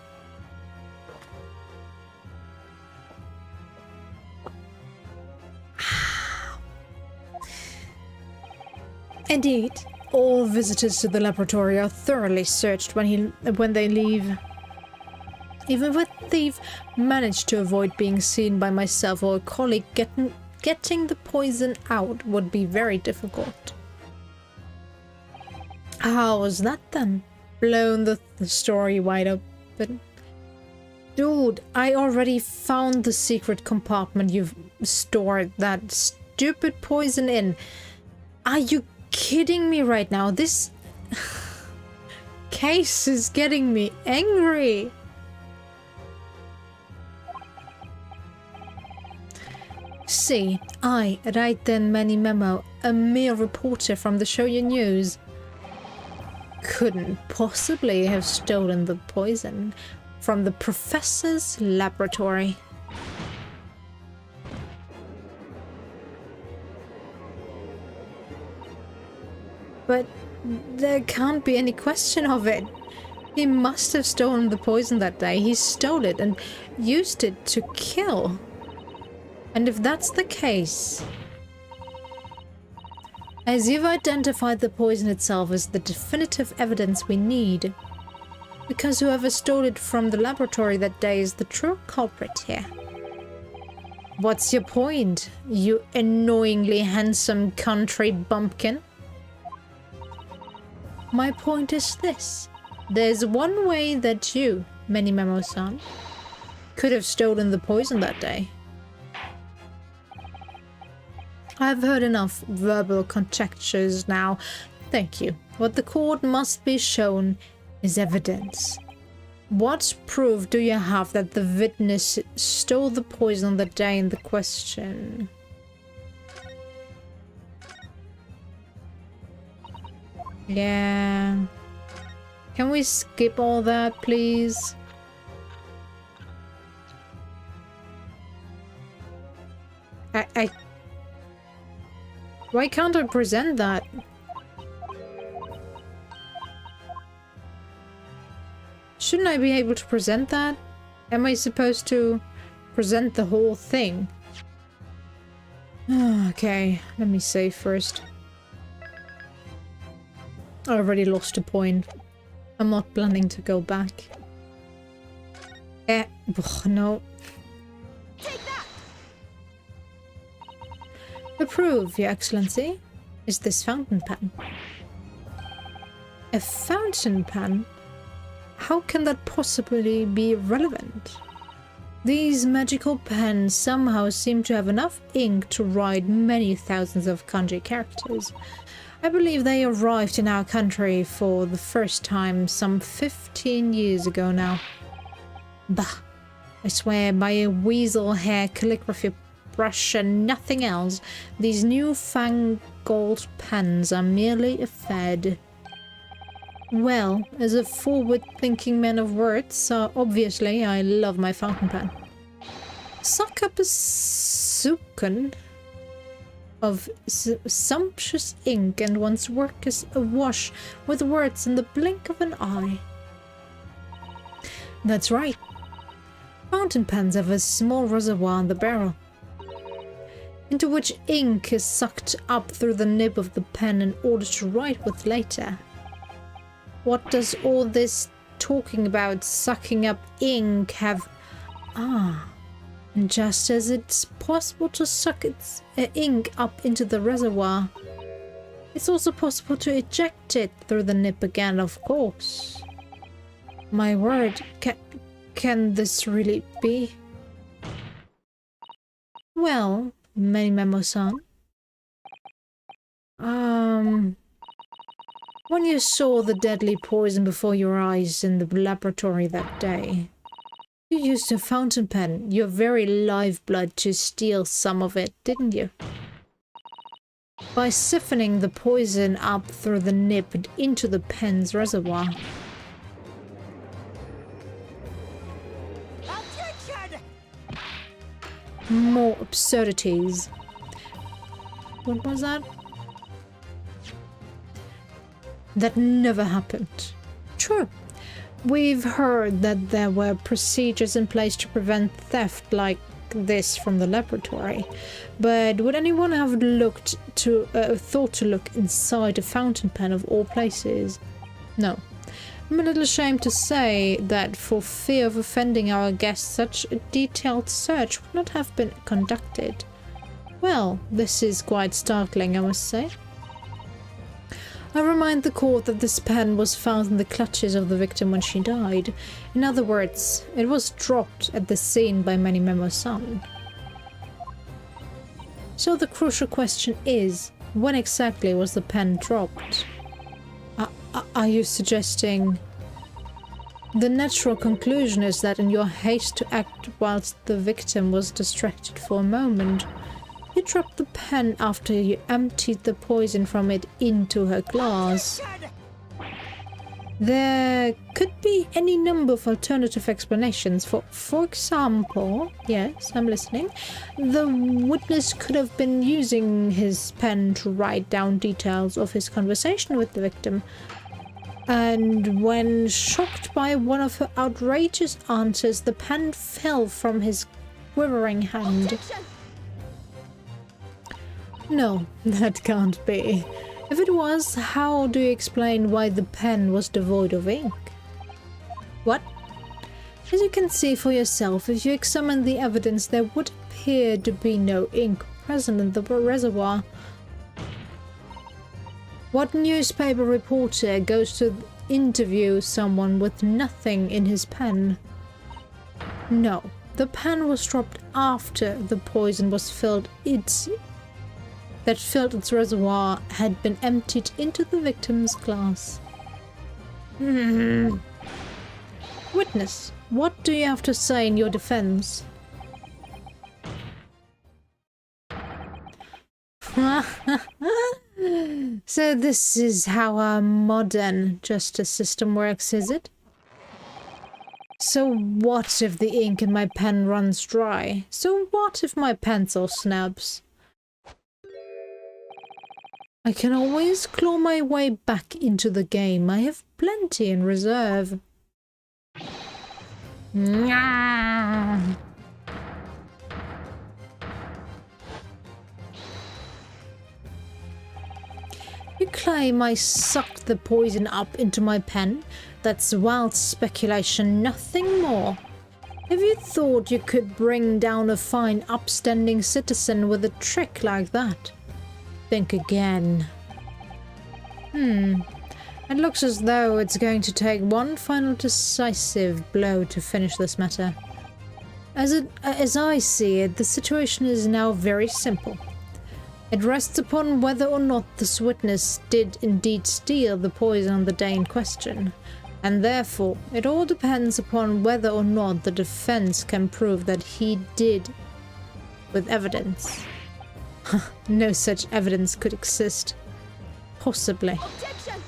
Indeed, all visitors to the laboratory are thoroughly searched when they leave. Even if they've managed to avoid being seen by myself or a colleague, getting the poison out would be very difficult. How was that then? Blown the story wide open. Dude, I already found the secret compartment you've stored that stupid poison in. Are you kidding me right now? This case is getting me angry. See, I, right then many memo, a mere reporter from the Shoyu News, couldn't possibly have stolen the poison from the professor's laboratory. But there can't be any question of it. He must have stolen the poison that day. He stole it and used it to kill. And if that's the case, as you've identified the poison itself as the definitive evidence we need. Because whoever stole it from the laboratory that day is the true culprit here. What's your point, you annoyingly handsome country bumpkin? My point is this. There's one way that you, Many-Memo-san, could have stolen the poison that day. I've heard enough verbal conjectures now. Thank you. What the court must be shown is evidence. What proof do you have that the witness stole the poison the day in the question? Yeah. Can we skip all that, please? Why can't I present that? Shouldn't I be able to present that? Am I supposed to present the whole thing? Okay, let me save first. I already lost a point. I'm not planning to go back. No. Take that. Approve, Your Excellency. Is this fountain pen? A fountain pen? How can that possibly be relevant? These magical pens somehow seem to have enough ink to write many thousands of kanji characters. I believe they arrived in our country for the first time some 15 years ago now. Bah! I swear by a weasel hair calligraphy brush and nothing else, these newfangled pens are merely a fad. Well, as a forward-thinking man of words, obviously I love my fountain pen. Suck up a soupçon of sumptuous ink and one's work is awash with words in the blink of an eye. That's right. Fountain pens have a small reservoir in the barrel, into which ink is sucked up through the nib of the pen in order to write with later. What does all this talking about sucking up ink have? And just as it's possible to suck its ink up into the reservoir, it's also possible to eject it through the nib again, of course. My word, can this really be? Well, Many-Memo-san. When you saw the deadly poison before your eyes in the laboratory that day, you used a fountain pen, your very lifeblood, to steal some of it, didn't you? By siphoning the poison up through the nib and into the pen's reservoir. Objection! More absurdities. What was that? That never happened. True. We've heard that there were procedures in place to prevent theft like this from the laboratory, but would anyone have thought to look inside a fountain pen of all places? No. I'm a little ashamed to say that for fear of offending our guests, such a detailed search would not have been conducted. Well, this is quite startling, I must say. I remind the court that this pen was found in the clutches of the victim when she died. In other words, it was dropped at the scene by Many-Memo-san. So the crucial question is, when exactly was the pen dropped? Are you suggesting... The natural conclusion is that in your haste to act whilst the victim was distracted for a moment, you dropped the pen after you emptied the poison from it into her glass. There could be any number of alternative explanations. For example, yes, I'm listening, the witness could have been using his pen to write down details of his conversation with the victim. And when shocked by one of her outrageous answers, the pen fell from his quivering hand. Objection! No, that can't be. If it was, how do you explain why the pen was devoid of ink? What? As you can see for yourself, if you examine the evidence, there would appear to be no ink present in the reservoir. What newspaper reporter goes to interview someone with nothing in his pen? No, the pen was dropped after the poison was filled its reservoir had been emptied into the victim's glass. Witness, what do you have to say in your defense? So this is how our modern justice system works, is it? So what if the ink in my pen runs dry? So what if my pencil snaps? I can always claw my way back into the game. I have plenty in reserve. You claim I sucked the poison up into my pen? That's wild speculation, nothing more. Have you thought you could bring down a fine, upstanding citizen with a trick like that? Think again. It looks as though it's going to take one final decisive blow to finish this matter. As I see it, the situation is now very simple. It rests upon whether or not this witness did indeed steal the poison on the day in question, and therefore it all depends upon whether or not the defense can prove that he did with evidence. No such evidence could exist. Possibly. Objection!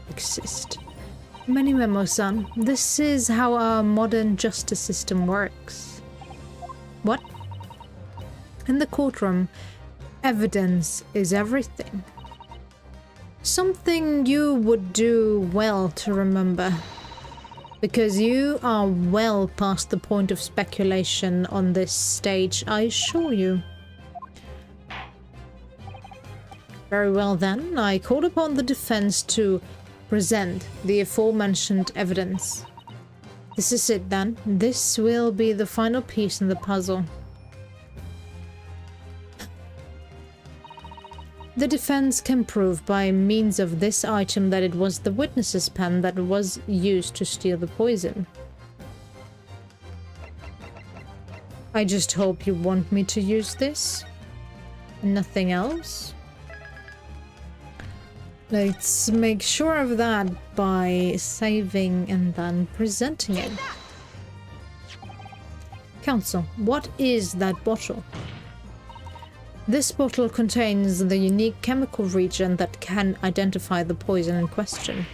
Exist. Many Memo-san, this is how our modern justice system works. What? In the courtroom, evidence is everything. Something you would do well to remember, because you are well past the point of speculation on this stage, I assure you. Very well then, I call upon the defense to present the aforementioned evidence. This is it then. This will be the final piece in the puzzle. The defense can prove by means of this item that it was the witness's pen that was used to steal the poison. I just hope you want me to use this. Nothing else? Let's make sure of that by saving and then presenting it. Counsel, what is that bottle? This bottle contains the unique chemical region that can identify the poison in question.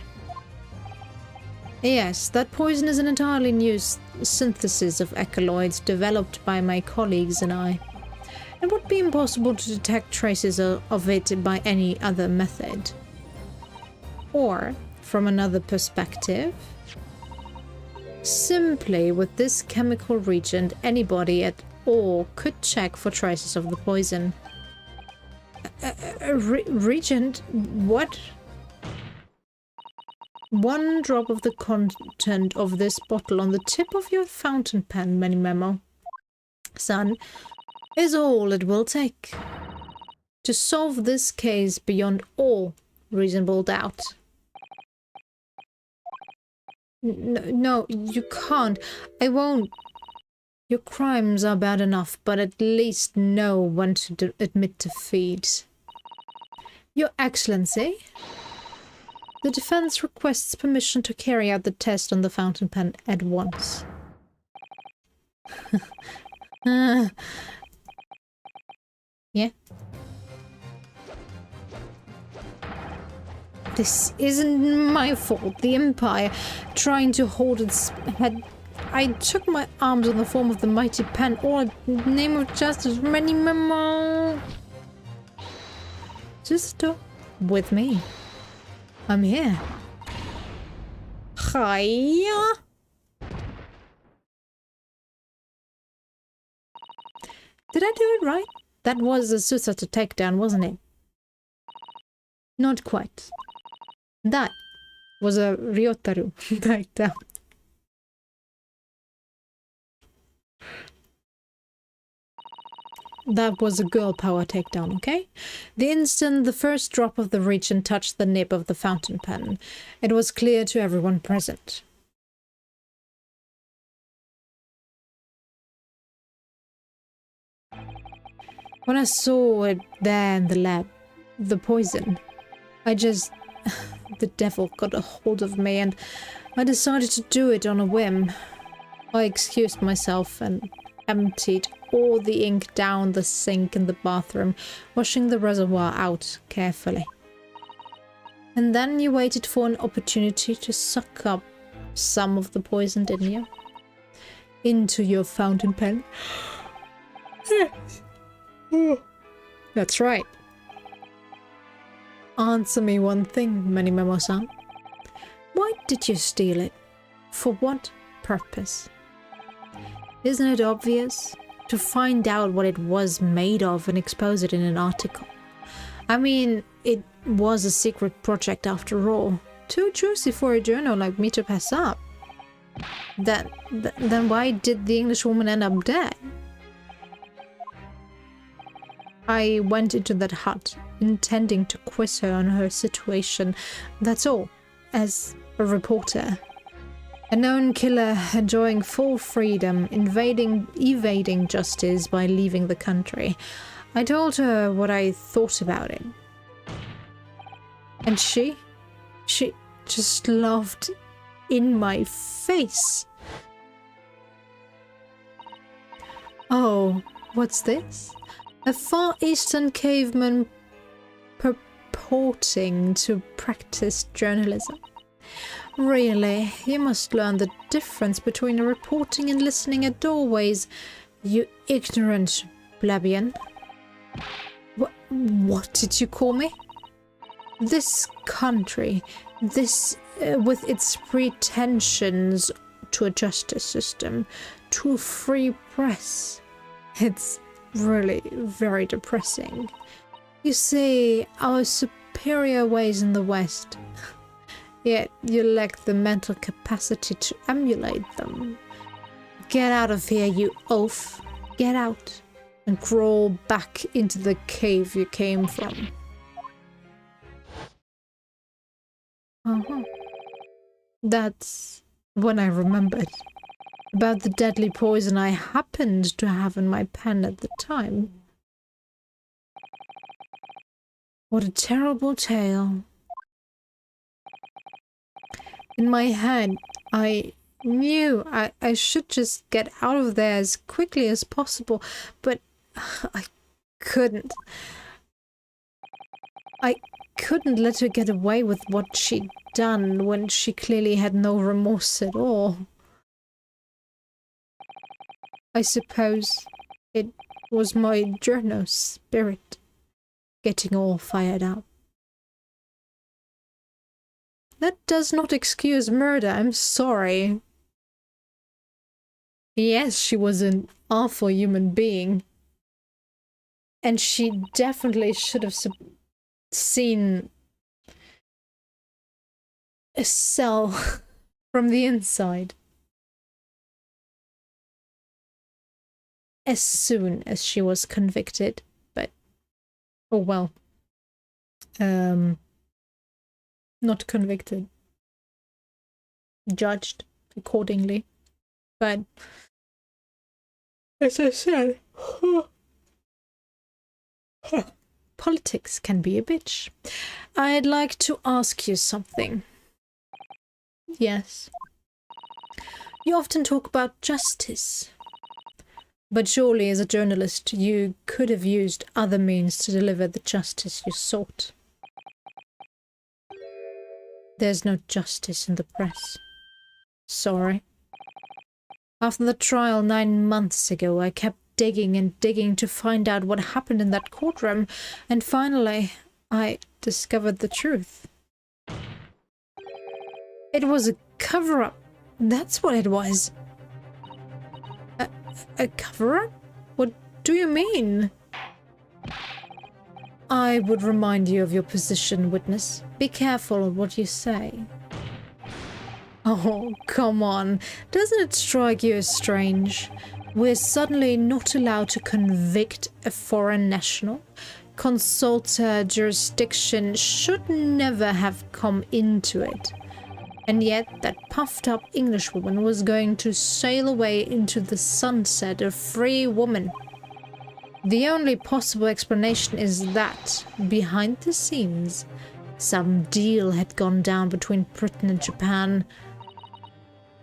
Yes, that poison is an entirely new synthesis of alkaloids developed by my colleagues and I. It would be impossible to detect traces of it by any other method. Or, from another perspective, simply with this chemical region, anybody at all could check for traces of the poison. Regent? What? One drop of the content of this bottle on the tip of your fountain pen, Many Memo, son, is all it will take to solve this case beyond all reasonable doubt. No, you can't. I won't. Your crimes are bad enough, but at least know when to admit defeat. Your Excellency, the defense requests permission to carry out the test on the fountain pen at once. Yeah? This isn't my fault. The Empire, trying to hold its head. I took my arms in the form of the mighty pen, all in the name of justice. Many Memo. Susato, with me. I'm here. Hiya. Did I do it right? That was a Susato takedown, wasn't it? Not quite. That was a Ryotaru takedown. That was a girl power takedown, okay? The instant the first drop of the reagent touched the nib of the fountain pen, it was clear to everyone present. When I saw it there in the lab, the poison, I just... the devil got a hold of me and I decided to do it on a whim. I excused myself and emptied all the ink down the sink in the bathroom, washing the reservoir out carefully. And then you waited for an opportunity to suck up some of the poison, didn't you? Into your fountain pen. Yes. That's right. Answer me one thing, Manimemo-san. Why did you steal it? For what purpose? Isn't it obvious? To find out what it was made of and expose it in an article. I mean, it was a secret project after all. Too juicy for a journal like me to pass up. Then why did the Englishwoman end up dead? I went into that hut, intending to quiz her on her situation. That's all. As a reporter. A known killer enjoying full freedom, evading justice by leaving the country. I told her what I thought about it. And she just laughed in my face. Oh, what's this? A Far Eastern caveman purporting to practice journalism. Really, you must learn the difference between reporting and listening at doorways, you ignorant plebeian. What did you call me? This country, this with its pretensions to a justice system, to a free press. It's really very depressing. You see, our superior ways in the West, yet you lack the mental capacity to emulate them. Get out of here, you oaf. Get out and crawl back into the cave you came from. That's when I remembered about the deadly poison I happened to have in my pen at the time. What a terrible tale. In my head, I knew I should just get out of there as quickly as possible, but I couldn't. I couldn't let her get away with what she'd done when she clearly had no remorse at all. I suppose it was my journo spirit getting all fired up. That does not excuse murder, I'm sorry. Yes, she was an awful human being. And she definitely should have seen a cell from the inside. As soon as she was convicted, but oh well. Not convicted. Judged accordingly. But as I said, politics can be a bitch. I'd like to ask you something. Yes. You often talk about justice. But surely as a journalist you could have used other means to deliver the justice you sought. There's no justice in the press. Sorry. After the trial 9 months ago, I kept digging and digging to find out what happened in that courtroom, and finally, I discovered the truth. It was a cover-up. That's what it was. A cover-up? What do you mean? I would remind you of your position, witness. Be careful what you say. Oh, come on. Doesn't it strike you as strange? We're suddenly not allowed to convict a foreign national? Consulta jurisdiction should never have come into it. And yet that puffed up Englishwoman was going to sail away into the sunset a free woman. The only possible explanation is that, behind the scenes, some deal had gone down between Britain and Japan.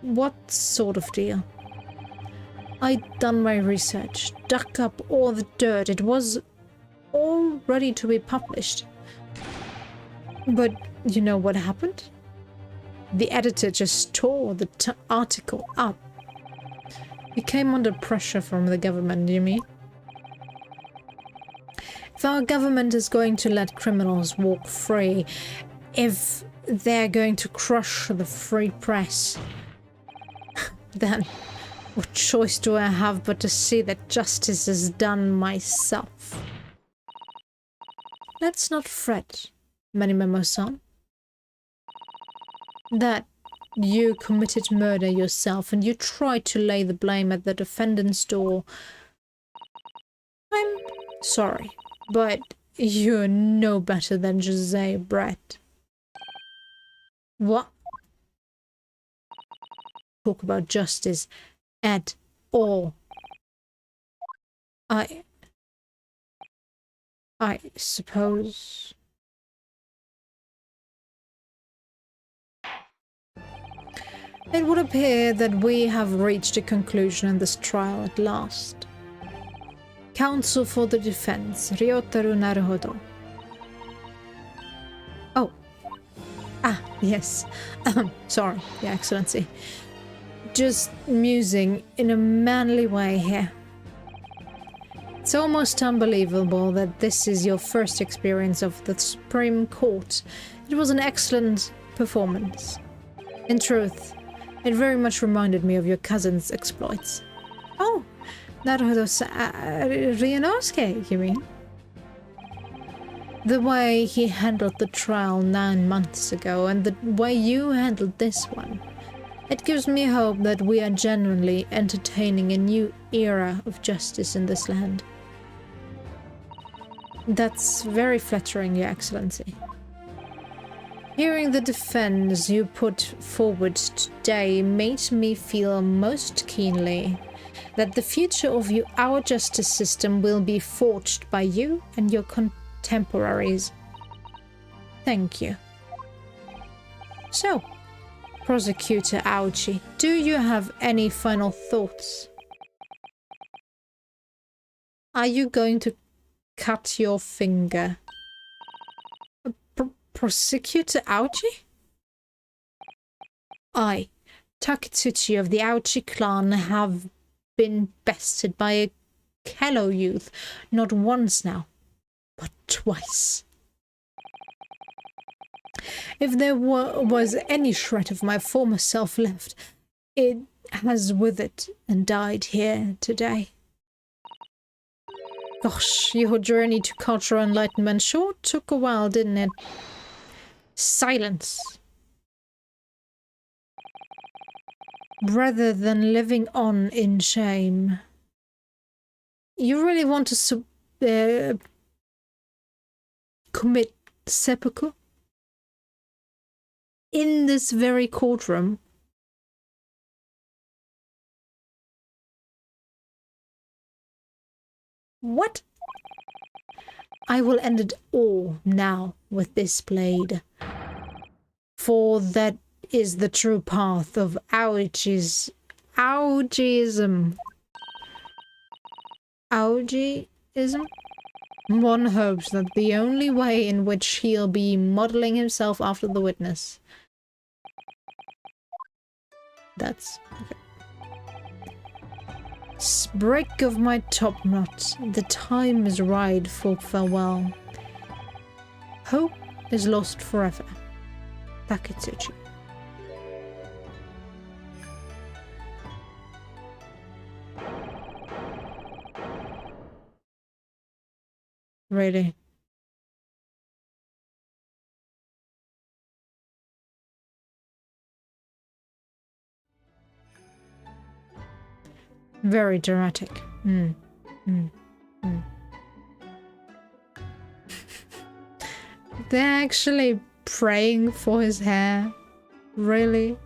What sort of deal? I'd done my research, dug up all the dirt. It was all ready to be published. But you know what happened? The editor just tore the article up. He came under pressure from the government, you mean? If our government is going to let criminals walk free, if they're going to crush the free press, then what choice do I have but to see that justice is done myself? Let's not fret, Manimemo-san, that you committed murder yourself and you tried to lay the blame at the defendant's door. I'm sorry, but you're no better than Jose Brett. What? Talk about justice at all. I suppose. It would appear that we have reached a conclusion in this trial at last. Counsel for the defense, Ryotaru Naruhodo. Oh. Ah, yes. Sorry, Your Excellency. Just musing in a manly way here. It's almost unbelievable that this is your first experience of the Supreme Court. It was an excellent performance. In truth, it very much reminded me of your cousin's exploits. Oh, Naruhodo Ryunosuke, you mean? The way he handled the trial 9 months ago and the way you handled this one. It gives me hope that we are genuinely entertaining a new era of justice in this land. That's very flattering, Your Excellency. Hearing the defense you put forward today made me feel most keenly that the future of our justice system will be forged by you and your contemporaries. Thank you. So, Prosecutor Aochi, do you have any final thoughts? Are you going to cut your finger? Prosecutor Aochi? I, Taketsuchi of the Aochi clan, have been bested by a Kello youth not once now, but twice. If there was any shred of my former self left, it has withered and died here today. Gosh, your journey to cultural enlightenment sure took a while, didn't it? Silence. Rather than living on in shame. You really want to commit seppuku? In this very courtroom? What? I will end it all now with this blade. For that is the true path of Aochiism. Aochiism? One hopes that the only way in which he'll be modeling himself after the witness. That's okay. Sprig of my top knot, the time is right for farewell. Hope is lost forever. Taketsuchi. Really? Very dramatic. They're actually praying for his hair. Really?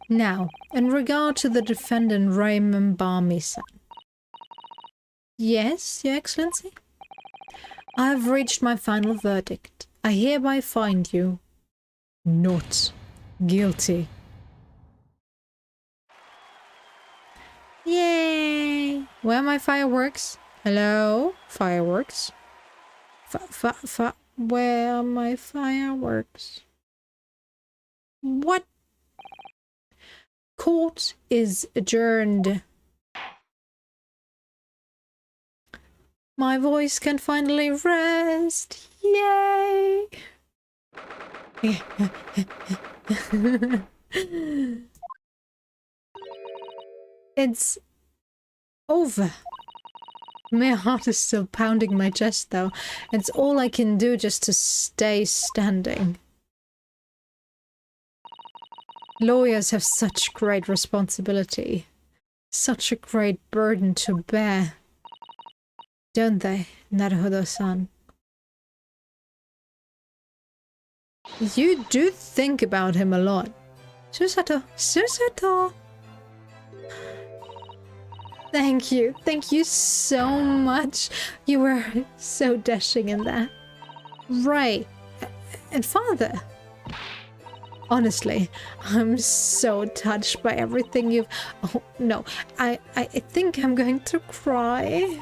Now, in regard to the defendant Raymond Barmy-san. Yes, Your Excellency? I have reached my final verdict. I hereby find you not guilty. Yay! Where are my fireworks? Hello? Fireworks? Where are my fireworks? What? Court is adjourned. My voice can finally rest. Yay! It's over. My heart is still pounding my chest though. It's all I can do just to stay standing. Lawyers have such great responsibility. Such a great burden to bear. Don't they, Naruhodo-san? You do think about him a lot. Susato! Susato! Thank you so much. You were so dashing in that. Right. And father. Honestly, I'm so touched by everything you've... Oh, no. I think I'm going to cry.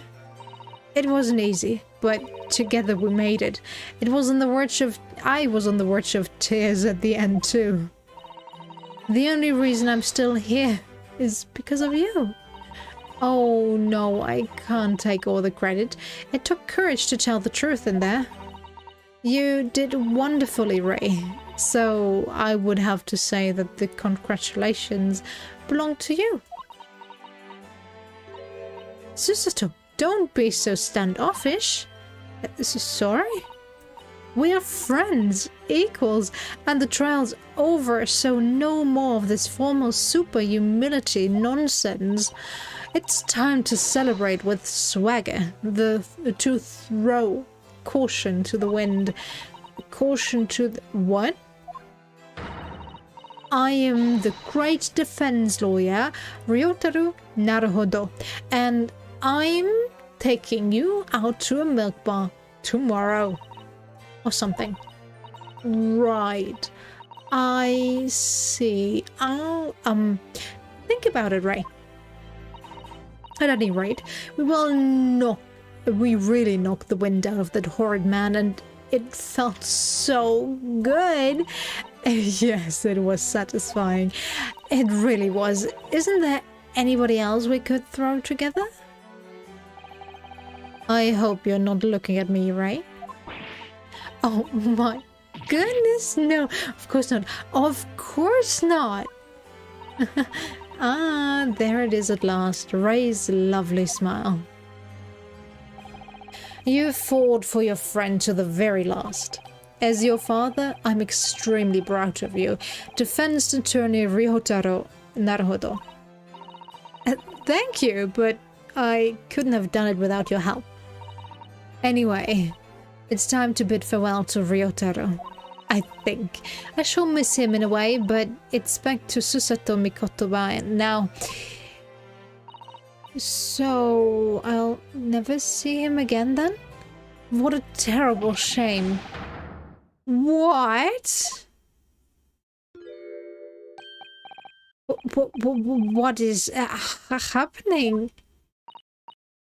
It wasn't easy, but together we made it. It was on the verge of... I was on the verge of tears at the end too. The only reason I'm still here is because of you. Oh no, I can't take all the credit. It took courage to tell the truth in there. You did wonderfully, Ray. So I would have to say that the congratulations belong to you. Susato, don't be so standoffish. Sorry? We are friends, equals, and the trial's over, so no more of this formal super humility nonsense. It's time to celebrate with swagger, to throw caution to the wind. Caution to the... What? I am the great defense lawyer, Ryotaro Naruhodo, and I'm taking you out to a milk bar tomorrow. Or something. Right. I see. I'll, think about it, Ray. At any rate, we really knocked the wind out of that horrid man, and it felt so good. Yes, it was satisfying. It really was. Isn't there anybody else we could throw together? I hope you're not looking at me, Ray. Oh my goodness, no, of course not. Of course not. Ah, there it is at last. Ray's lovely smile. You fought for your friend to the very last. As your father, I'm extremely proud of you. Defense Attorney Ryotaro Naruhodo. Thank you, but I couldn't have done it without your help. Anyway, it's time to bid farewell to Ryotaro. I think. I shall miss him in a way, but it's back to Susato Mikotoba now. So, I'll never see him again then? What a terrible shame. What? What is happening?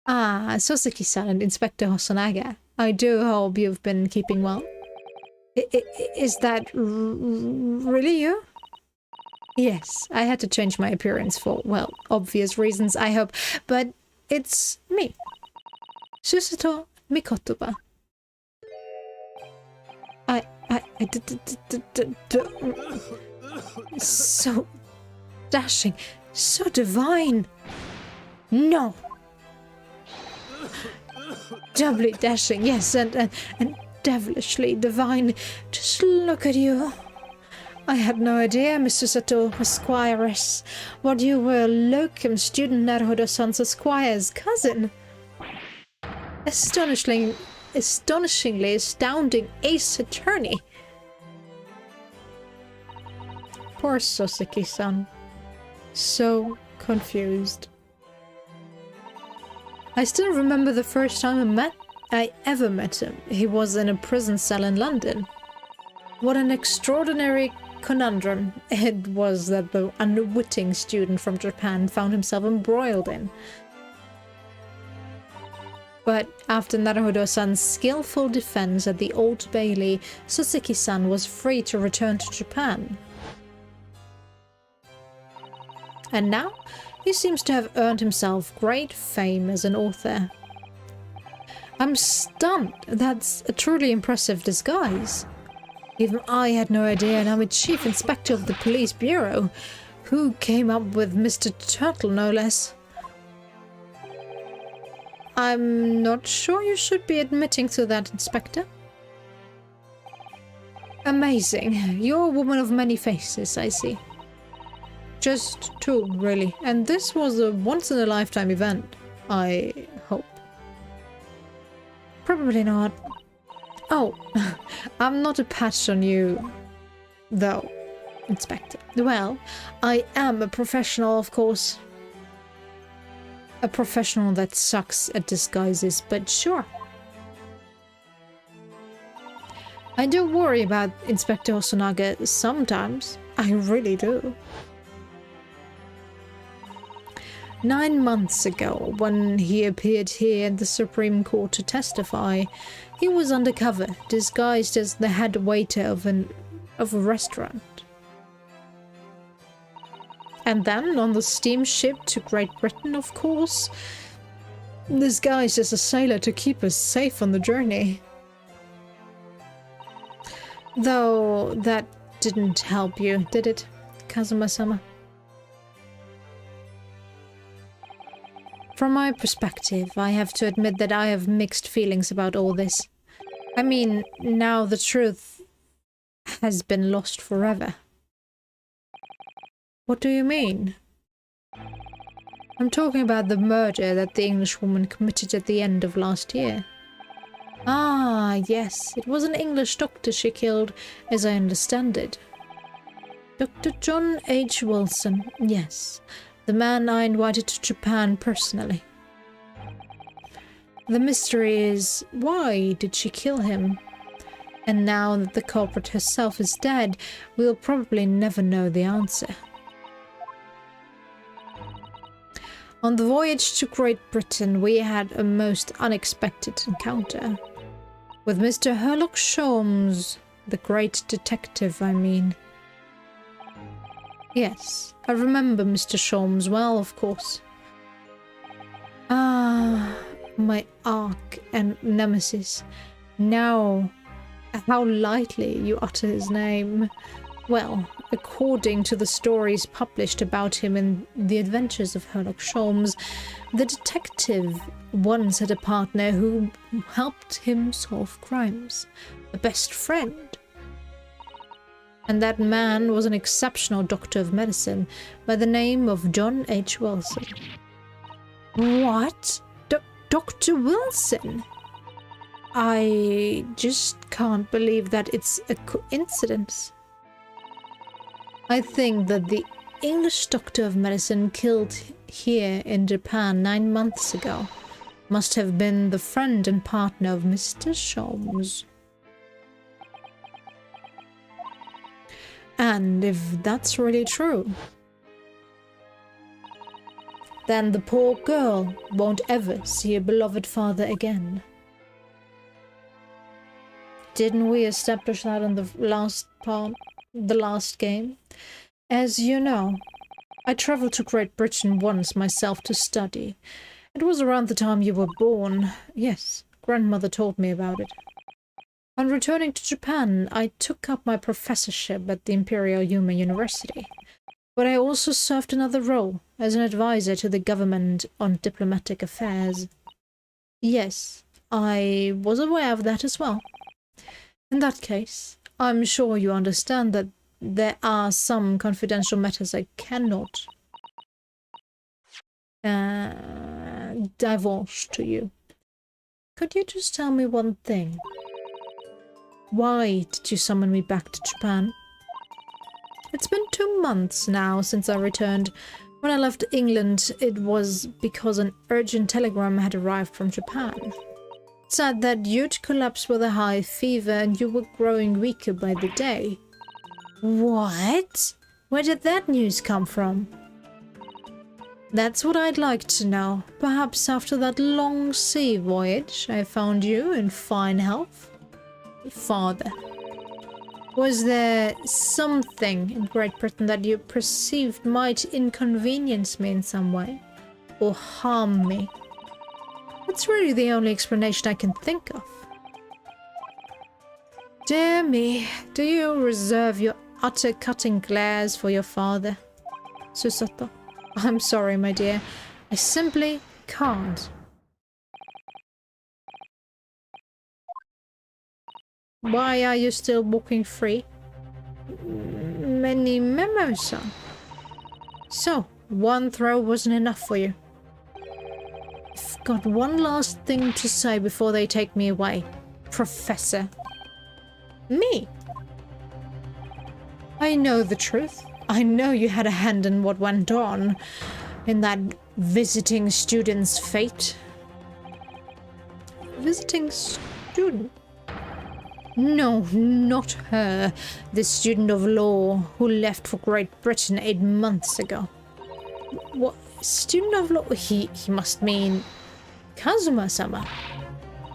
Ah, Soseki-san and Inspector Hosonaga. I do hope you've been keeping well. Is that really you? Yes, I had to change my appearance for, well, obvious reasons, I hope. But it's me. Susato Mikotoba. So dashing, so divine. No. Doubly dashing, yes, and devilishly divine. Just look at you. I had no idea, Mr. Sato, Esquires, what you were a locum student Naruhodo-san's Esquire's cousin. Astonishingly astounding ace attorney. Poor Soseki-san. So confused. I still remember the first time I ever met him. He was in a prison cell in London. What an extraordinary conundrum it was that the unwitting student from Japan found himself embroiled in. But after Naruhodo-san's skillful defense at the Old Bailey, Soseki-san was free to return to Japan. And now, he seems to have earned himself great fame as an author. I'm stunned. That's a truly impressive disguise. Even I had no idea, and I'm a chief inspector of the police bureau. Who came up with Mr. Turtle, no less? I'm not sure you should be admitting to that, Inspector. Amazing. You're a woman of many faces, I see. Just two, really. And this was a once-in-a-lifetime event, I hope. Probably not. Oh, I'm not a patch on you, though, Inspector. Well, I am a professional, of course. A professional that sucks at disguises, but sure. I do worry about Inspector Hosonaga sometimes. I really do. 9 months ago, when he appeared here at the Supreme Court to testify, he was undercover, disguised as the head waiter of a restaurant. And then, on the steamship to Great Britain, of course, disguised as a sailor to keep us safe on the journey. Though, that didn't help you, did it, Kazuma-sama? From my perspective, I have to admit that I have mixed feelings about all this. I mean, now the truth has been lost forever. What do you mean? I'm talking about the murder that the Englishwoman committed at the end of last year. Ah, yes, it was an English doctor she killed, as I understand it. Dr. John H. Wilson, yes. The man I invited to Japan personally. The mystery is, why did she kill him? And now that the culprit herself is dead, we'll probably never know the answer. On the voyage to Great Britain, we had a most unexpected encounter. With Mr. Herlock Sholmes, the great detective, I mean. Yes, I remember Mr. Sholmes well, of course. Ah, my arch and nemesis. Now, how lightly you utter his name. Well, according to the stories published about him in The Adventures of Herlock Sholmes, the detective once had a partner who helped him solve crimes. A best friend. And that man was an exceptional doctor of medicine by the name of John H. Wilson. What? Dr. Wilson? I just can't believe that it's a coincidence. I think that the English doctor of medicine killed here in Japan 9 months ago must have been the friend and partner of Mr. Sholmes. And if that's really true, then the poor girl won't ever see her beloved father again. Didn't we establish that in the last part, the last game? As you know, I traveled to Great Britain once myself to study. It was around the time you were born. Yes, grandmother told me about it. On returning to Japan, I took up my professorship at the Imperial Yuma University. But I also served another role as an advisor to the government on diplomatic affairs. Yes, I was aware of that as well. In that case, I'm sure you understand that there are some confidential matters I cannot divulge to you. Could you just tell me one thing? Why did you summon me back to Japan? It's been 2 months now since I returned. When I left England, it was because an urgent telegram had arrived from Japan. It said that you'd collapsed with a high fever and you were growing weaker by the day. What? Where did that news come from? That's what I'd like to know. Perhaps after that long sea voyage, I found you in fine health? Father. Was there something in Great Britain that you perceived might inconvenience me in some way? Or harm me? That's really the only explanation I can think of. Dear me, do you reserve your utter cutting glares for your father? Susato, I'm sorry, my dear. I simply can't. Why are you still walking free? Many memos, son. So, one throw wasn't enough for you. I've got one last thing to say before they take me away. Professor. Me? I know the truth. I know you had a hand in what went on in that visiting student's fate. Visiting student? No, not her. The student of law who left for Great Britain 8 months ago. What? Student of law? He must mean Kazuma-sama.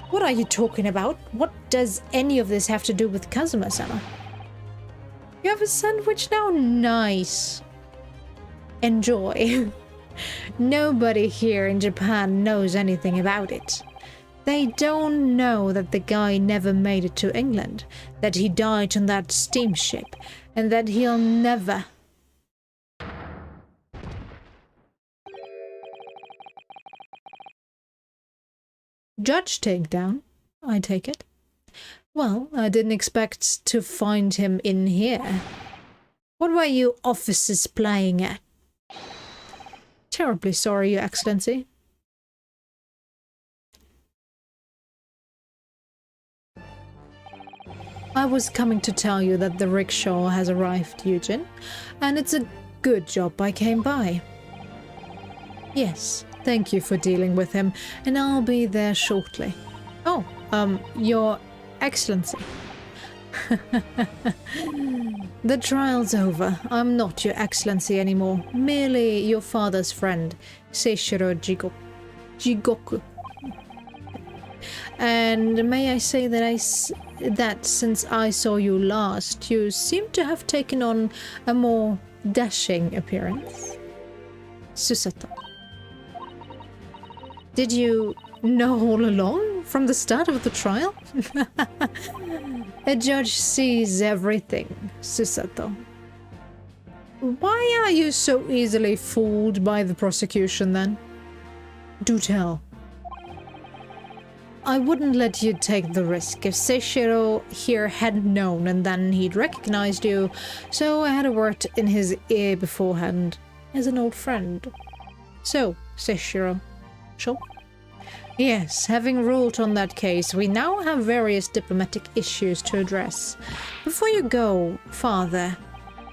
What are you talking about? What does any of this have to do with Kazuma-sama? You have a sandwich now? Nice. Enjoy. Nobody here in Japan knows anything about it. They don't know that the guy never made it to England, that he died on that steamship, and that he'll never... Judge takedown, I take it. Well, I didn't expect to find him in here. What were you officers playing at? Terribly sorry, Your Excellency. I was coming to tell you that the rickshaw has arrived, Eugen, and it's a good job I came by. Yes, thank you for dealing with him, and I'll be there shortly. Oh, Your Excellency. The trial's over. I'm not Your Excellency anymore, merely your father's friend, Seishiro Jigoku. And may I say that since I saw you last, you seem to have taken on a more dashing appearance. Susato. Did you know all along, from the start of the trial? A judge sees everything, Susato. Why are you so easily fooled by the prosecution, then? Do tell. I wouldn't let you take the risk if Seishiro here hadn't known, and then he'd recognized you, so I had a word in his ear beforehand, as an old friend. So, Seishiro, sure? Yes, having ruled on that case, we now have various diplomatic issues to address. Before you go, Father,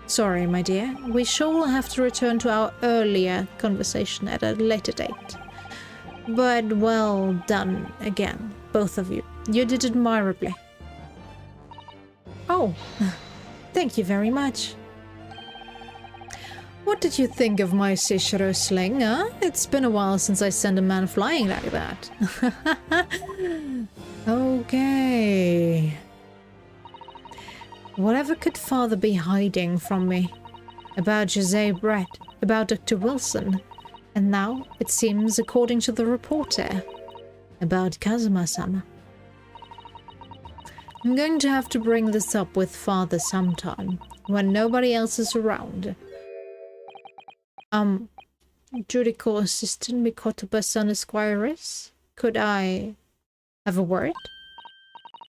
sorry, my dear, we shall have to return to our earlier conversation at a later date. But well done again, both of you. You did admirably. Oh, thank you very much. What did you think of my Seishiro sling, huh? It's been a while since I sent a man flying like that. Okay. Whatever could Father be hiding from me? About Jose Brett, about Dr. Wilson, and now, it seems, according to the reporter, about Kazuma-sama. I'm going to have to bring this up with Father sometime, when nobody else is around. Judicial Assistant Mikotoba-san Esquires? Could I have a word?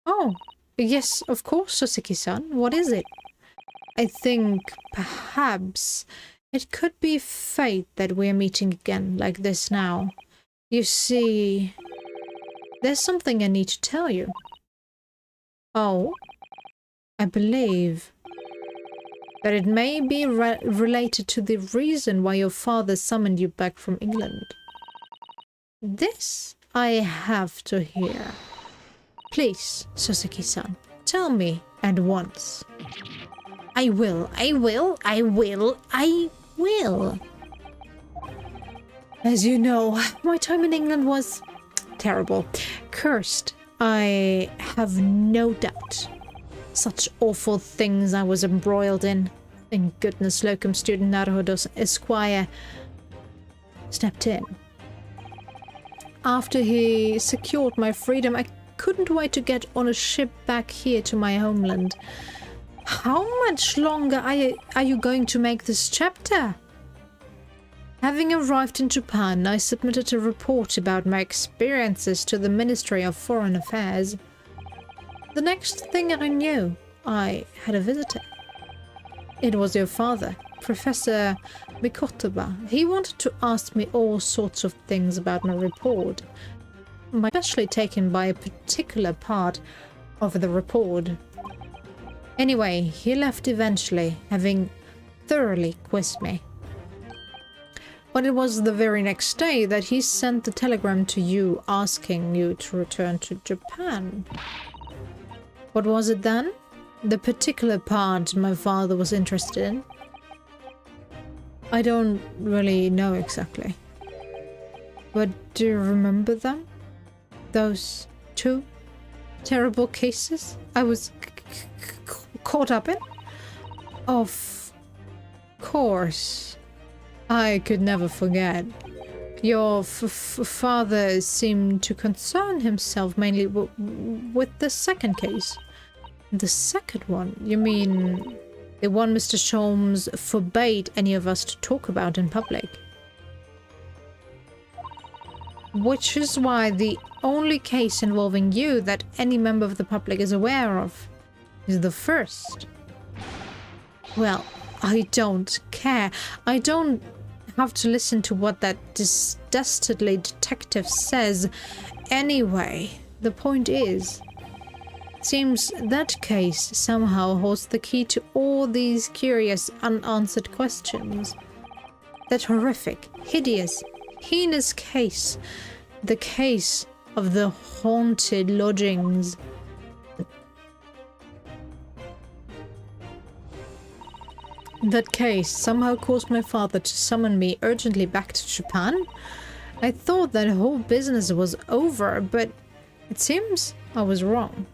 Oh, yes, of course, Soseki-san. What is it? I think perhaps it could be fate that we're meeting again like this now. You see, there's something I need to tell you. Oh, I believe that it may be related to the reason why your father summoned you back from England. This I have to hear. Please, Soseki-san, tell me at once. I will. As you know, my time in England was terrible. Cursed. I have no doubt. Such awful things I was embroiled in. Thank goodness locum student Naruhodo Esquire stepped in. After he secured my freedom, I couldn't wait to get on a ship back here to my homeland. How much longer are you going to make this chapter? Having arrived in Japan, I submitted a report about my experiences to the Ministry of Foreign Affairs. The next thing I knew, I had a visitor. It was your father, Professor Mikotoba. He wanted to ask me all sorts of things about my report. I'm especially taken by a particular part of the report. Anyway, he left eventually, having thoroughly quizzed me. But it was the very next day that he sent the telegram to you asking you to return to Japan. What was it then? The particular part my father was interested in? I don't really know exactly. But do you remember them? Those two terrible cases I was caught up in? Of course. I could never forget. Your father seemed to concern himself mainly with the second case. The second one? You mean the one Mr. Sholmes forbade any of us to talk about in public? Which is why the only case involving you that any member of the public is aware of is the first. Well, I don't care. I don't have to listen to what that dastardly detective says. Anyway, the point is, it seems that case somehow holds the key to all these curious unanswered questions. That horrific, hideous, heinous case. The case of the haunted lodgings. That case somehow caused my father to summon me urgently back to Japan. I thought that whole business was over, but it seems I was wrong.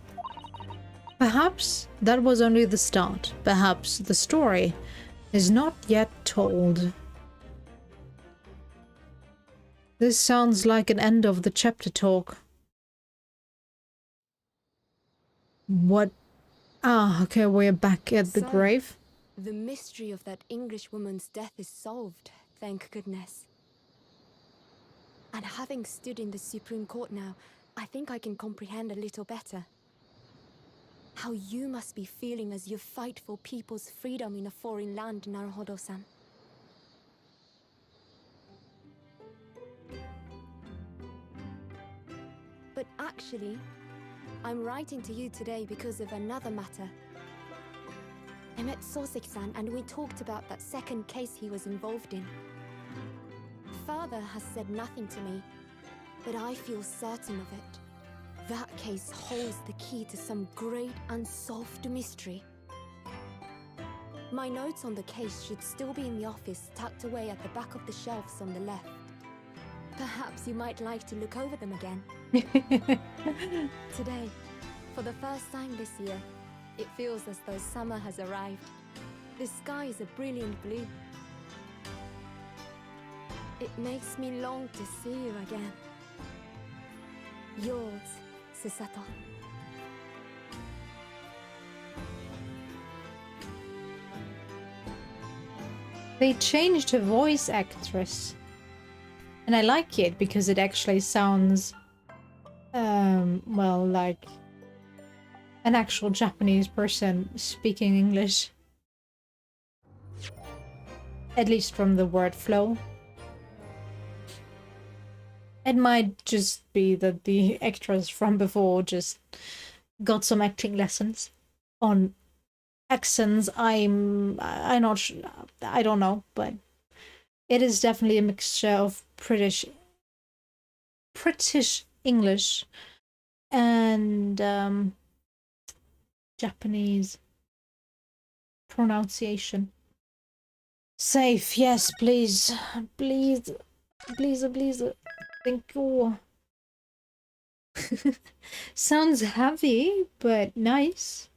Perhaps that was only the start. Perhaps the story is not yet told. This sounds like an end of the chapter talk. What? Ah, okay, we're back at the grave. The mystery of that English woman's death is solved, thank goodness. And having stood in the Supreme Court now, I think I can comprehend a little better. How you must be feeling as you fight for people's freedom in a foreign land, Naruhodo-san. But actually, I'm writing to you today because of another matter. I met Soseki-san and we talked about that second case he was involved in. Father has said nothing to me, but I feel certain of it. That case holds the key to some great unsolved mystery. My notes on the case should still be in the office, tucked away at the back of the shelves on the left. Perhaps you might like to look over them again. Today, for the first time this year, it feels as though summer has arrived. The sky is a brilliant blue. It makes me long to see you again. Yours, Susato. They changed her voice actress. And I like it because it actually sounds, well, like an actual Japanese person speaking English. At least from the word flow. It might just be that the actress from before just got some acting lessons on accents. I'm not sure, I don't know, but it is definitely a mixture of British English and Japanese pronunciation. Safe, yes, please. Please. Please, please. Thank you. Sounds heavy, but nice.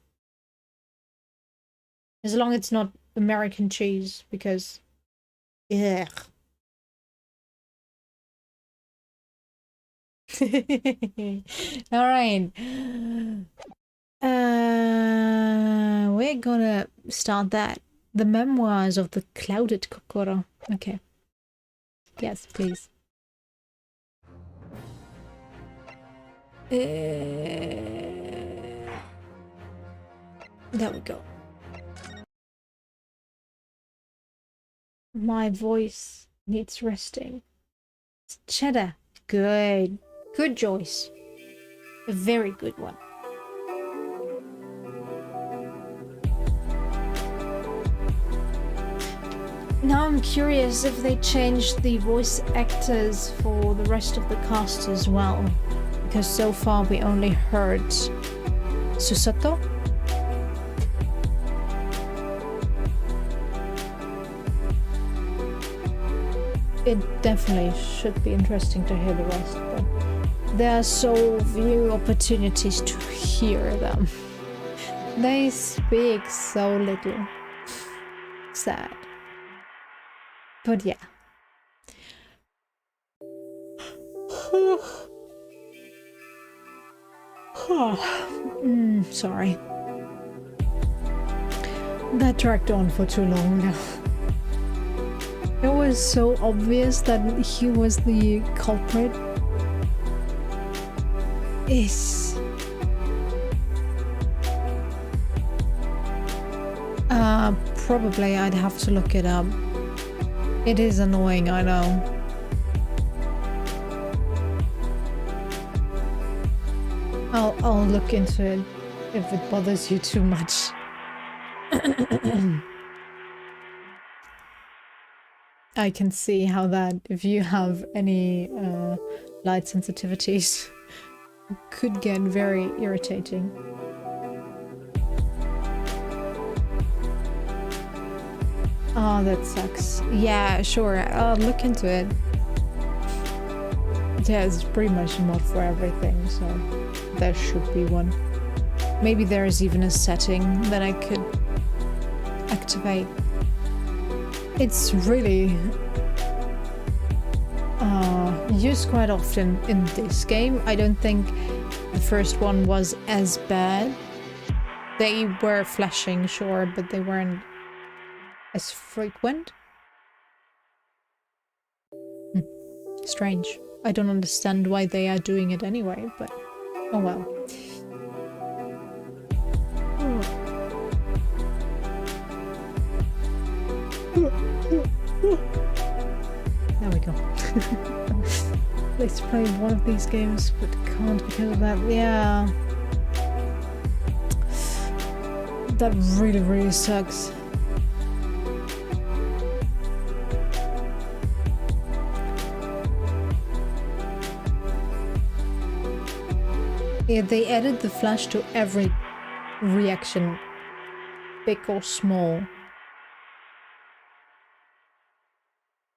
As long as it's not American cheese, because... yeah. Alright. We're gonna start that. The Memoirs of the Clouded Kokoro. Okay. Yes, please. There we go. My voice needs resting. It's cheddar. Good. Good choice. A very good one. Now I'm curious if they changed the voice actors for the rest of the cast as well. Because so far we only heard Susato. It definitely should be interesting to hear the rest, but there are so few opportunities to hear them. They speak so little. Sad. But yeah. Sorry. That dragged on for too long now. It was so obvious that he was the culprit. Probably I'd have to look it up. It is annoying, I know. I'll look into it if it bothers you too much. I can see how that, if you have any light sensitivities, could get very irritating. Oh, that sucks. Yeah, sure, I'll look into it. Yeah, it's pretty much not for everything, so there should be one. Maybe there is even a setting that I could activate. It's really used quite often in this game. I don't think the first one was as bad. They were flashing, sure, but they weren't as frequent. Strange. I don't understand why they are doing it anyway, but oh well. There we go. Let's play one of these games, but can't because of that. Yeah. That really, really sucks. Yeah, they added the flash to every reaction, big or small.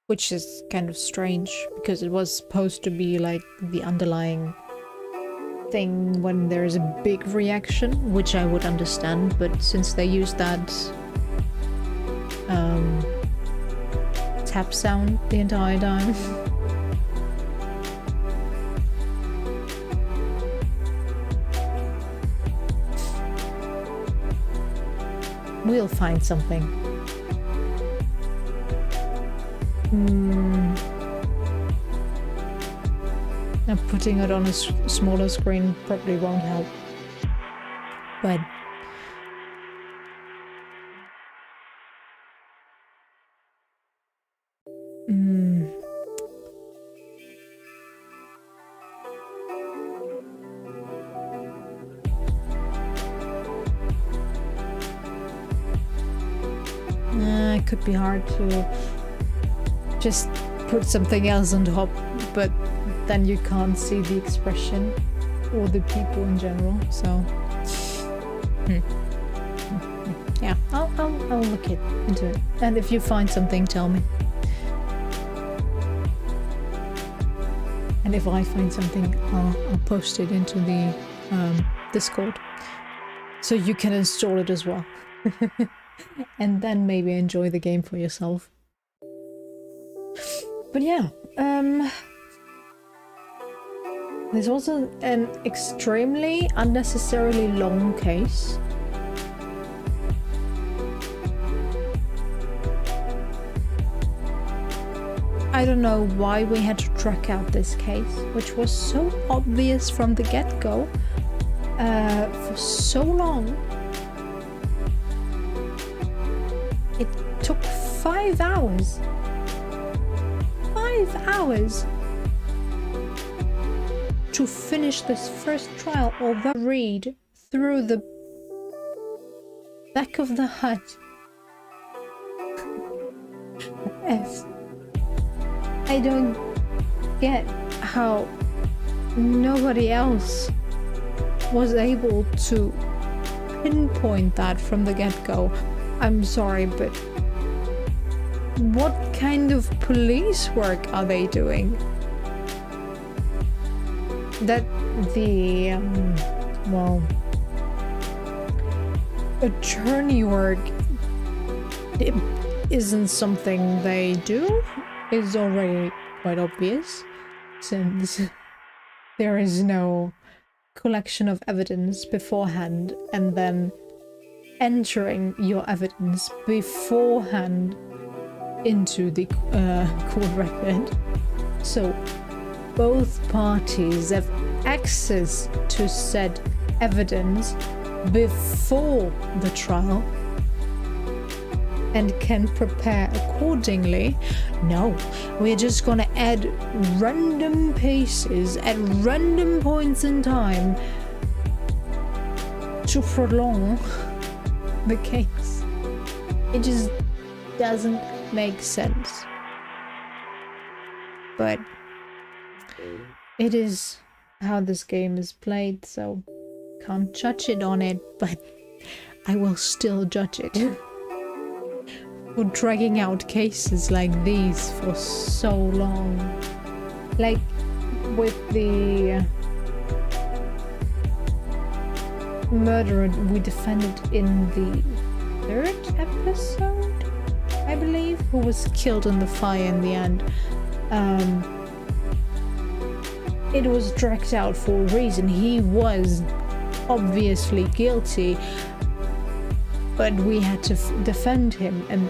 Which is kind of strange, because it was supposed to be like the underlying thing when there is a big reaction, which I would understand, but since they used that tap sound the entire time. We'll find something. And putting it on a smaller screen probably won't help. But it could be hard to just put something else on top, but then you can't see the expression or the people in general. So yeah, I'll look into it, and if you find something, tell me. And if I find something, I'll post it into the Discord, so you can install it as well. And then maybe enjoy the game for yourself. But yeah, there's also an extremely unnecessarily long case. I don't know why we had to track out this case, which was so obvious from the get-go, for so long. It took 5 hours. 5 hours to finish this first trial, although read through the back of the hut. Yes. I don't get how nobody else was able to pinpoint that from the get-go. I'm sorry, but what kind of police work are they doing? That the, well, attorney work it isn't something they do is already quite obvious, since there is no collection of evidence beforehand and then entering your evidence beforehand into the court record. So both parties have access to said evidence before the trial and can prepare accordingly. No, we're just gonna add random pieces at random points in time to prolong the case. It just doesn't make sense. But it is how this game is played, so can't judge it on it, but I will still judge it. For dragging out cases like these for so long. Like with the murderer we defended in the 3rd episode, I believe, who was killed in the fire in the end. It was dragged out for a reason. He was obviously guilty, but we had to defend him, and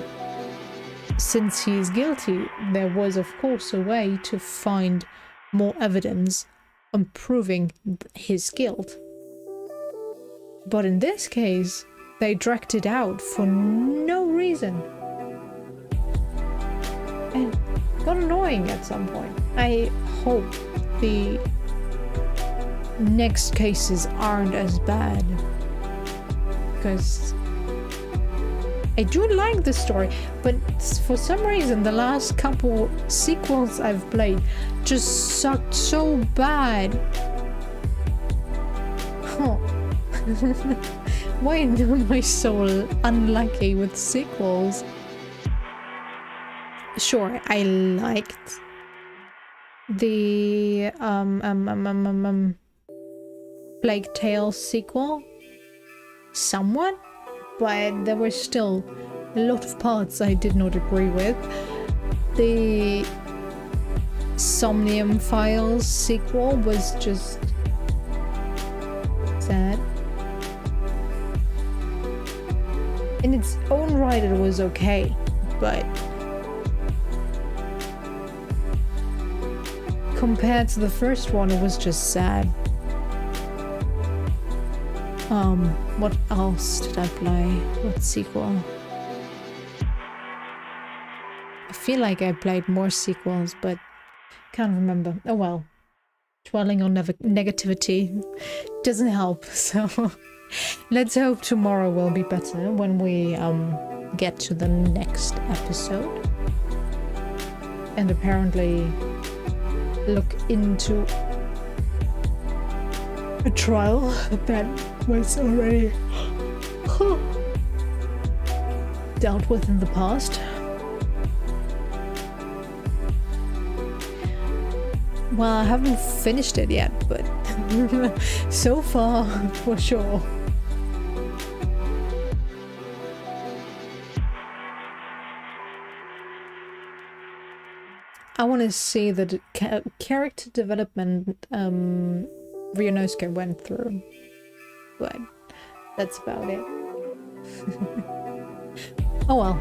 since he is guilty, there was of course a way to find more evidence on proving his guilt. But in this case, they dragged it out for no reason. And it got annoying at some point. I hope the next cases aren't as bad, because I do like the story, but for some reason the last couple sequels I've played just sucked so bad. Huh. Why am I so unlucky with sequels? Sure, I liked the Plague Tale sequel somewhat, but there were still a lot of parts I did not agree with. The Somnium Files sequel was just sad. In its own right, it was okay, but compared to the first one, it was just sad. What else did I play? What sequel? I feel like I played more sequels, but can't remember. Oh well. Dwelling on negativity doesn't help, so let's hope tomorrow will be better when we get to the next episode. And apparently look into a trial that was already dealt with in the past. Well, I haven't finished it yet, but so far, for sure. I want to see the character development Ryunosuke went through, but that's about it. Oh well.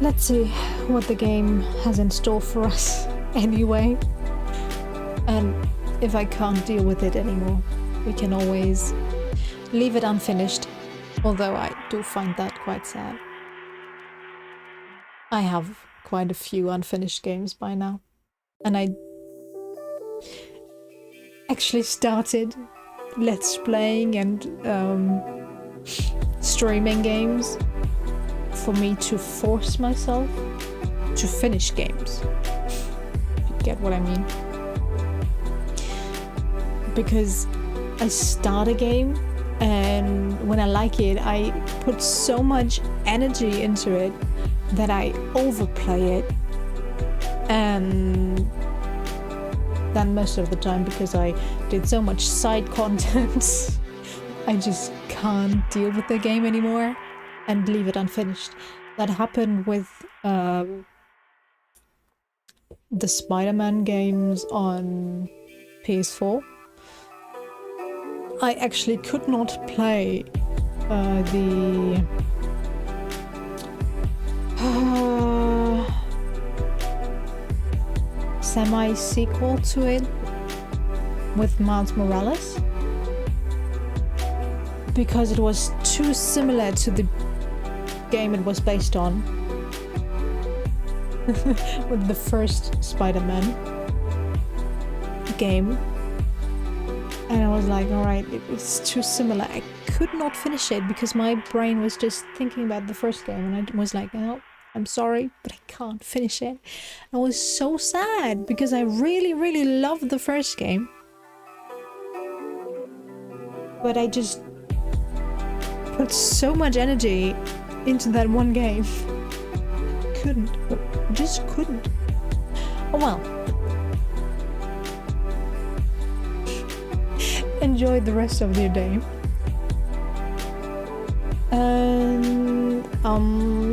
Let's see what the game has in store for us anyway. And if I can't deal with it anymore, we can always leave it unfinished. Although I do find that quite sad. I have quite a few unfinished games by now. And I actually started Let's Playing and streaming games for me to force myself to finish games. If you get what I mean. Because I start a game and when I like it, I put so much energy into it that I overplay it. And then most of the time, because I did so much side content, I just can't deal with the game anymore and leave it unfinished. That happened with the Spider-Man games on PS4. I actually could not play the semi-sequel to it with Miles Morales because it was too similar to the game it was based on with the first Spider-Man game. And I was like, alright, it's too similar. I could not finish it because my brain was just thinking about the first game and I was like, oh, I'm sorry, but I can't finish it. I was so sad because I really, really loved the first game. But I just put so much energy into that one game. Couldn't. Just couldn't. Oh well. Enjoy the rest of your day. And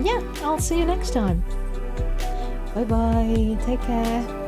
yeah, I'll see you next time. Bye bye. Take care.